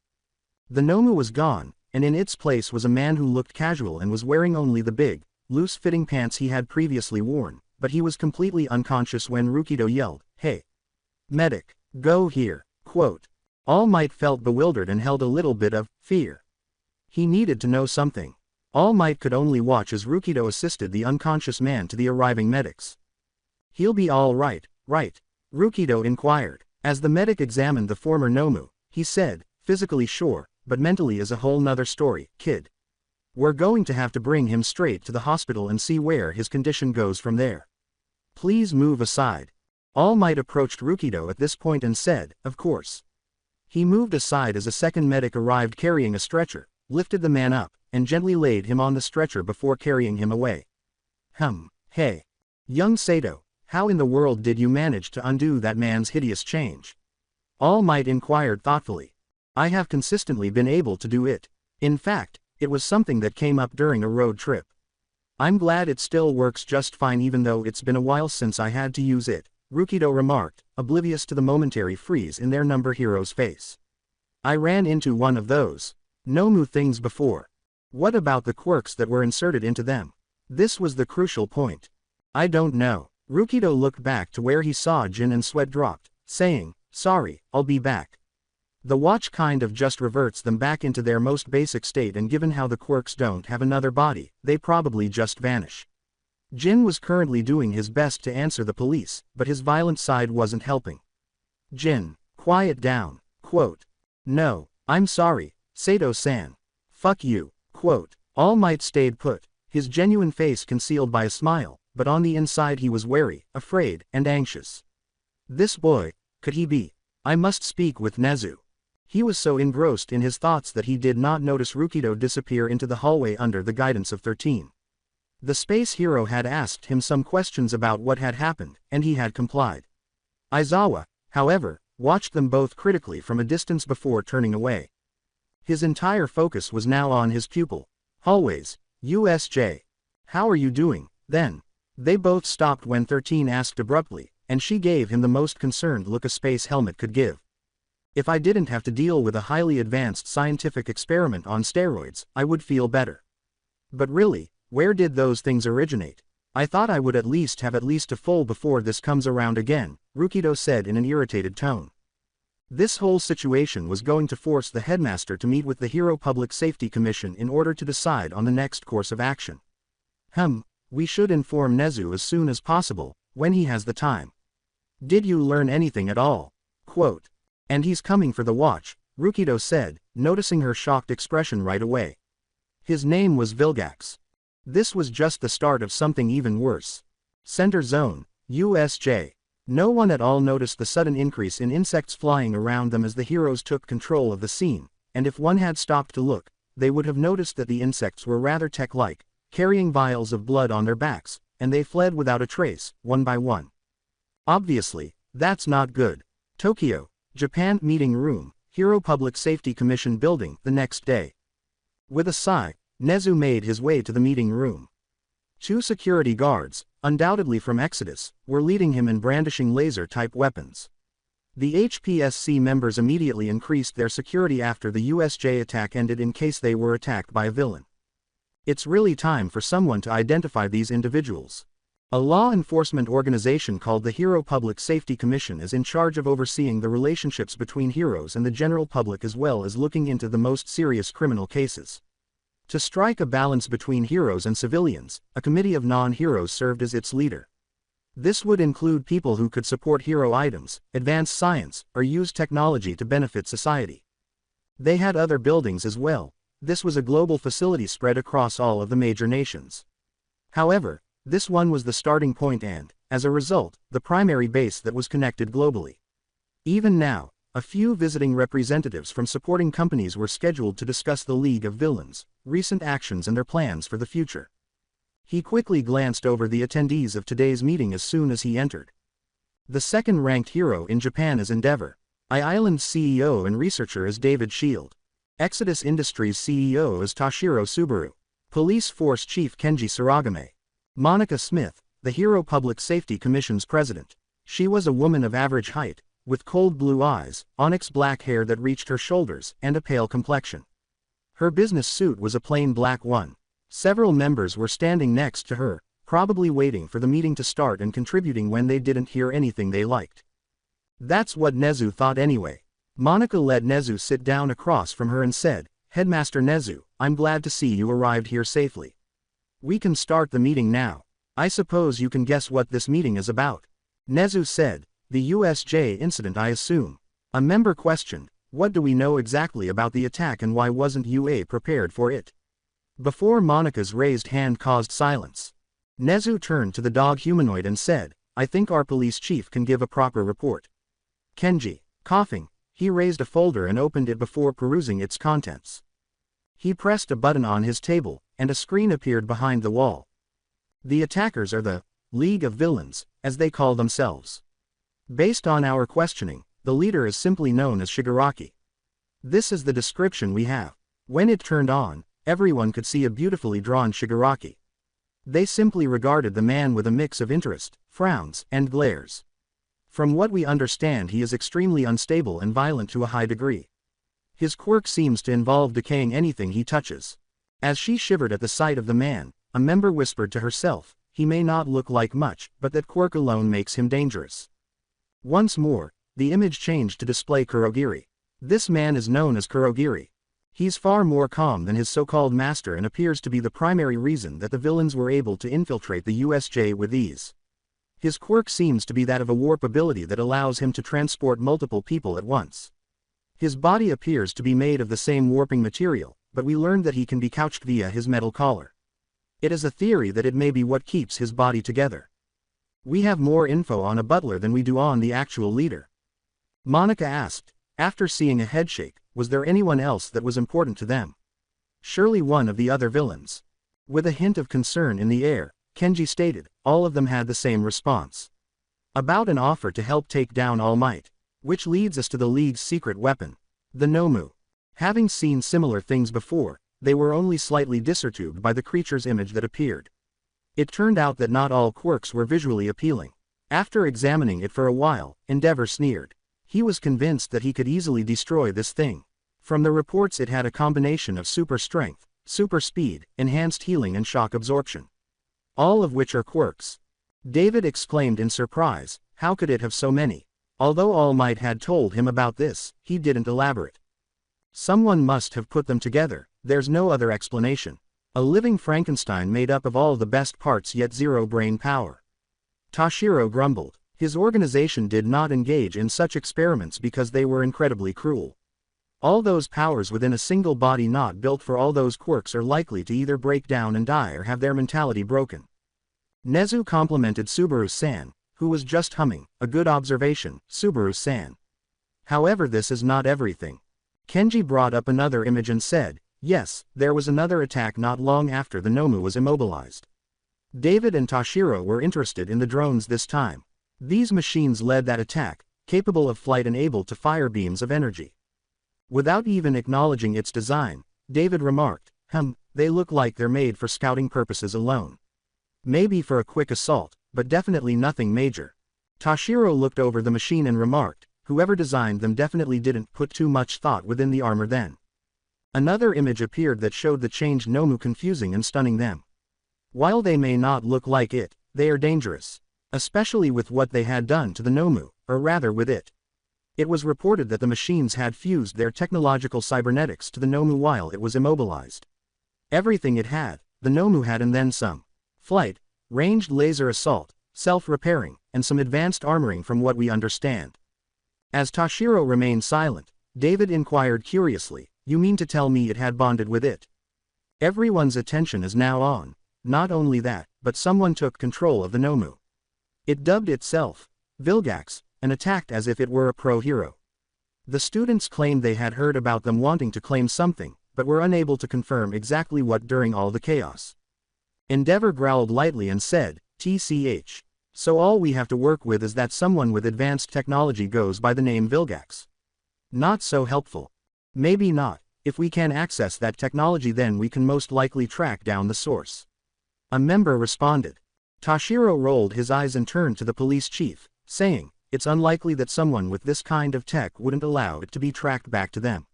The Nomu was gone, and in its place was a man who looked casual and was wearing only the big, loose-fitting pants he had previously worn, but he was completely unconscious when Rukido yelled, Hey! Medic, go here, quote. All Might felt bewildered and held a little bit of fear. He needed to know something. All Might could only watch as Rukido assisted the unconscious man to the arriving medics. "He'll be all right, right?" Rukido inquired. As the medic examined the former Nomu, he said, "Physically sure, but mentally is a whole nother story, kid. We're going to have to bring him straight to the hospital and see where his condition goes from there. Please move aside." All Might approached Rukido at this point and said, "Of course." He moved aside as a second medic arrived carrying a stretcher, lifted the man up, and gently laid him on the stretcher before carrying him away. Hey. Young Sato, how in the world did you manage to undo that man's hideous change?" All Might inquired thoughtfully. "I have consistently been able to do it. In fact, it was something that came up during a road trip. I'm glad it still works just fine even though it's been a while since I had to use it," Rukido remarked, oblivious to the momentary freeze in their number hero's face. "I ran into one of those Nomu things before. What about the quirks that were inserted into them?" This was the crucial point. "I don't know." Rukido looked back to where he saw Jin and sweat dropped, saying, "Sorry, I'll be back." The watch kind of just reverts them back into their most basic state, and given how the quirks don't have another body, they probably just vanish. Jin was currently doing his best to answer the police, but his violent side wasn't helping. "Jin, quiet down." Quote. "No, I'm sorry, Sato-san." "Fuck you." Quote. All Might stayed put, his genuine face concealed by a smile, but on the inside he was wary, afraid, and anxious. This boy, could he be? I must speak with Nezu. He was so engrossed in his thoughts that he did not notice Rukido disappear into the hallway under the guidance of 13. The space hero had asked him some questions about what had happened, and he had complied. Aizawa, however, watched them both critically from a distance before turning away. His entire focus was now on his pupil. "Hallways, USJ. How are you doing, then?" They both stopped when 13 asked abruptly, and she gave him the most concerned look a space helmet could give. "If I didn't have to deal with a highly advanced scientific experiment on steroids, I would feel better. But really, where did those things originate? I thought I would at least have a full before this comes around again," Rukido said in an irritated tone. This whole situation was going to force the headmaster to meet with the Hero Public Safety Commission in order to decide on the next course of action. We should inform Nezu as soon as possible, when he has the time. Did you learn anything at all?" Quote. "And he's coming for the watch," Rukido said, noticing her shocked expression right away. His name was Vilgax. This was just the start of something even worse. Center Zone, USJ. No one at all noticed the sudden increase in insects flying around them as the heroes took control of the scene, and if one had stopped to look, they would have noticed that the insects were rather tech-like, carrying vials of blood on their backs, and they fled without a trace, one by one. Obviously, that's not good. Tokyo, Japan. Meeting room, Hero Public Safety Commission building, the next day. With a sigh, Nezu made his way to the meeting room. 2 security guards, undoubtedly from Exodus, were leading him and brandishing laser-type weapons. The HPSC members immediately increased their security after the USJ attack ended in case they were attacked by a villain. It's really time for someone to identify these individuals. A law enforcement organization called the Hero Public Safety Commission is in charge of overseeing the relationships between heroes and the general public as well as looking into the most serious criminal cases. To strike a balance between heroes and civilians, a committee of non-heroes served as its leader. This would include people who could support hero items, advance science, or use technology to benefit society. They had other buildings as well. This was a global facility spread across all of the major nations. However, this one was the starting point and, as a result, the primary base that was connected globally. Even now, a few visiting representatives from supporting companies were scheduled to discuss the League of Villains, recent actions and their plans for the future. He quickly glanced over the attendees of today's meeting as soon as he entered. The second-ranked hero in Japan is Endeavor. Island's CEO and researcher is David Shield. Exodus Industries CEO is Toshiro Subaru. Police Force Chief Kenji Saragame. Monica Smith, the Hero Public Safety Commission's president. She was a woman of average height, with cold blue eyes, onyx black hair that reached her shoulders, and a pale complexion. Her business suit was a plain black one. Several members were standing next to her, probably waiting for the meeting to start and contributing when they didn't hear anything they liked. That's what Nezu thought anyway. Monica let Nezu sit down across from her and said, "Headmaster Nezu, I'm glad to see you arrived here safely. We can start the meeting now. I suppose you can guess what this meeting is about. Nezu said, the USJ incident I assume. A member questioned, what do we know exactly about the attack and why wasn't UA prepared for it? Before Monica's raised hand caused silence. Nezu turned to the dog humanoid and said, I think our police chief can give a proper report. Kenji, coughing, he raised a folder and opened it before perusing its contents. He pressed a button on his table, and a screen appeared behind the wall. The attackers are the League of Villains, as they call themselves. Based on our questioning, the leader is simply known as Shigaraki. This is the description we have. When it turned on, everyone could see a beautifully drawn Shigaraki. They simply regarded the man with a mix of interest, frowns, and glares. From what we understand, he is extremely unstable and violent to a high degree. His quirk seems to involve decaying anything he touches. As she shivered at the sight of the man, a member whispered to herself, he may not look like much, but that quirk alone makes him dangerous. Once more, the image changed to display Kurogiri. This man is known as Kurogiri. He's far more calm than his so-called master and appears to be the primary reason that the villains were able to infiltrate the USJ with ease. His quirk seems to be that of a warp ability that allows him to transport multiple people at once. His body appears to be made of the same warping material, but we learned that he can be couched via his metal collar. It is a theory that it may be what keeps his body together. We have more info on a butler than we do on the actual leader. Monica asked, after seeing a headshake, was there anyone else that was important to them? Surely one of the other villains. With a hint of concern in the air, Kenji stated, all of them had the same response. About an offer to help take down All Might. Which leads us to the League's secret weapon. The Nomu. Having seen similar things before, they were only slightly disturbed by the creature's image that appeared. It turned out that not all quirks were visually appealing. After examining it for a while, Endeavor sneered. He was convinced that he could easily destroy this thing. From the reports, it had a combination of super strength, super speed, enhanced healing and shock absorption. All of which are quirks. David exclaimed in surprise, how could it have so many? Although All Might had told him about this, he didn't elaborate. Someone must have put them together, there's no other explanation. A living Frankenstein made up of all the best parts yet zero brain power. Toshiro grumbled. His organization did not engage in such experiments because they were incredibly cruel. All those powers within a single body not built for all those quirks are likely to either break down and die or have their mentality broken. Nezu complimented Subaru-san, who was just humming, a good observation, Subaru-san. However, this is not everything. Kenji brought up another image and said, yes, there was another attack not long after the Nomu was immobilized. David and Toshiro were interested in the drones this time. These machines led that attack, capable of flight and able to fire beams of energy. Without even acknowledging its design, David remarked, they look like they're made for scouting purposes alone. Maybe for a quick assault, but definitely nothing major. Toshiro looked over the machine and remarked, whoever designed them definitely didn't put too much thought within the armor then. Another image appeared that showed the changed Nomu confusing and stunning them. While they may not look like it, they are dangerous. Especially with what they had done to the Nomu, or rather with it. It was reported that the machines had fused their technological cybernetics to the Nomu while it was immobilized. Everything it had, the Nomu had, and then some. Flight, ranged laser assault, self-repairing, and some advanced armoring from what we understand. As Toshiro remained silent, David inquired curiously, you mean to tell me it had bonded with it? Everyone's attention is now on. Not only that, but someone took control of the Nomu. It dubbed itself Vilgax, and attacked as if it were a pro-hero. The students claimed they had heard about them wanting to claim something, but were unable to confirm exactly what during all the chaos. Endeavor growled lightly and said, TCH. So all we have to work with is that someone with advanced technology goes by the name Vilgax. Not so helpful. Maybe not. If we can access that technology, then we can most likely track down the source. A member responded. Toshiro rolled his eyes and turned to the police chief, saying, it's unlikely that someone with this kind of tech wouldn't allow it to be tracked back to them.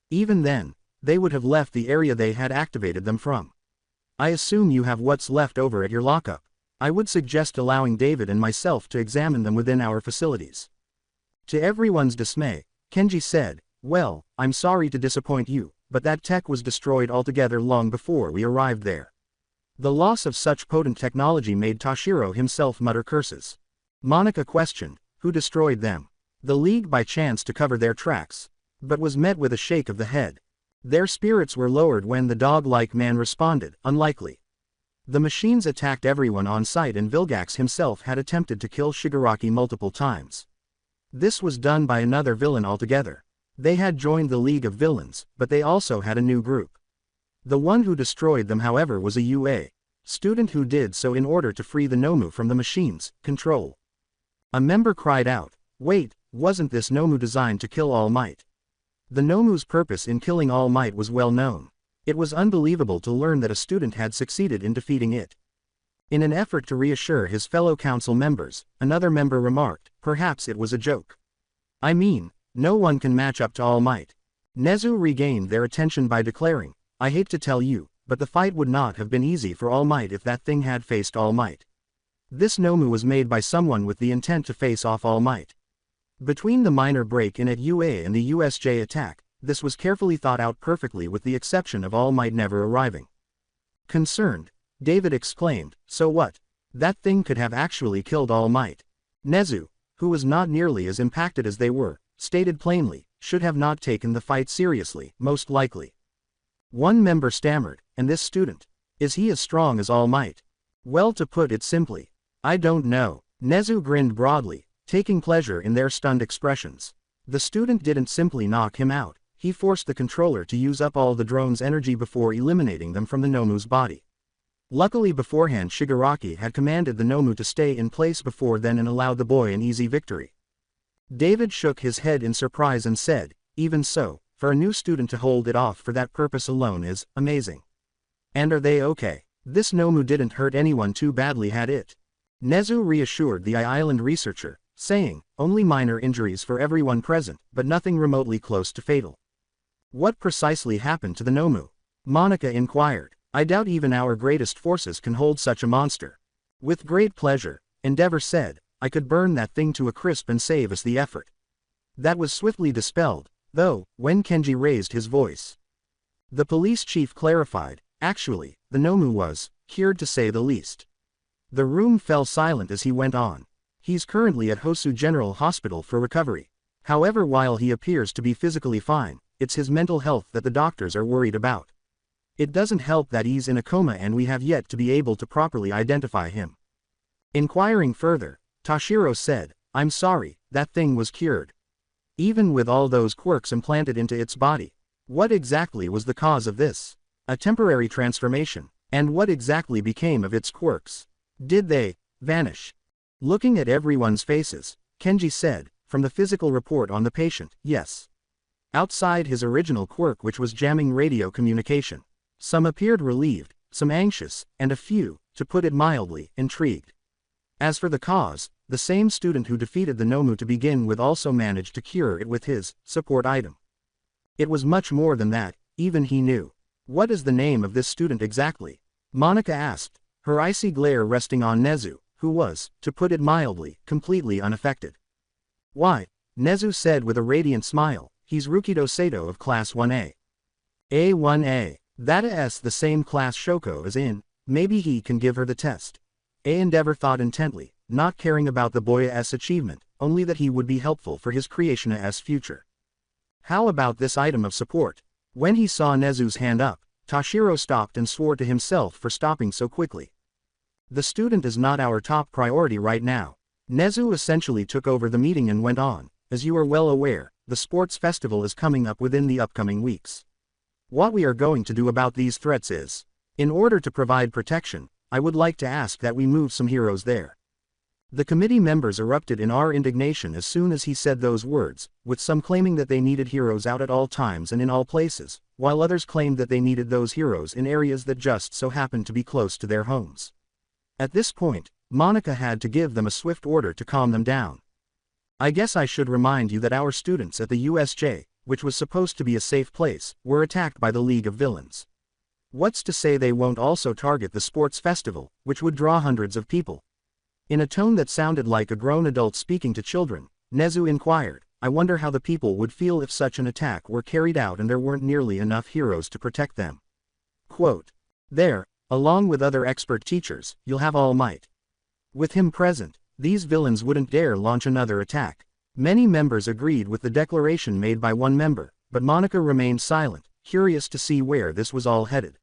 Even then, they would have left the area they had activated them from. I assume you have what's left over at your lockup. I would suggest allowing David and myself to examine them within our facilities. To everyone's dismay, Kenji said, well, I'm sorry to disappoint you, but that tech was destroyed altogether long before we arrived there. The loss of such potent technology made Toshiro himself mutter curses. Monica questioned, who destroyed them? The League by chance to cover their tracks, but was met with a shake of the head. Their spirits were lowered when the dog-like man responded, unlikely. The machines attacked everyone on site and Vilgax himself had attempted to kill Shigaraki multiple times. This was done by another villain altogether. They had joined the League of Villains, but they also had a new group. The one who destroyed them, however, was a UA student who did so in order to free the Nomu from the machine's control. A member cried out, "Wait, wasn't this Nomu designed to kill All Might?" The Nomu's purpose in killing All Might was well known. It was unbelievable to learn that a student had succeeded in defeating it. In an effort to reassure his fellow council members, another member remarked, perhaps it was a joke. I mean, no one can match up to All Might. Nezu regained their attention by declaring, I hate to tell you, but the fight would not have been easy for All Might if that thing had faced All Might. This Nomu was made by someone with the intent to face off All Might. Between the minor break-in at UA and the USJ attack, this was carefully thought out perfectly with the exception of All Might never arriving. Concerned, David exclaimed, so what? That thing could have actually killed All Might. Nezu, who was not nearly as impacted as they were, stated plainly, should have not taken the fight seriously, most likely. One member stammered, and this student, is he as strong as All Might? Well, to put it simply, I don't know. Nezu grinned broadly, taking pleasure in their stunned expressions. The student didn't simply knock him out, he forced the controller to use up all the drone's energy before eliminating them from the Nomu's body. Luckily beforehand Shigaraki had commanded the Nomu to stay in place before then and allowed the boy an easy victory. David shook his head in surprise and said, even so, for a new student to hold it off for that purpose alone is amazing. And are they okay? This Nomu didn't hurt anyone too badly, had it? Nezu reassured the island researcher, saying, only minor injuries for everyone present, but nothing remotely close to fatal. What precisely happened to the Nomu? Monica inquired. I doubt even our greatest forces can hold such a monster. With great pleasure, Endeavor said, I could burn that thing to a crisp and save us the effort. That was swiftly dispelled, though, when Kenji raised his voice. The police chief clarified, actually, the Nomu was cured to say the least. The room fell silent as he went on. He's currently at Hosu General Hospital for recovery. However, while he appears to be physically fine, it's his mental health that the doctors are worried about. It doesn't help that he's in a coma and we have yet to be able to properly identify him. Inquiring further, Toshiro said, I'm sorry, that thing was cured. Even with all those quirks implanted into its body. What exactly was the cause of this? A temporary transformation. And what exactly became of its quirks? Did they vanish? Looking at everyone's faces, Kenji said, from the physical report on the patient, yes. Outside his original quirk, which was jamming radio communication. Some appeared relieved, some anxious, and a few, to put it mildly, intrigued. As for the cause, the same student who defeated the Nomu to begin with also managed to cure it with his support item. It was much more than that, even he knew. What is the name of this student exactly? Monica asked, her icy glare resting on Nezu, who was, to put it mildly, completely unaffected. Why, Nezu said with a radiant smile, he's Rukido Sato of Class 1A. A1A. That is the same class Shoko is in, maybe he can give her the test. Endeavor thought intently, not caring about the boy's achievement, only that he would be helpful for his creation's future. How about this item of support? When he saw Nezu's hand up, Toshiro stopped and swore to himself for stopping so quickly. The student is not our top priority right now. Nezu essentially took over the meeting and went on, as you are well aware, the sports festival is coming up within the upcoming weeks. What we are going to do about these threats is, in order to provide protection, I would like to ask that we move some heroes there. The committee members erupted in our indignation as soon as he said those words, with some claiming that they needed heroes out at all times and in all places, while others claimed that they needed those heroes in areas that just so happened to be close to their homes. At this point, Monica had to give them a swift order to calm them down. I guess I should remind you that our students at the USJ, which was supposed to be a safe place, were attacked by the League of Villains. What's to say they won't also target the sports festival, which would draw hundreds of people? In a tone that sounded like a grown adult speaking to children, Nezu inquired, I wonder how the people would feel if such an attack were carried out and there weren't nearly enough heroes to protect them. Quote. There, along with other expert teachers, you'll have All Might. With him present, these villains wouldn't dare launch another attack. Many members agreed with the declaration made by one member, but Monica remained silent, curious to see where this was all headed.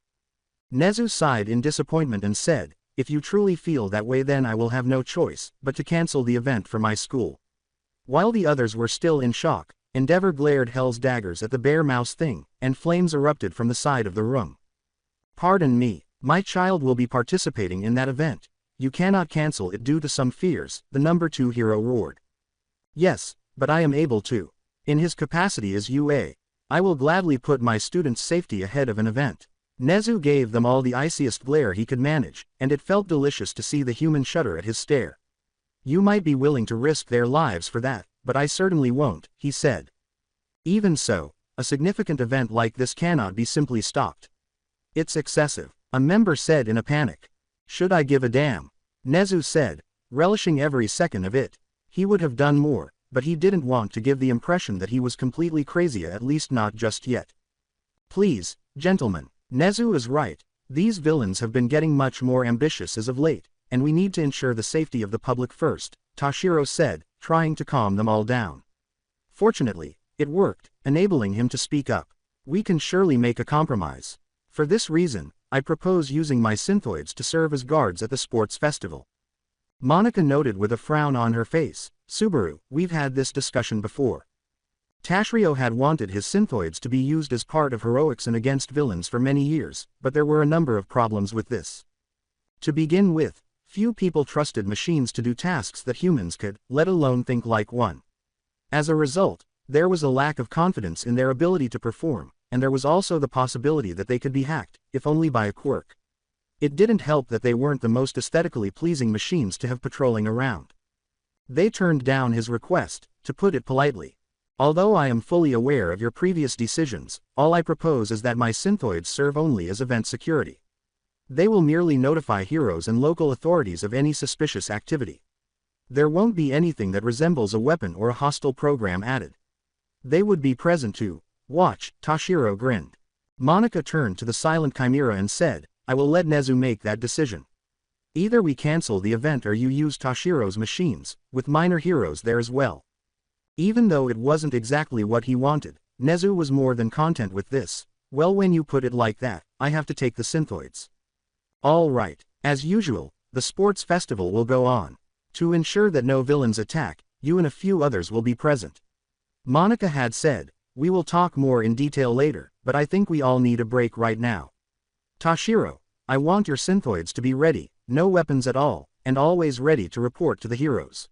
Nezu sighed in disappointment and said, if you truly feel that way then I will have no choice but to cancel the event for my school. While the others were still in shock, Endeavor glared Hell's daggers at the bear mouse thing, and flames erupted from the side of the room. Pardon me, my child will be participating in that event. You cannot cancel it due to some fears, the number 2 hero roared. Yes, but I am able to. In his capacity as UA, I will gladly put my students' safety ahead of an event. Nezu gave them all the iciest glare he could manage, and it felt delicious to see the human shudder at his stare. You might be willing to risk their lives for that, but I certainly won't, he said. Even so, a significant event like this cannot be simply stopped. It's excessive, a member said in a panic. Should I give a damn? Nezu said, relishing every second of it. He would have done more, but he didn't want to give the impression that he was completely crazy, at least not just yet. Please, gentlemen. Nezu is right, these villains have been getting much more ambitious as of late, and we need to ensure the safety of the public first, Toshiro said, trying to calm them all down. Fortunately, it worked, enabling him to speak up. We can surely make a compromise. For this reason, I propose using my synthoids to serve as guards at the sports festival. Monica noted with a frown on her face, Subaru, we've had this discussion before. Tashrio had wanted his synthoids to be used as part of heroics and against villains for many years, but there were a number of problems with this. To begin with, few people trusted machines to do tasks that humans could, let alone think like one. As a result, there was a lack of confidence in their ability to perform, and there was also the possibility that they could be hacked, if only by a quirk. It didn't help that they weren't the most aesthetically pleasing machines to have patrolling around. They turned down his request, to put it politely. Although I am fully aware of your previous decisions, all I propose is that my synthoids serve only as event security. They will merely notify heroes and local authorities of any suspicious activity. There won't be anything that resembles a weapon or a hostile program added. They would be present to watch, Toshiro grinned. Monica turned to the silent chimera and said, I will let Nezu make that decision. Either we cancel the event or you use Toshiro's machines, with minor heroes there as well. Even though it wasn't exactly what he wanted, Nezu was more than content with this. Well, when you put it like that, I have to take the synthoids. All right, as usual, the sports festival will go on. To ensure that no villains attack, you and a few others will be present. Monica had said, we will talk more in detail later, but I think we all need a break right now. Toshiro, I want your synthoids to be ready, no weapons at all, and always ready to report to the heroes.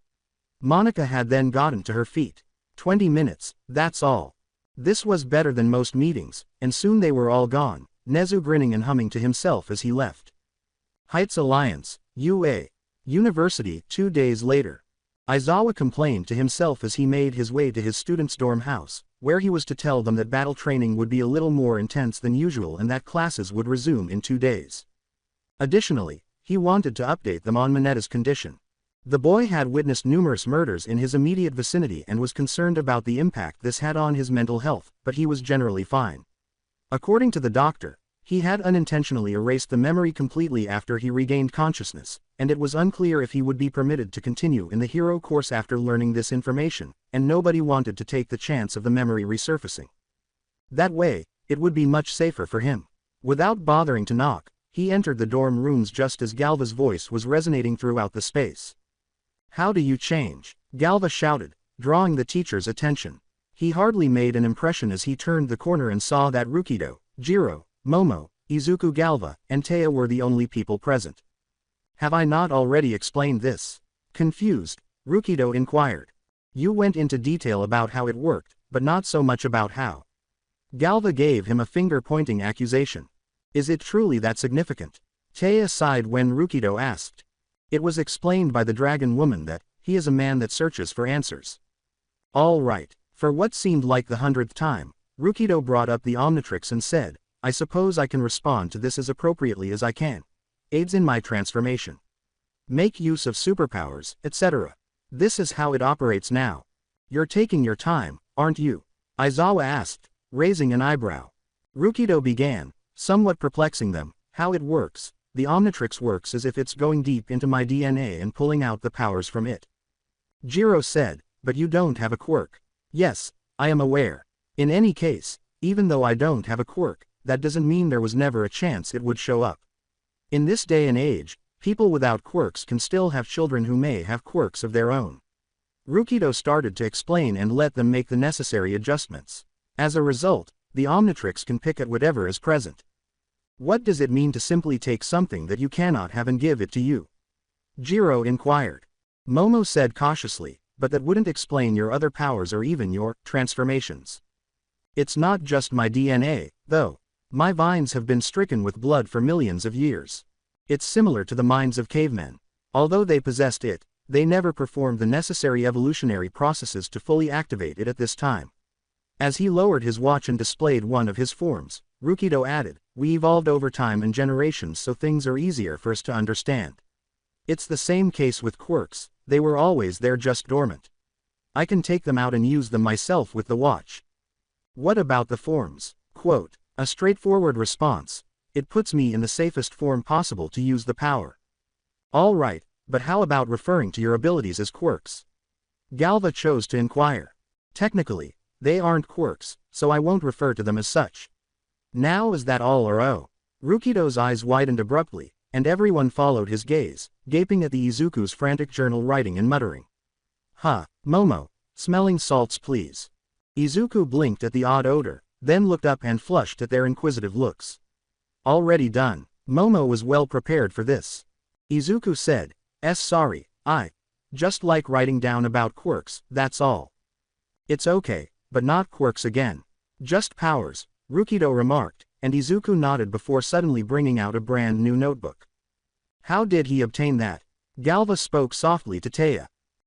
Monica had then gotten to her feet. 20 minutes, that's all. This was better than most meetings, and soon they were all gone, Nezu grinning and humming to himself as he left. Heights Alliance, UA. University. 2 days later. Aizawa complained to himself as he made his way to his students' dorm house, where he was to tell them that battle training would be a little more intense than usual and that classes would resume in 2 days. Additionally, he wanted to update them on Minetta's condition. The boy had witnessed numerous murders in his immediate vicinity and was concerned about the impact this had on his mental health, but he was generally fine. According to the doctor, he had unintentionally erased the memory completely after he regained consciousness, and it was unclear if he would be permitted to continue in the hero course after learning this information, and nobody wanted to take the chance of the memory resurfacing. That way, it would be much safer for him. Without bothering to knock, he entered the dorm rooms just as Galva's voice was resonating throughout the space. How do you change? Galva shouted, drawing the teacher's attention. He hardly made an impression as he turned the corner and saw that Rukido, Jiro, Momo, Izuku Galva, and Taya were the only people present. Have I not already explained this? Confused, Rukido inquired. You went into detail about how it worked, but not so much about how. Galva gave him a finger-pointing accusation. Is it truly that significant? Taya sighed when Rukido asked. It was explained by the dragon woman that, he is a man that searches for answers. All right, for what seemed like the 100th time, Rukido brought up the Omnitrix and said, I suppose I can respond to this as appropriately as I can. Aids in my transformation. Make use of superpowers, etc. This is how it operates now. You're taking your time, aren't you? Aizawa asked, raising an eyebrow. Rukido began, somewhat perplexing them, how it works. The Omnitrix works as if it's going deep into my DNA and pulling out the powers from it. Jiro said, but you don't have a quirk. Yes, I am aware. In any case, even though I don't have a quirk, that doesn't mean there was never a chance it would show up. In this day and age, people without quirks can still have children who may have quirks of their own. Rukido started to explain and let them make the necessary adjustments. As a result, the Omnitrix can pick at whatever is present. What does it mean to simply take something that you cannot have and give it to you? Jiro inquired. Momo said cautiously, but that wouldn't explain your other powers or even your transformations. It's not just my DNA, though. My vines have been stricken with blood for millions of years. It's similar to the minds of cavemen. Although they possessed it, they never performed the necessary evolutionary processes to fully activate it at this time. As he lowered his watch and displayed one of his forms, Rukido added, we evolved over time and generations so things are easier for us to understand. It's the same case with quirks, they were always there just dormant. I can take them out and use them myself with the watch. What about the forms? Quote, a straightforward response. It puts me in the safest form possible to use the power. All right, but how about referring to your abilities as quirks? Galva chose to inquire. Technically, they aren't quirks, so I won't refer to them as such. Now is that all or oh? Rukido's eyes widened abruptly, and everyone followed his gaze, gaping at the Izuku's frantic journal writing and muttering. Huh, Momo, smelling salts please. Izuku blinked at the odd odor, then looked up and flushed at their inquisitive looks. Already done. Momo was well prepared for this. Izuku said, sorry, I just like writing down about quirks, that's all. It's okay, but not quirks again. Just powers, Rukido remarked, and Izuku nodded before suddenly bringing out a brand new notebook. How did he obtain that? Galva spoke softly to Taya.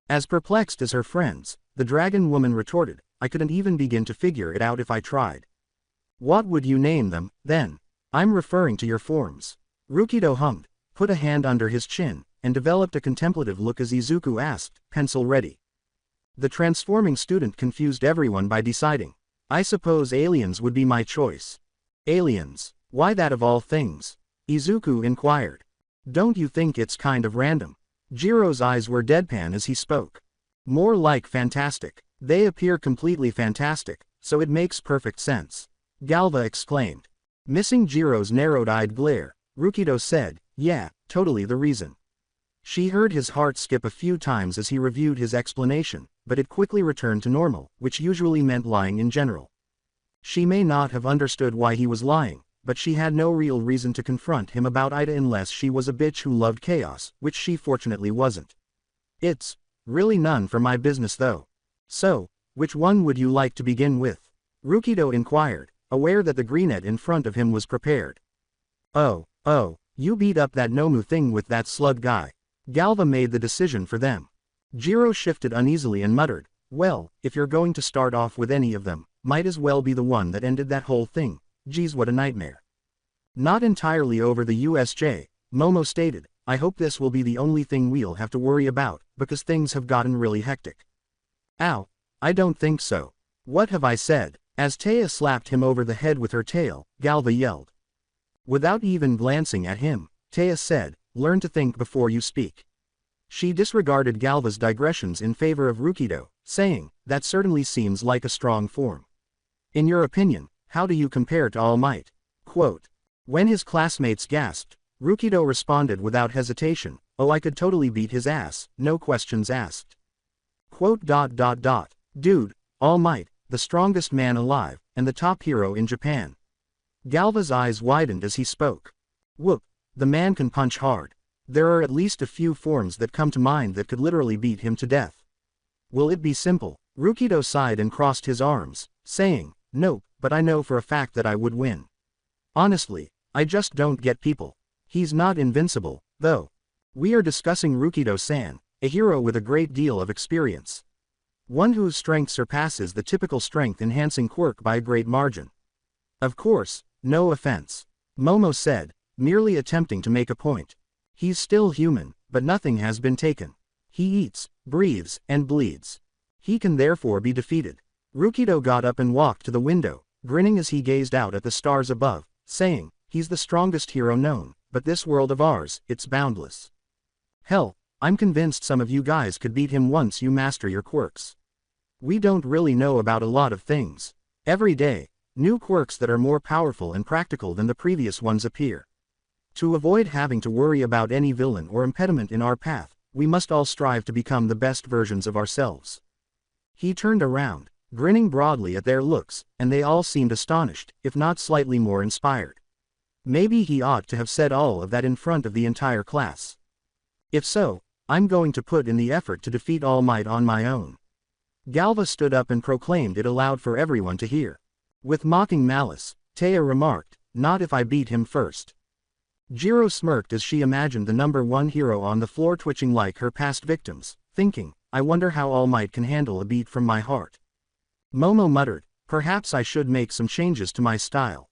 As perplexed as her friends, the dragon woman retorted, I couldn't even begin to figure it out if I tried. What would you name them, then? I'm referring to your forms. Rukido hummed, put a hand under his chin, and developed a contemplative look as Izuku asked, pencil ready. The transforming student confused everyone by deciding, I suppose aliens would be my choice. Aliens, why that of all things? Izuku inquired. Don't you think it's kind of random? Jiro's eyes were deadpan as he spoke. More like fantastic. They appear completely fantastic, so it makes perfect sense. Galva exclaimed. Missing Jiro's narrowed-eyed glare, Rukido said, yeah, totally the reason. She heard his heart skip a few times as he reviewed his explanation, but it quickly returned to normal, which usually meant lying in general. She may not have understood why he was lying, but she had no real reason to confront him about Ida unless she was a bitch who loved chaos, which she fortunately wasn't. It's really none for my business though. So, which one would you like to begin with? Rukido inquired, aware that the greenette in front of him was prepared. Oh, you beat up that Nomu thing with that slug guy. Galva made the decision for them. Jiro shifted uneasily and muttered, well, if you're going to start off with any of them, might as well be the one that ended that whole thing. Geez, what a nightmare. Not entirely over the USJ, Momo stated, I hope this will be the only thing we'll have to worry about, because things have gotten really hectic. Ow, I don't think so. What have I said? As Taya slapped him over the head with her tail, Galva yelled. Without even glancing at him, Taya said, learn to think before you speak. She disregarded Galva's digressions in favor of Rukido, saying, that certainly seems like a strong form. In your opinion, how do you compare to All Might? Quote. When his classmates gasped, Rukido responded without hesitation, oh I could totally beat his ass, no questions asked. Quote. Dude, All Might, the strongest man alive, and the top hero in Japan. Galva's eyes widened as he spoke. Whoop, the man can punch hard. There are at least a few forms that come to mind that could literally beat him to death. Will it be simple? Rukido sighed and crossed his arms, saying, nope, but I know for a fact that I would win. Honestly, I just don't get people. He's not invincible, though. We are discussing Rukido-san, a hero with a great deal of experience. One whose strength surpasses the typical strength-enhancing quirk by a great margin. Of course, no offense. Momo said, merely attempting to make a point. He's still human, but nothing has been taken. He eats, breathes, and bleeds. He can therefore be defeated. Rukido got up and walked to the window, grinning as he gazed out at the stars above, saying, he's the strongest hero known, but this world of ours, it's boundless. Hell, I'm convinced some of you guys could beat him once you master your quirks. We don't really know about a lot of things. Every day, new quirks that are more powerful and practical than the previous ones appear. To avoid having to worry about any villain or impediment in our path, we must all strive to become the best versions of ourselves. He turned around, grinning broadly at their looks, and they all seemed astonished, if not slightly more inspired. Maybe he ought to have said all of that in front of the entire class. If so, I'm going to put in the effort to defeat All Might on my own. Galva stood up and proclaimed it aloud for everyone to hear. With mocking malice, Taya remarked, not if I beat him first. Jiro smirked as she imagined the number one hero on the floor twitching like her past victims, thinking, I wonder how All Might can handle a beat from my heart. Momo muttered, perhaps I should make some changes to my style.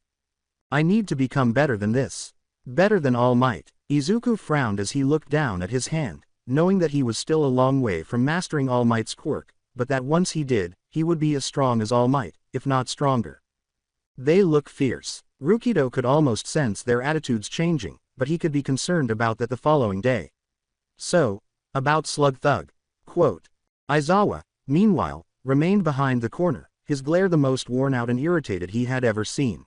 I need to become better than this. Better than All Might. Izuku frowned as he looked down at his hand, knowing that he was still a long way from mastering All Might's quirk, but that once he did, he would be as strong as All Might, if not stronger. They look fierce. Rukido could almost sense their attitudes changing, but he could be concerned about that the following day. So, about Slug Thug. Quote. Aizawa, meanwhile, remained behind the corner, his glare the most worn out and irritated he had ever seen.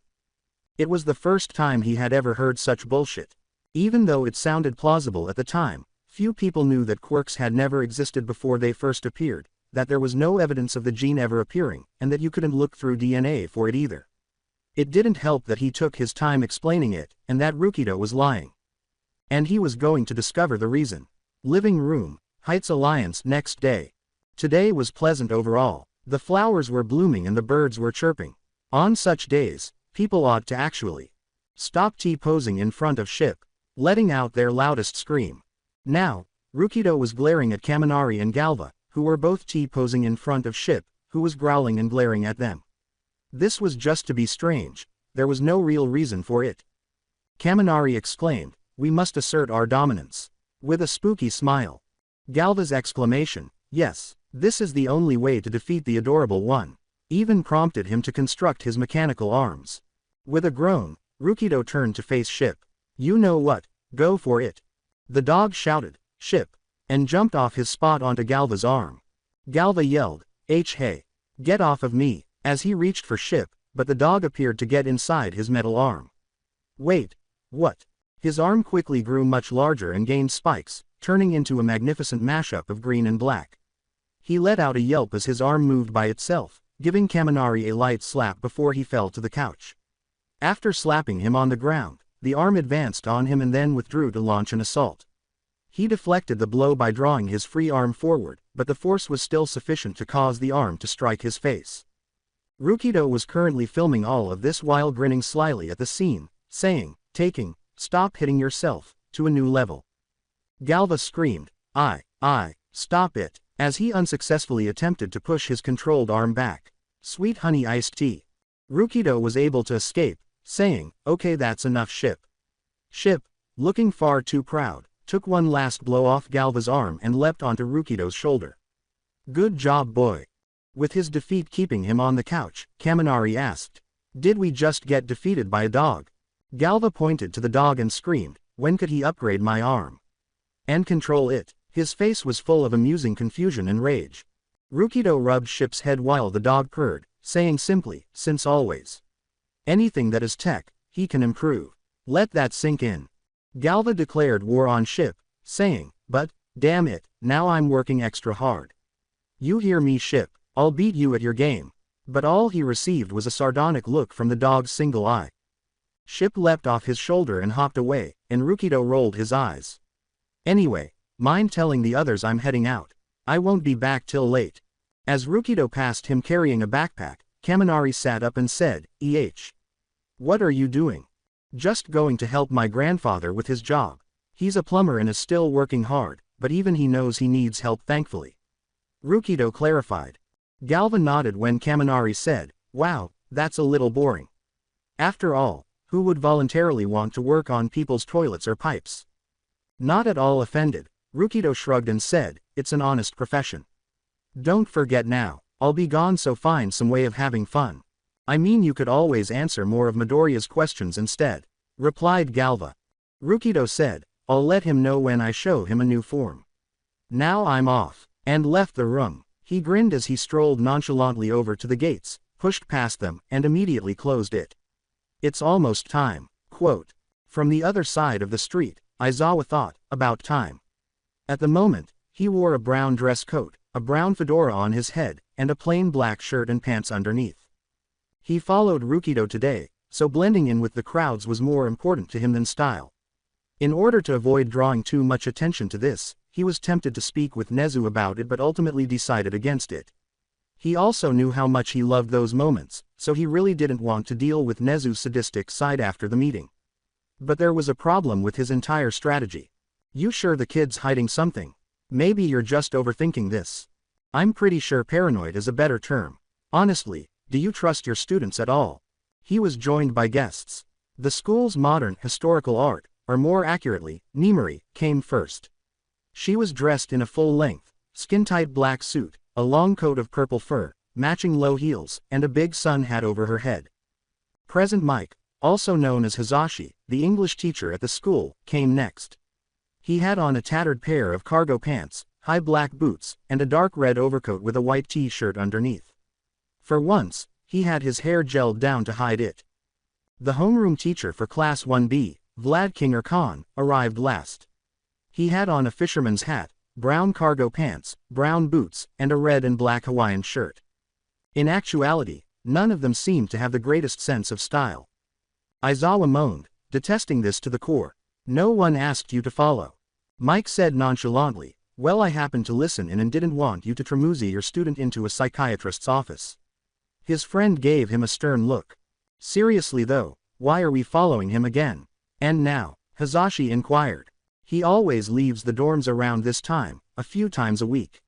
It was the first time he had ever heard such bullshit. Even though it sounded plausible at the time, few people knew that quirks had never existed before they first appeared, that there was no evidence of the gene ever appearing, and that you couldn't look through DNA for it either. It didn't help that he took his time explaining it, and that Rukido was lying. And he was going to discover the reason. Living room, Heights Alliance next day. Today was pleasant overall. The flowers were blooming and the birds were chirping. On such days, people ought to actually stop T-posing in front of ship, letting out their loudest scream. Now, Rukido was glaring at Kaminari and Galva, who were both T-posing in front of ship, who was growling and glaring at them. This was just to be strange, there was no real reason for it. Kaminari exclaimed, we must assert our dominance. With a spooky smile. Galva's exclamation, yes, this is the only way to defeat the adorable one, even prompted him to construct his mechanical arms. With a groan, Rukido turned to face Ship. You know what, go for it. The dog shouted, Ship, and jumped off his spot onto Galva's arm. Galva yelled, hey, get off of me, as he reached for Ship, but the dog appeared to get inside his metal arm. Wait, what? His arm quickly grew much larger and gained spikes, turning into a magnificent mashup of green and black. He let out a yelp as his arm moved by itself, giving Kaminari a light slap before he fell to the couch. After slapping him on the ground, the arm advanced on him and then withdrew to launch an assault. He deflected the blow by drawing his free arm forward, but the force was still sufficient to cause the arm to strike his face. Rukido was currently filming all of this while grinning slyly at the scene, saying, stop hitting yourself, to a new level. Galva screamed, stop it, as he unsuccessfully attempted to push his controlled arm back. Sweet honey iced tea. Rukido was able to escape, saying, okay, that's enough, Ship. Ship, looking far too proud, took one last blow off Galva's arm and leapt onto Rukido's shoulder. Good job, boy. With his defeat keeping him on the couch, Kaminari asked, did we just get defeated by a dog? Galva pointed to the dog and screamed, when could he upgrade my arm? And control it. His face was full of amusing confusion and rage. Rukido rubbed Ship's head while the dog purred, saying simply, since always. Anything that is tech, he can improve. Let that sink in. Galva declared war on Ship, saying, but, damn it, now I'm working extra hard. You hear me, Ship, I'll beat you at your game. But all he received was a sardonic look from the dog's single eye. Ship leapt off his shoulder and hopped away, and Rukido rolled his eyes. Anyway, mind telling the others I'm heading out. I won't be back till late. As Rukido passed him carrying a backpack, Kaminari sat up and said, What are you doing? Just going to help my grandfather with his job. He's a plumber and is still working hard, but even he knows he needs help, thankfully. Rukido clarified. Galva nodded when Kaminari said, wow, that's a little boring. After all, who would voluntarily want to work on people's toilets or pipes? Not at all offended, Rukido shrugged and said, it's an honest profession. Don't forget now, I'll be gone, so find some way of having fun. I mean, you could always answer more of Midoriya's questions instead, replied Galva. Rukido said, I'll let him know when I show him a new form. Now I'm off, and left the room. He grinned as he strolled nonchalantly over to the gates, pushed past them, and immediately closed it. It's almost time. Quote. From the other side of the street, Aizawa thought, about time. At the moment, he wore a brown dress coat, a brown fedora on his head, and a plain black shirt and pants underneath. He followed Rukido today, so blending in with the crowds was more important to him than style. In order to avoid drawing too much attention to this, he was tempted to speak with Nezu about it but ultimately decided against it. He also knew how much he loved those moments, so he really didn't want to deal with Nezu's sadistic side after the meeting. But there was a problem with his entire strategy. You sure the kid's hiding something? Maybe you're just overthinking this. I'm pretty sure paranoid is a better term. Honestly, do you trust your students at all? He was joined by guests. The school's modern historical art, or more accurately, Nimari, came first. She was dressed in a full-length, skin-tight black suit, a long coat of purple fur, matching low heels, and a big sun hat over her head. Present Mike, also known as Hizashi, the English teacher at the school, came next. He had on a tattered pair of cargo pants, high black boots, and a dark red overcoat with a white t-shirt underneath. For once, he had his hair gelled down to hide it. The homeroom teacher for Class 1B, Vlad King Khan, arrived last. He had on a fisherman's hat, brown cargo pants, brown boots, and a red and black Hawaiian shirt. In actuality, none of them seemed to have the greatest sense of style. Aizawa moaned, detesting this to the core. No one asked you to follow. Mike said nonchalantly, well, I happened to listen in and didn't want you to tramusi your student into a psychiatrist's office. His friend gave him a stern look. Seriously though, why are we following him again? And now? Hizashi inquired. He always leaves the dorms around this time, a few times a week.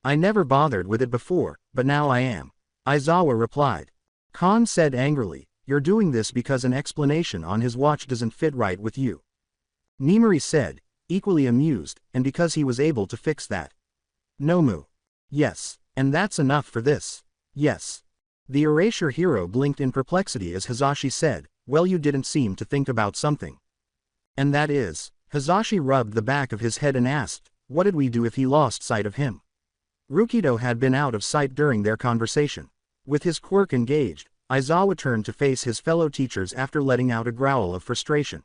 I never bothered with it before, but now I am. Aizawa replied. Khan said angrily, you're doing this because an explanation on his watch doesn't fit right with you. Nimari said, equally amused, and because he was able to fix that. Nomu. Yes, and that's enough for this. Yes. The erasure hero blinked in perplexity as Hizashi said, well, you didn't seem to think about something. And that is? Hizashi rubbed the back of his head and asked, what did we do if he lost sight of him? Rukido had been out of sight during their conversation. With his quirk engaged, Aizawa turned to face his fellow teachers after letting out a growl of frustration.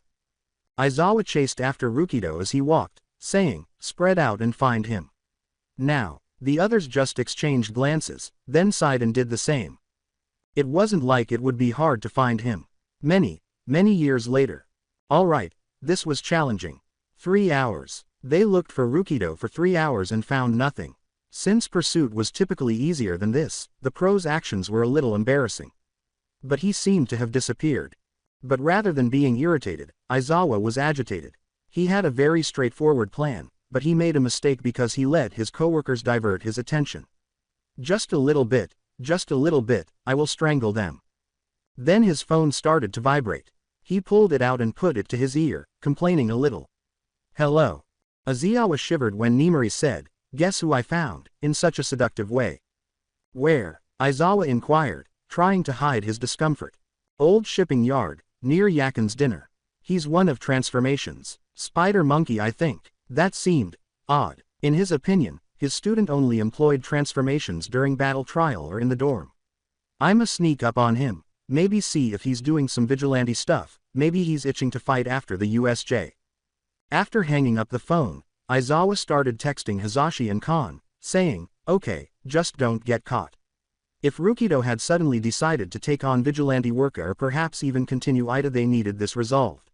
Aizawa chased after Rukido as he walked, saying, spread out and find him. Now, the others just exchanged glances, then sighed and did the same. It wasn't like it would be hard to find him. Many years later. All right. This was challenging. 3 hours. They looked for Rukido for 3 hours and found nothing. Since pursuit was typically easier than this, the pro's actions were a little embarrassing. But he seemed to have disappeared. But rather than being irritated, Aizawa was agitated. He had a very straightforward plan, but he made a mistake because he let his coworkers divert his attention. Just a little bit, I will strangle them. Then his phone started to vibrate. He pulled it out and put it to his ear, complaining a little. Hello. Aizawa shivered when Nimari said, guess who I found, in such a seductive way. Where? Aizawa inquired, trying to hide his discomfort. Old shipping yard, near Yakin's dinner. He's one of transformations. Spider monkey, I think. That seemed odd. In his opinion, his student only employed transformations during battle trial or in the dorm. I'ma sneak up on him. Maybe see if he's doing some vigilante stuff, maybe he's itching to fight after the USJ. After hanging up the phone, Aizawa started texting Hizashi and Khan, saying, okay, just don't get caught. If Rukido had suddenly decided to take on vigilante work or perhaps even continue Ida, they needed this resolved.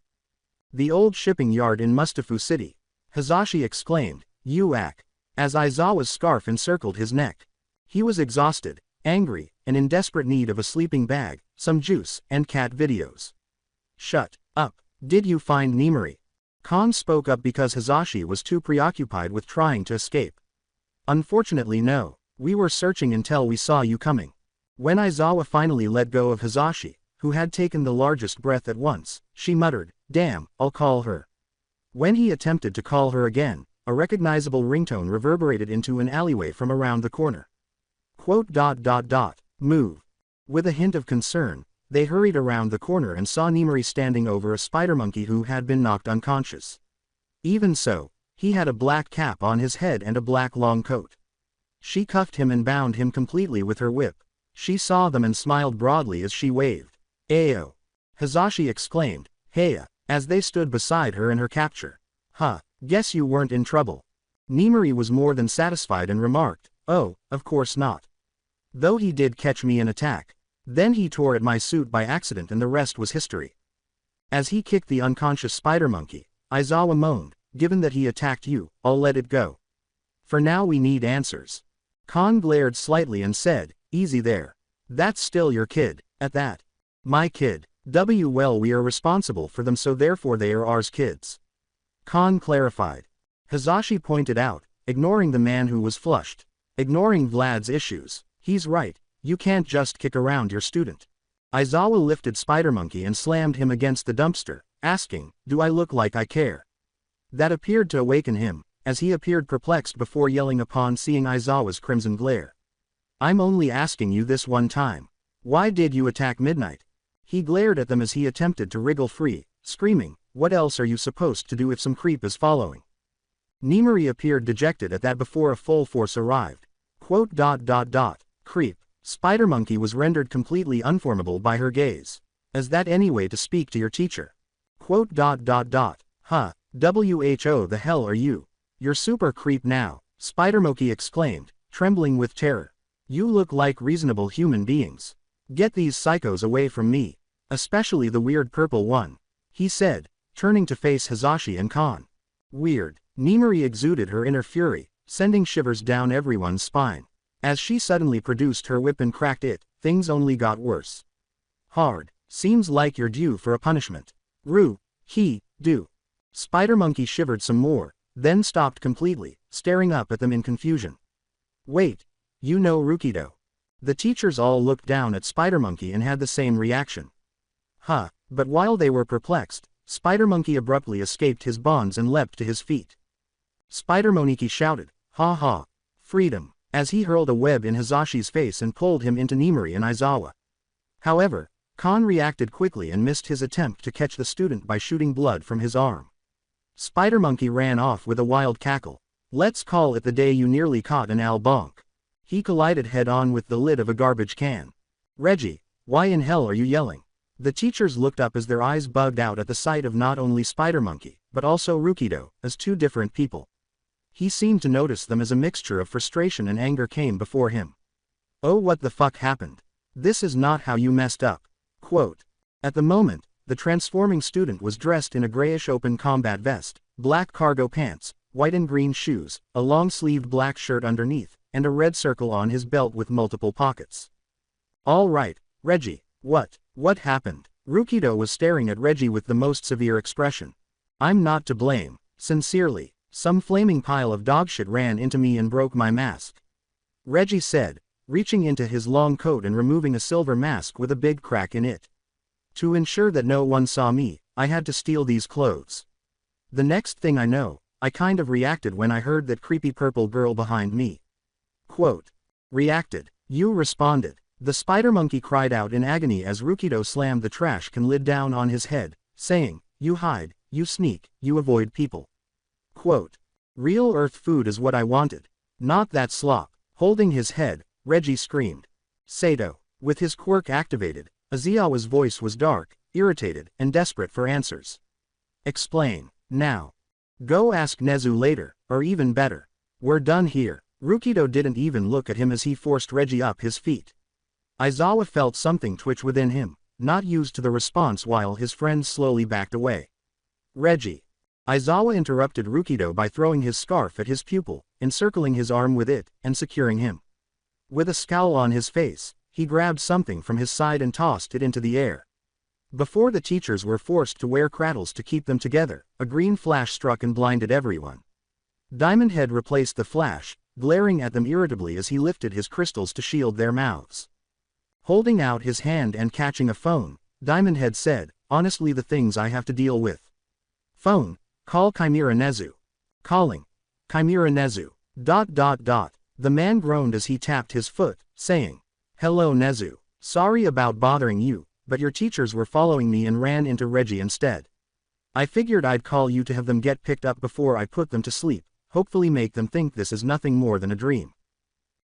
The old shipping yard in Mustafu City. Hizashi exclaimed, "Uak," as Aizawa's scarf encircled his neck. He was exhausted, angry, and in desperate need of a sleeping bag, some juice, and cat videos. Shut up. Did you find Nimari? Khan spoke up because Hizashi was too preoccupied with trying to escape. Unfortunately no. We were searching until we saw you coming. When Aizawa finally let go of Hizashi, who had taken the largest breath at once, she muttered, "Damn, I'll call her." When he attempted to call her again, a recognizable ringtone reverberated into an alleyway from around the corner. Quote. Move. With a hint of concern, they hurried around the corner and saw Nimari standing over a spider monkey who had been knocked unconscious. Even so, he had a black cap on his head and a black long coat. She cuffed him and bound him completely with her whip. She saw them and smiled broadly as she waved. Ayo! Hazashi exclaimed, Heya, as they stood beside her in her capture. Huh, guess you weren't in trouble. Nimari was more than satisfied and remarked, oh, of course not. Though he did catch me in attack. Then he tore at my suit by accident and the rest was history. As he kicked the unconscious spider monkey, Aizawa moaned, given that he attacked you, I'll let it go. For now we need answers. Khan glared slightly and said, easy there. That's still your kid, at that. My kid. Well, we are responsible for them, so therefore they are ours kids. Khan clarified. Hazashi pointed out, ignoring the man who was flushed. Ignoring Vlad's issues. He's right, you can't just kick around your student. Aizawa lifted Spider Monkey and slammed him against the dumpster, asking, do I look like I care? That appeared to awaken him, as he appeared perplexed before yelling upon seeing Aizawa's crimson glare. I'm only asking you this one time. Why did you attack Midnight? He glared at them as he attempted to wriggle free, screaming, what else are you supposed to do if some creep is following? Nimari appeared dejected at that before a full force arrived. Quote. Creep. Spider Monkey was rendered completely unformable by her gaze. Is that any way to speak to your teacher? Quote. Huh, who the hell are you? You're super creep now, Spider Monkey exclaimed, trembling with terror. You look like reasonable human beings. Get these psychos away from me. Especially the weird purple one. He said, turning to face Hazashi and Khan. Weird. Nimari exuded her inner fury, sending shivers down everyone's spine. As she suddenly produced her whip and cracked it, things only got worse. Hard. Seems like you're due for a punishment. Do. Spider Monkey shivered some more, then stopped completely, staring up at them in confusion. Wait. You know Rukido. The teachers all looked down at Spider Monkey and had the same reaction. Huh, but while they were perplexed, Spider Monkey abruptly escaped his bonds and leapt to his feet. Spider Moniki shouted, ha ha, freedom, as he hurled a web in Hazashi's face and pulled him into Nimari and Aizawa. However, Khan reacted quickly and missed his attempt to catch the student by shooting blood from his arm. Spider Monkey ran off with a wild cackle. Let's call it the day you nearly caught an albonk. He collided head-on with the lid of a garbage can. Reggie, why in hell are you yelling? The teachers looked up as their eyes bugged out at the sight of not only Spider Monkey, but also Rukido, as two different people. He seemed to notice them as a mixture of frustration and anger came before him. Oh, what the fuck happened? This is not how you messed up. Quote. At the moment, the transforming student was dressed in a grayish open combat vest, black cargo pants, white and green shoes, a long-sleeved black shirt underneath, and a red circle on his belt with multiple pockets. All right, Reggie, what happened? Rukido was staring at Reggie with the most severe expression. I'm not to blame, sincerely, some flaming pile of dogshit ran into me and broke my mask. Reggie said, reaching into his long coat and removing a silver mask with a big crack in it. To ensure that no one saw me, I had to steal these clothes. The next thing I know, I kind of reacted when I heard that creepy purple girl behind me. Quote. Reacted. You responded. The Spider Monkey cried out in agony as Rukido slammed the trash can lid down on his head, saying, you hide, you sneak, you avoid people. Quote. Real earth food is what I wanted. Not that slop. Holding his head, Reggie screamed. Sato. With his quirk activated, Aizawa's voice was dark, irritated, and desperate for answers. Explain, now. Go ask Nezu later, or even better. We're done here. Rukido didn't even look at him as he forced Reggie up his feet. Aizawa felt something twitch within him, not used to the response while his friends slowly backed away. Reggie. Aizawa interrupted Rukido by throwing his scarf at his pupil, encircling his arm with it, and securing him. With a scowl on his face, he grabbed something from his side and tossed it into the air. Before the teachers were forced to wear cradles to keep them together, a green flash struck and blinded everyone. Diamond Head replaced the flash, glaring at them irritably as he lifted his crystals to shield their mouths. Holding out his hand and catching a phone, Diamond Head said, honestly the things I have to deal with. Phone, call Chimera Nezu. Calling. Chimera Nezu. The man groaned as he tapped his foot, saying, "Hello Nezu. Sorry about bothering you, but your teachers were following me and ran into Reggie instead. I figured I'd call you to have them get picked up before I put them to sleep, hopefully make them think this is nothing more than a dream."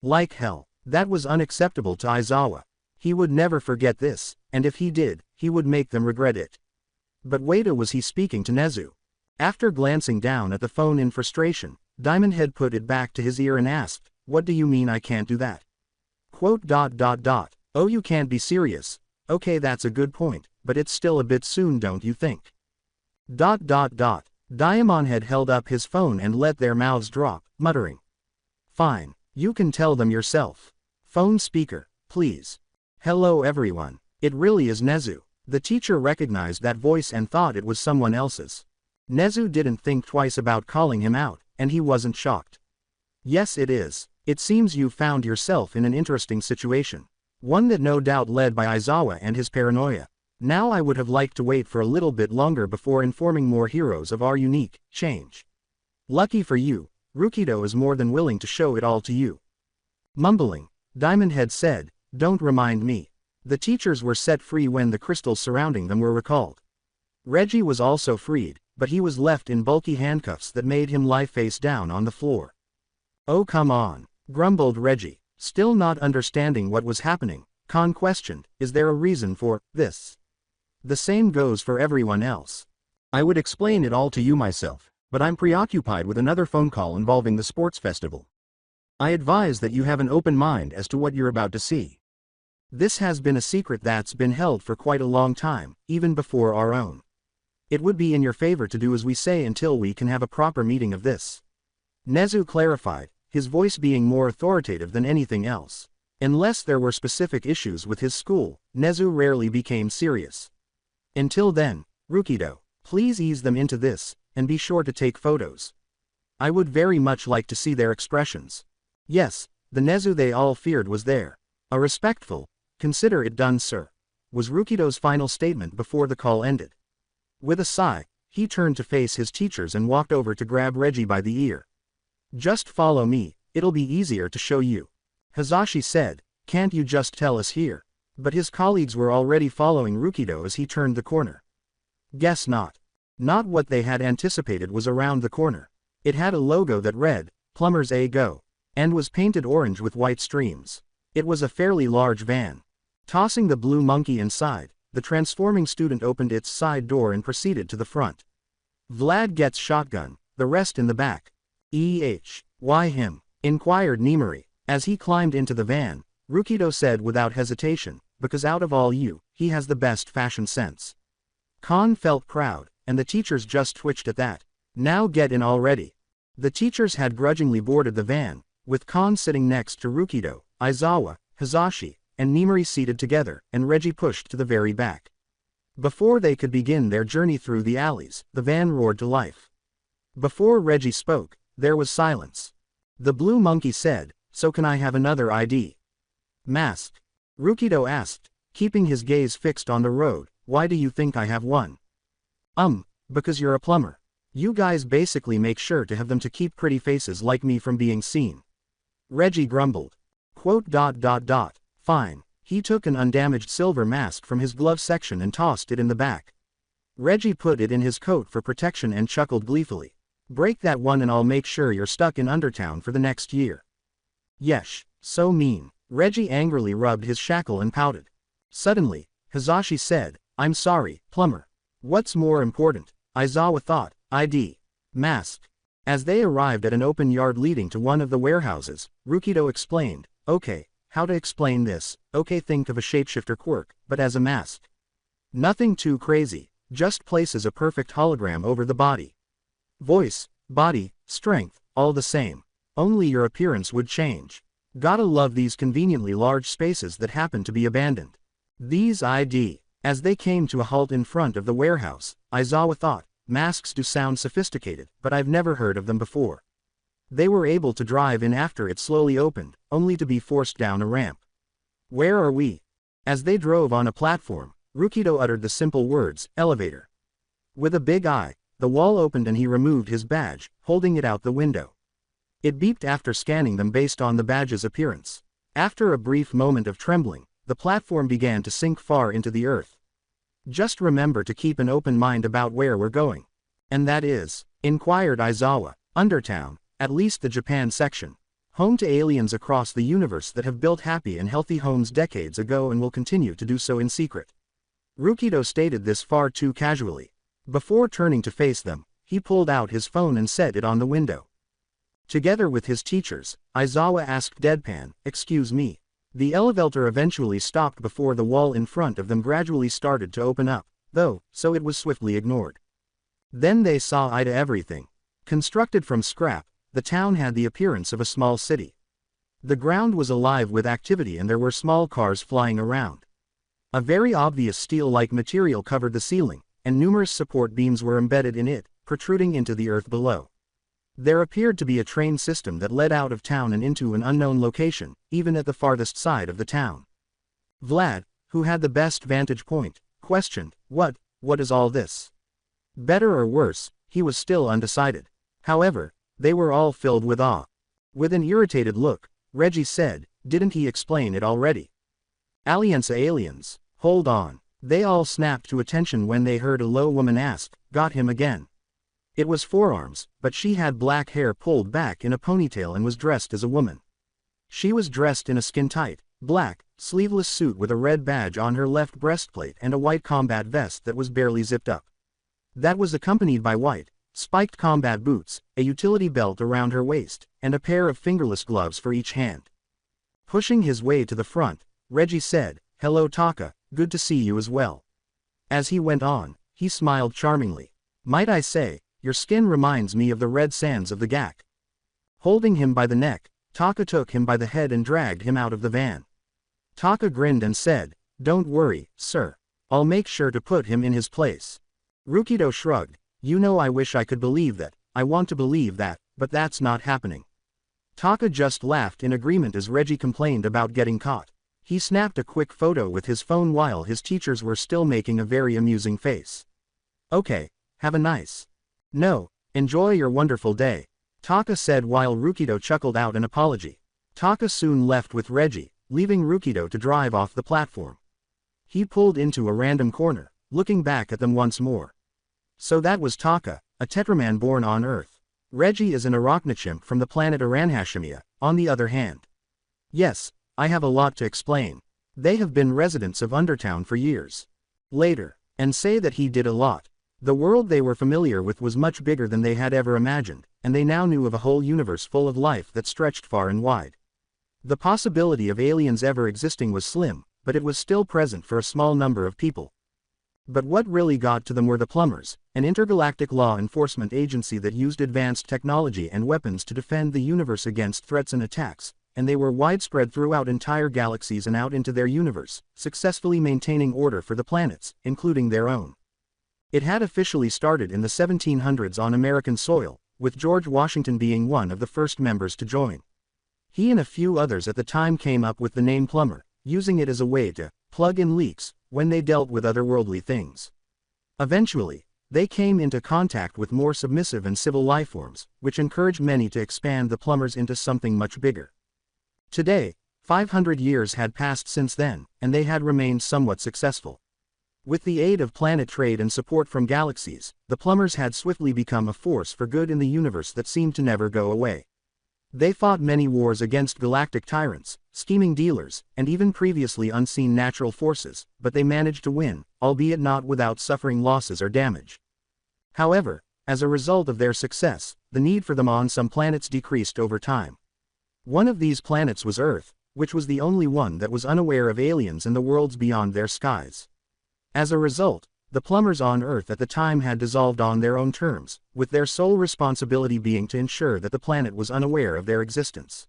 Like hell, that was unacceptable to Aizawa. He would never forget this, and if he did, he would make them regret it. But wait, was he speaking to Nezu? After glancing down at the phone in frustration, Diamond Head put it back to his ear and asked, "What do you mean I can't do that?" "Oh, you can't be serious. Okay, that's a good point, but it's still a bit soon, don't you think?" Diamond Head held up his phone and let their mouths drop, muttering, "Fine, you can tell them yourself. Phone speaker, please. Hello everyone. It really is Nezu." The teacher recognized that voice and thought it was someone else's. Nezu didn't think twice about calling him out, and he wasn't shocked. "Yes, it is. It seems you found yourself in an interesting situation. One that no doubt led by Aizawa and his paranoia. Now I would have liked to wait for a little bit longer before informing more heroes of our unique change. Lucky for you, Rukido is more than willing to show it all to you." Mumbling, Diamond Head said, "Don't remind me." The teachers were set free when the crystals surrounding them were recalled. Reggie was also freed, but he was left in bulky handcuffs that made him lie face down on the floor. "Oh come on," grumbled Reggie, still not understanding what was happening. Khan questioned, "Is there a reason for this?" "The same goes for everyone else. I would explain it all to you myself, but I'm preoccupied with another phone call involving the sports festival. I advise that you have an open mind as to what you're about to see. This has been a secret that's been held for quite a long time, even before our own. It would be in your favor to do as we say until we can have a proper meeting of this." Nezu clarified, his voice being more authoritative than anything else. Unless there were specific issues with his school, Nezu rarely became serious. "Until then, Rukido, please ease them into this, and be sure to take photos. I would very much like to see their expressions." Yes, the Nezu they all feared was there. A respectful, "Consider it done, sir," was Rukido's final statement before the call ended. With a sigh, he turned to face his teachers and walked over to grab Reggie by the ear. "Just follow me, it'll be easier to show you," Hazashi said. "Can't you just tell us here?" But his colleagues were already following Rukido as he turned the corner. Guess not. Not what they had anticipated was around the corner. It had a logo that read, "Plumbers A Go," and was painted orange with white streams. It was a fairly large van. Tossing the blue monkey inside, the transforming student opened its side door and proceeded to the front. "Vlad gets shotgun, the rest in the back." "Why him?" inquired Nimari. As he climbed into the van, Rukido said without hesitation, "Because out of all you, he has the best fashion sense." Khan felt proud, and the teachers just twitched at that. "Now get in already." The teachers had grudgingly boarded the van, with Khan sitting next to Rukido, Aizawa, Hazashi, and Nimari seated together, and Reggie pushed to the very back. Before they could begin their journey through the alleys, the van roared to life. Before Reggie spoke, there was silence. The blue monkey said, "So can I have another ID?" "Mask?" Rukido asked, keeping his gaze fixed on the road. "Why do you think I have one?" Because you're a plumber. You guys basically make sure to have them to keep pretty faces like me from being seen." Reggie grumbled. Fine. He took an undamaged silver mask from his glove section and tossed it in the back. Reggie put it in his coat for protection and chuckled gleefully. "Break that one and I'll make sure you're stuck in Undertown for the next year." "Yesh, so mean." Reggie angrily rubbed his shackle and pouted. Suddenly, Hazashi said, "I'm sorry, plumber. What's more important?" Aizawa thought, "ID. Mask." As they arrived at an open yard leading to one of the warehouses, Rukido explained, "Okay, how to explain this? Okay, think of a shapeshifter quirk, but as a mask. Nothing too crazy, just places a perfect hologram over the body. Voice, body, strength, all the same. Only your appearance would change. Gotta love these conveniently large spaces that happen to be abandoned." These ID. As they came to a halt in front of the warehouse, Aizawa thought, "Masks do sound sophisticated, but I've never heard of them before." They were able to drive in after it slowly opened, only to be forced down a ramp. "Where are we?" As they drove on a platform, Rukido uttered the simple words, "Elevator." With a big eye, the wall opened and he removed his badge, holding it out the window. It beeped after scanning them based on the badge's appearance. After a brief moment of trembling, the platform began to sink far into the earth. Just remember to keep an open mind about where we're going. And that is, inquired Aizawa, Undertown, at least the Japan section. Home to aliens across the universe that have built happy and healthy homes decades ago and will continue to do so in secret. Rukido stated this far too casually. Before turning to face them, he pulled out his phone and set it on the window. Together with his teachers, Aizawa asked deadpan, "Excuse me." The elevator eventually stopped before the wall in front of them gradually started to open up, though, so it was swiftly ignored. Then they saw eye to everything. Constructed from scrap, the town had the appearance of a small city. The ground was alive with activity and there were small cars flying around. A very obvious steel-like material covered the ceiling, and numerous support beams were embedded in it, protruding into the earth below. There appeared to be a train system that led out of town and into an unknown location, even at the farthest side of the town. Vlad, who had the best vantage point, questioned, what is all this? Better or worse, he was still undecided. However, they were all filled with awe. With an irritated look, Reggie said, "Didn't he explain it already?" Alianza aliens, hold on. They all snapped to attention when they heard a low woman ask, "Got him again?" It was Forearms, but she had black hair pulled back in a ponytail and was dressed as a woman. She was dressed in a skin-tight, black, sleeveless suit with a red badge on her left breastplate and a white combat vest that was barely zipped up. That was accompanied by white, spiked combat boots, a utility belt around her waist, and a pair of fingerless gloves for each hand. Pushing his way to the front, Reggie said, "Hello Taka, good to see you as well." As he went on, he smiled charmingly. "Might I say, your skin reminds me of the red sands of the Gak." Holding him by the neck, Taka took him by the head and dragged him out of the van. Taka grinned and said, "Don't worry, sir. I'll make sure to put him in his place." Rukido shrugged. "You know, I wish I could believe that, I want to believe that, but that's not happening." Taka just laughed in agreement as Reggie complained about getting caught. He snapped a quick photo with his phone while his teachers were still making a very amusing face. "Okay, have a nice. No, enjoy your wonderful day," Taka said while Rukido chuckled out an apology. Taka soon left with Reggie, leaving Rukido to drive off the platform. He pulled into a random corner, looking back at them once more. So that was Taka, a Tetraman born on Earth. Reggie is an arachnochimp from the planet Aranhashimia, on the other hand. Yes, I have a lot to explain. They have been residents of Undertown for years. Later, and say that he did a lot. The world they were familiar with was much bigger than they had ever imagined, and they now knew of a whole universe full of life that stretched far and wide. The possibility of aliens ever existing was slim, but it was still present for a small number of people. But what really got to them were the Plumbers, an intergalactic law enforcement agency that used advanced technology and weapons to defend the universe against threats and attacks, and they were widespread throughout entire galaxies and out into their universe, successfully maintaining order for the planets, including their own. It had officially started in the 1700s on American soil, with George Washington being one of the first members to join. He and a few others at the time came up with the name Plumber, using it as a way to plug in leaks when they dealt with otherworldly things. Eventually, they came into contact with more submissive and civil lifeforms, which encouraged many to expand the Plumbers into something much bigger. Today, 500 years had passed since then, and they had remained somewhat successful. With the aid of planet trade and support from galaxies, the Plumbers had swiftly become a force for good in the universe that seemed to never go away. They fought many wars against galactic tyrants, scheming dealers, and even previously unseen natural forces, but they managed to win, albeit not without suffering losses or damage. However, as a result of their success, the need for them on some planets decreased over time. One of these planets was Earth, which was the only one that was unaware of aliens and the worlds beyond their skies. As a result, the Plumbers on Earth at the time had dissolved on their own terms, with their sole responsibility being to ensure that the planet was unaware of their existence.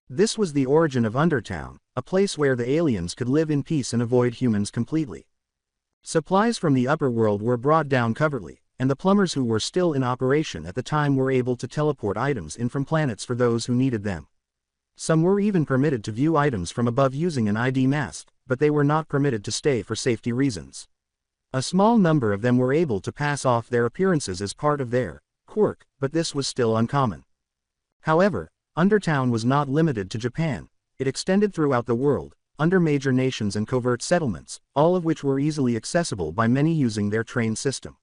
This was the origin of Undertown, a place where the aliens could live in peace and avoid humans completely. Supplies from the upper world were brought down covertly, and the Plumbers who were still in operation at the time were able to teleport items in from planets for those who needed them. Some were even permitted to view items from above using an ID mask, but they were not permitted to stay for safety reasons. A small number of them were able to pass off their appearances as part of their quirk, but this was still uncommon. However, Undertown was not limited to Japan. It extended throughout the world, under major nations and covert settlements, all of which were easily accessible by many using their train system.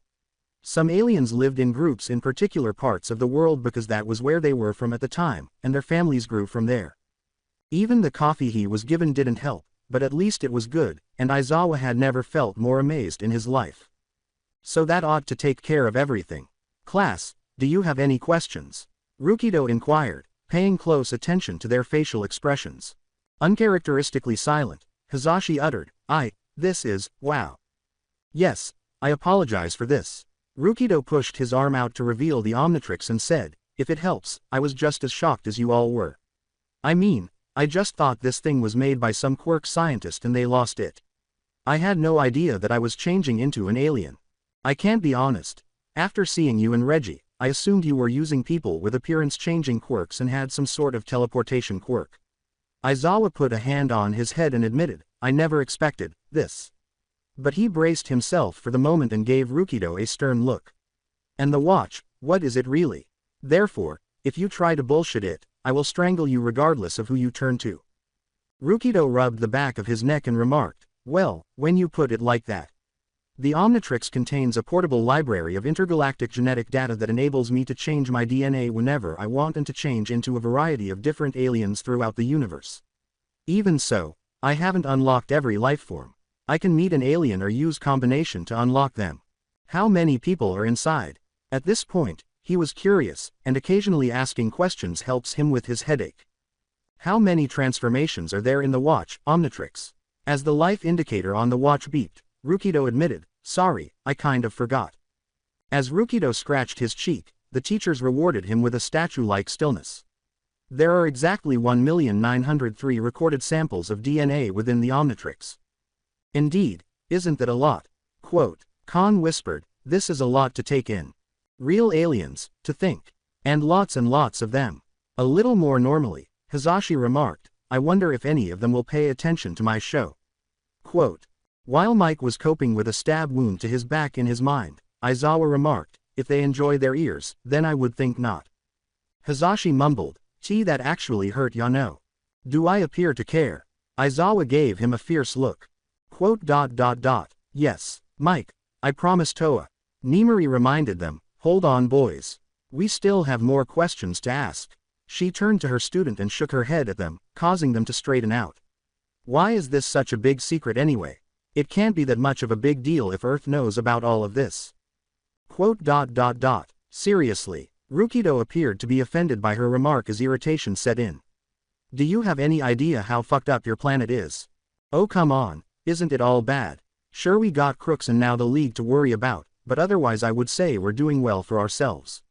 Some aliens lived in groups in particular parts of the world because that was where they were from at the time, and their families grew from there. Even the coffee he was given didn't help, but at least it was good, and Aizawa had never felt more amazed in his life. So that ought to take care of everything. Class, do you have any questions? Rukido inquired, paying close attention to their facial expressions. Uncharacteristically silent, Hizashi uttered, this is, wow. Yes, I apologize for this. Rukido pushed his arm out to reveal the Omnitrix and said, if it helps, I was just as shocked as you all were. I mean, I just thought this thing was made by some quirk scientist and they lost it. I had no idea that I was changing into an alien. I can't be honest. After seeing you and Reggie, I assumed you were using people with appearance-changing quirks and had some sort of teleportation quirk. Aizawa put a hand on his head and admitted, I never expected this. But he braced himself for the moment and gave Rukido a stern look. And the watch, what is it really? Therefore, if you try to bullshit it, I will strangle you regardless of who you turn to. Rukido rubbed the back of his neck and remarked, well, when you put it like that. The Omnitrix contains a portable library of intergalactic genetic data that enables me to change my DNA whenever I want and to change into a variety of different aliens throughout the universe. Even so, I haven't unlocked every lifeform. I can meet an alien or use combination to unlock them. How many people are inside? At this point, he was curious, and occasionally asking questions helps him with his headache. How many transformations are there in the watch, Omnitrix? As the life indicator on the watch beeped, Rukido admitted, sorry, I kind of forgot. As Rukido scratched his cheek, the teachers rewarded him with a statue-like stillness. There are exactly 1,903 recorded samples of DNA within the Omnitrix. Indeed, isn't that a lot? Quote, Khan whispered, this is a lot to take in. Real aliens, to think. And lots of them. A little more normally, Hizashi remarked, I wonder if any of them will pay attention to my show. Quote, while Mike was coping with a stab wound to his back in his mind, Aizawa remarked, if they enjoy their ears, then I would think not. Hizashi mumbled, that actually hurt Yano. Do I appear to care? Aizawa gave him a fierce look. Quote, yes, Mike, I promise Toa. Nimari reminded them, hold on boys. We still have more questions to ask. She turned to her student and shook her head at them, causing them to straighten out. Why is this such a big secret anyway? It can't be that much of a big deal if Earth knows about all of this. Quote, seriously, Rukido appeared to be offended by her remark as irritation set in. Do you have any idea how fucked up your planet is? Oh come on, isn't it all bad? Sure we got crooks and now the League to worry about, but otherwise I would say we're doing well for ourselves.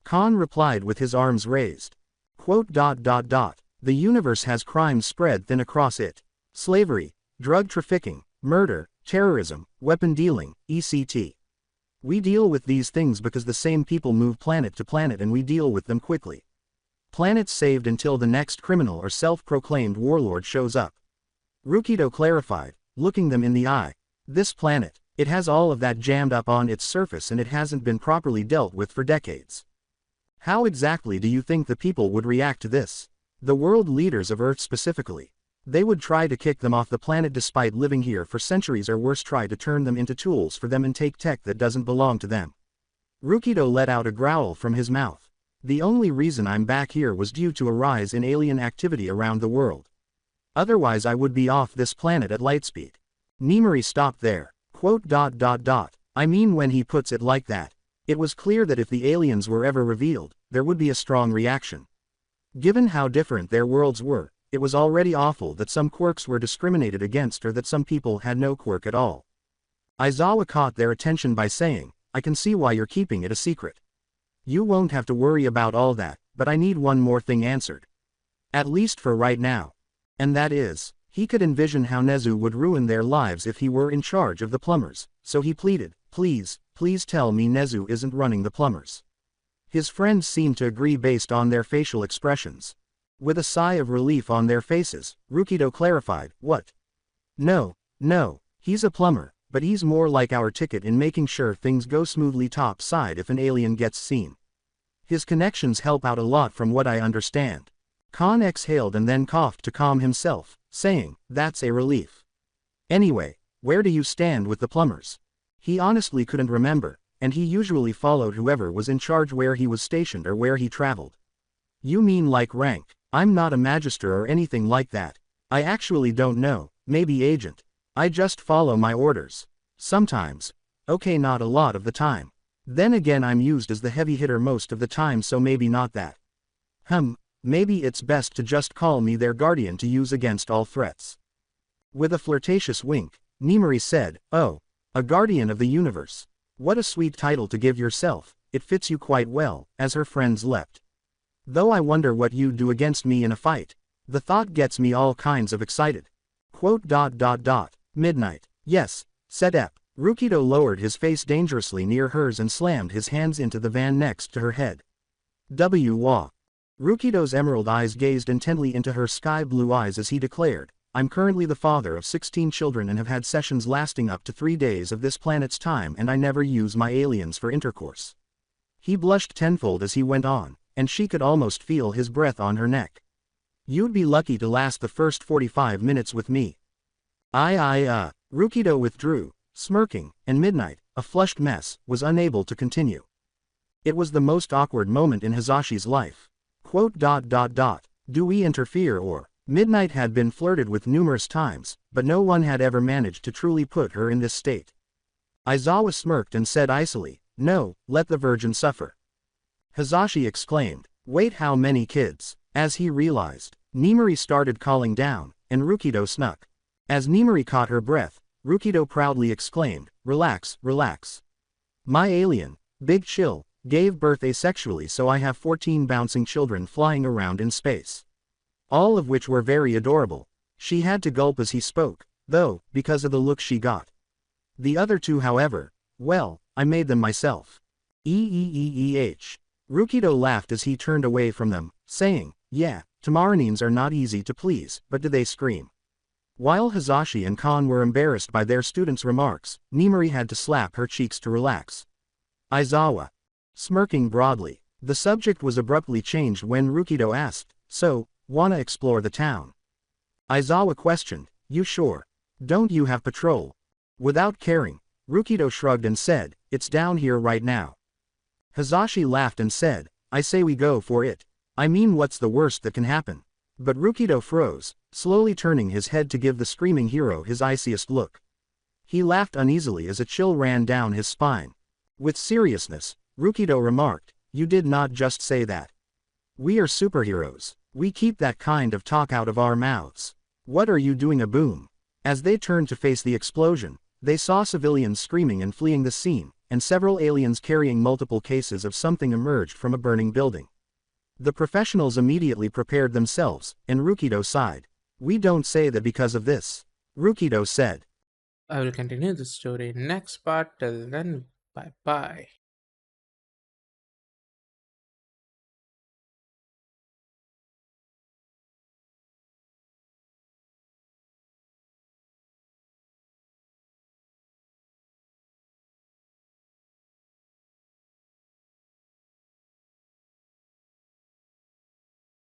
Khan replied with his arms raised. Quote, the universe has crimes spread thin across it. Slavery, drug trafficking, murder, terrorism, weapon dealing, etc. We deal with these things because the same people move planet to planet and we deal with them quickly. Planets saved until the next criminal or self-proclaimed warlord shows up. Rukido clarified, looking them in the eye. This planet, it has all of that jammed up on its surface and it hasn't been properly dealt with for decades. How exactly do you think the people would react to this? The world leaders of Earth specifically. They would try to kick them off the planet despite living here for centuries or worse try to turn them into tools for them and take tech that doesn't belong to them. Rukido let out a growl from his mouth. The only reason I'm back here was due to a rise in alien activity around the world. Otherwise I would be off this planet at lightspeed. Nimari stopped there. Quote, I mean when he puts it like that, it was clear that if the aliens were ever revealed, there would be a strong reaction. Given how different their worlds were, it was already awful that some quirks were discriminated against or that some people had no quirk at all. Aizawa caught their attention by saying, I can see why you're keeping it a secret. You won't have to worry about all that, but I need one more thing answered. At least for right now. And that is, he could envision how Nezu would ruin their lives if he were in charge of the plumbers, so he pleaded, please tell me Nezu isn't running the plumbers. His friends seemed to agree based on their facial expressions. With a sigh of relief on their faces, Rukido clarified, what? No, he's a plumber, but he's more like our ticket in making sure things go smoothly top side if an alien gets seen. His connections help out a lot from what I understand. Khan exhaled and then coughed to calm himself, saying, that's a relief. Anyway, where do you stand with the plumbers? He honestly couldn't remember, and he usually followed whoever was in charge where he was stationed or where he traveled. You mean like rank? I'm not a magister or anything like that. I actually don't know, maybe agent. I just follow my orders. Sometimes. Okay, not a lot of the time. Then again, I'm used as the heavy hitter most of the time, so maybe not that. Maybe it's best to just call me their guardian to use against all threats. With a flirtatious wink, Nimari said, oh, a guardian of the universe. What a sweet title to give yourself, it fits you quite well, as her friends leapt. Though I wonder what you'd do against me in a fight. The thought gets me all kinds of excited. Quote. Midnight. Yes, said Ep. Rukido lowered his face dangerously near hers and slammed his hands into the van next to her head. Wah. Rukido's emerald eyes gazed intently into her sky-blue eyes as he declared, I'm currently the father of 16 children and have had sessions lasting up to 3 days of this planet's time, and I never use my aliens for intercourse. He blushed tenfold as he went on, and she could almost feel his breath on her neck. You'd be lucky to last the first 45 minutes with me. Rukido withdrew, smirking, and Midnight, a flushed mess, was unable to continue. It was the most awkward moment in Hazashi's life. Quote. Do we interfere or? Midnight had been flirted with numerous times, but no one had ever managed to truly put her in this state. Aizawa smirked and said icily, no, let the virgin suffer. Hazashi exclaimed, wait, how many kids? As he realized, Nimari started calling down, and Rukido snuck. As Nimari caught her breath, Rukido proudly exclaimed, relax, relax. My alien, Big Chill, gave birth asexually, so I have 14 bouncing children flying around in space. All of which were very adorable. She had to gulp as he spoke, though, because of the look she got. The other 2, however, well, I made them myself. Rukido laughed as he turned away from them, saying, yeah, Tamarinines are not easy to please, but do they scream? While Hazashi and Khan were embarrassed by their students' remarks, Nimari had to slap her cheeks to relax. Aizawa. Smirking broadly, the subject was abruptly changed when Rukido asked, so, wanna explore the town? Aizawa questioned, you sure? Don't you have patrol? Without caring, Rukido shrugged and said, it's down here right now. Hazashi laughed and said, I say we go for it. I mean, what's the worst that can happen? But Rukido froze, slowly turning his head to give the screaming hero his iciest look. He laughed uneasily as a chill ran down his spine. With seriousness, Rukido remarked, you did not just say that. We are superheroes. We keep that kind of talk out of our mouths. What are you doing? A boom. As they turned to face the explosion, they saw civilians screaming and fleeing the scene, and several aliens carrying multiple cases of something emerged from a burning building. The professionals immediately prepared themselves, and Rukido sighed. We don't say that because of this. Rukido said. I will continue the story next part. Till then, bye bye.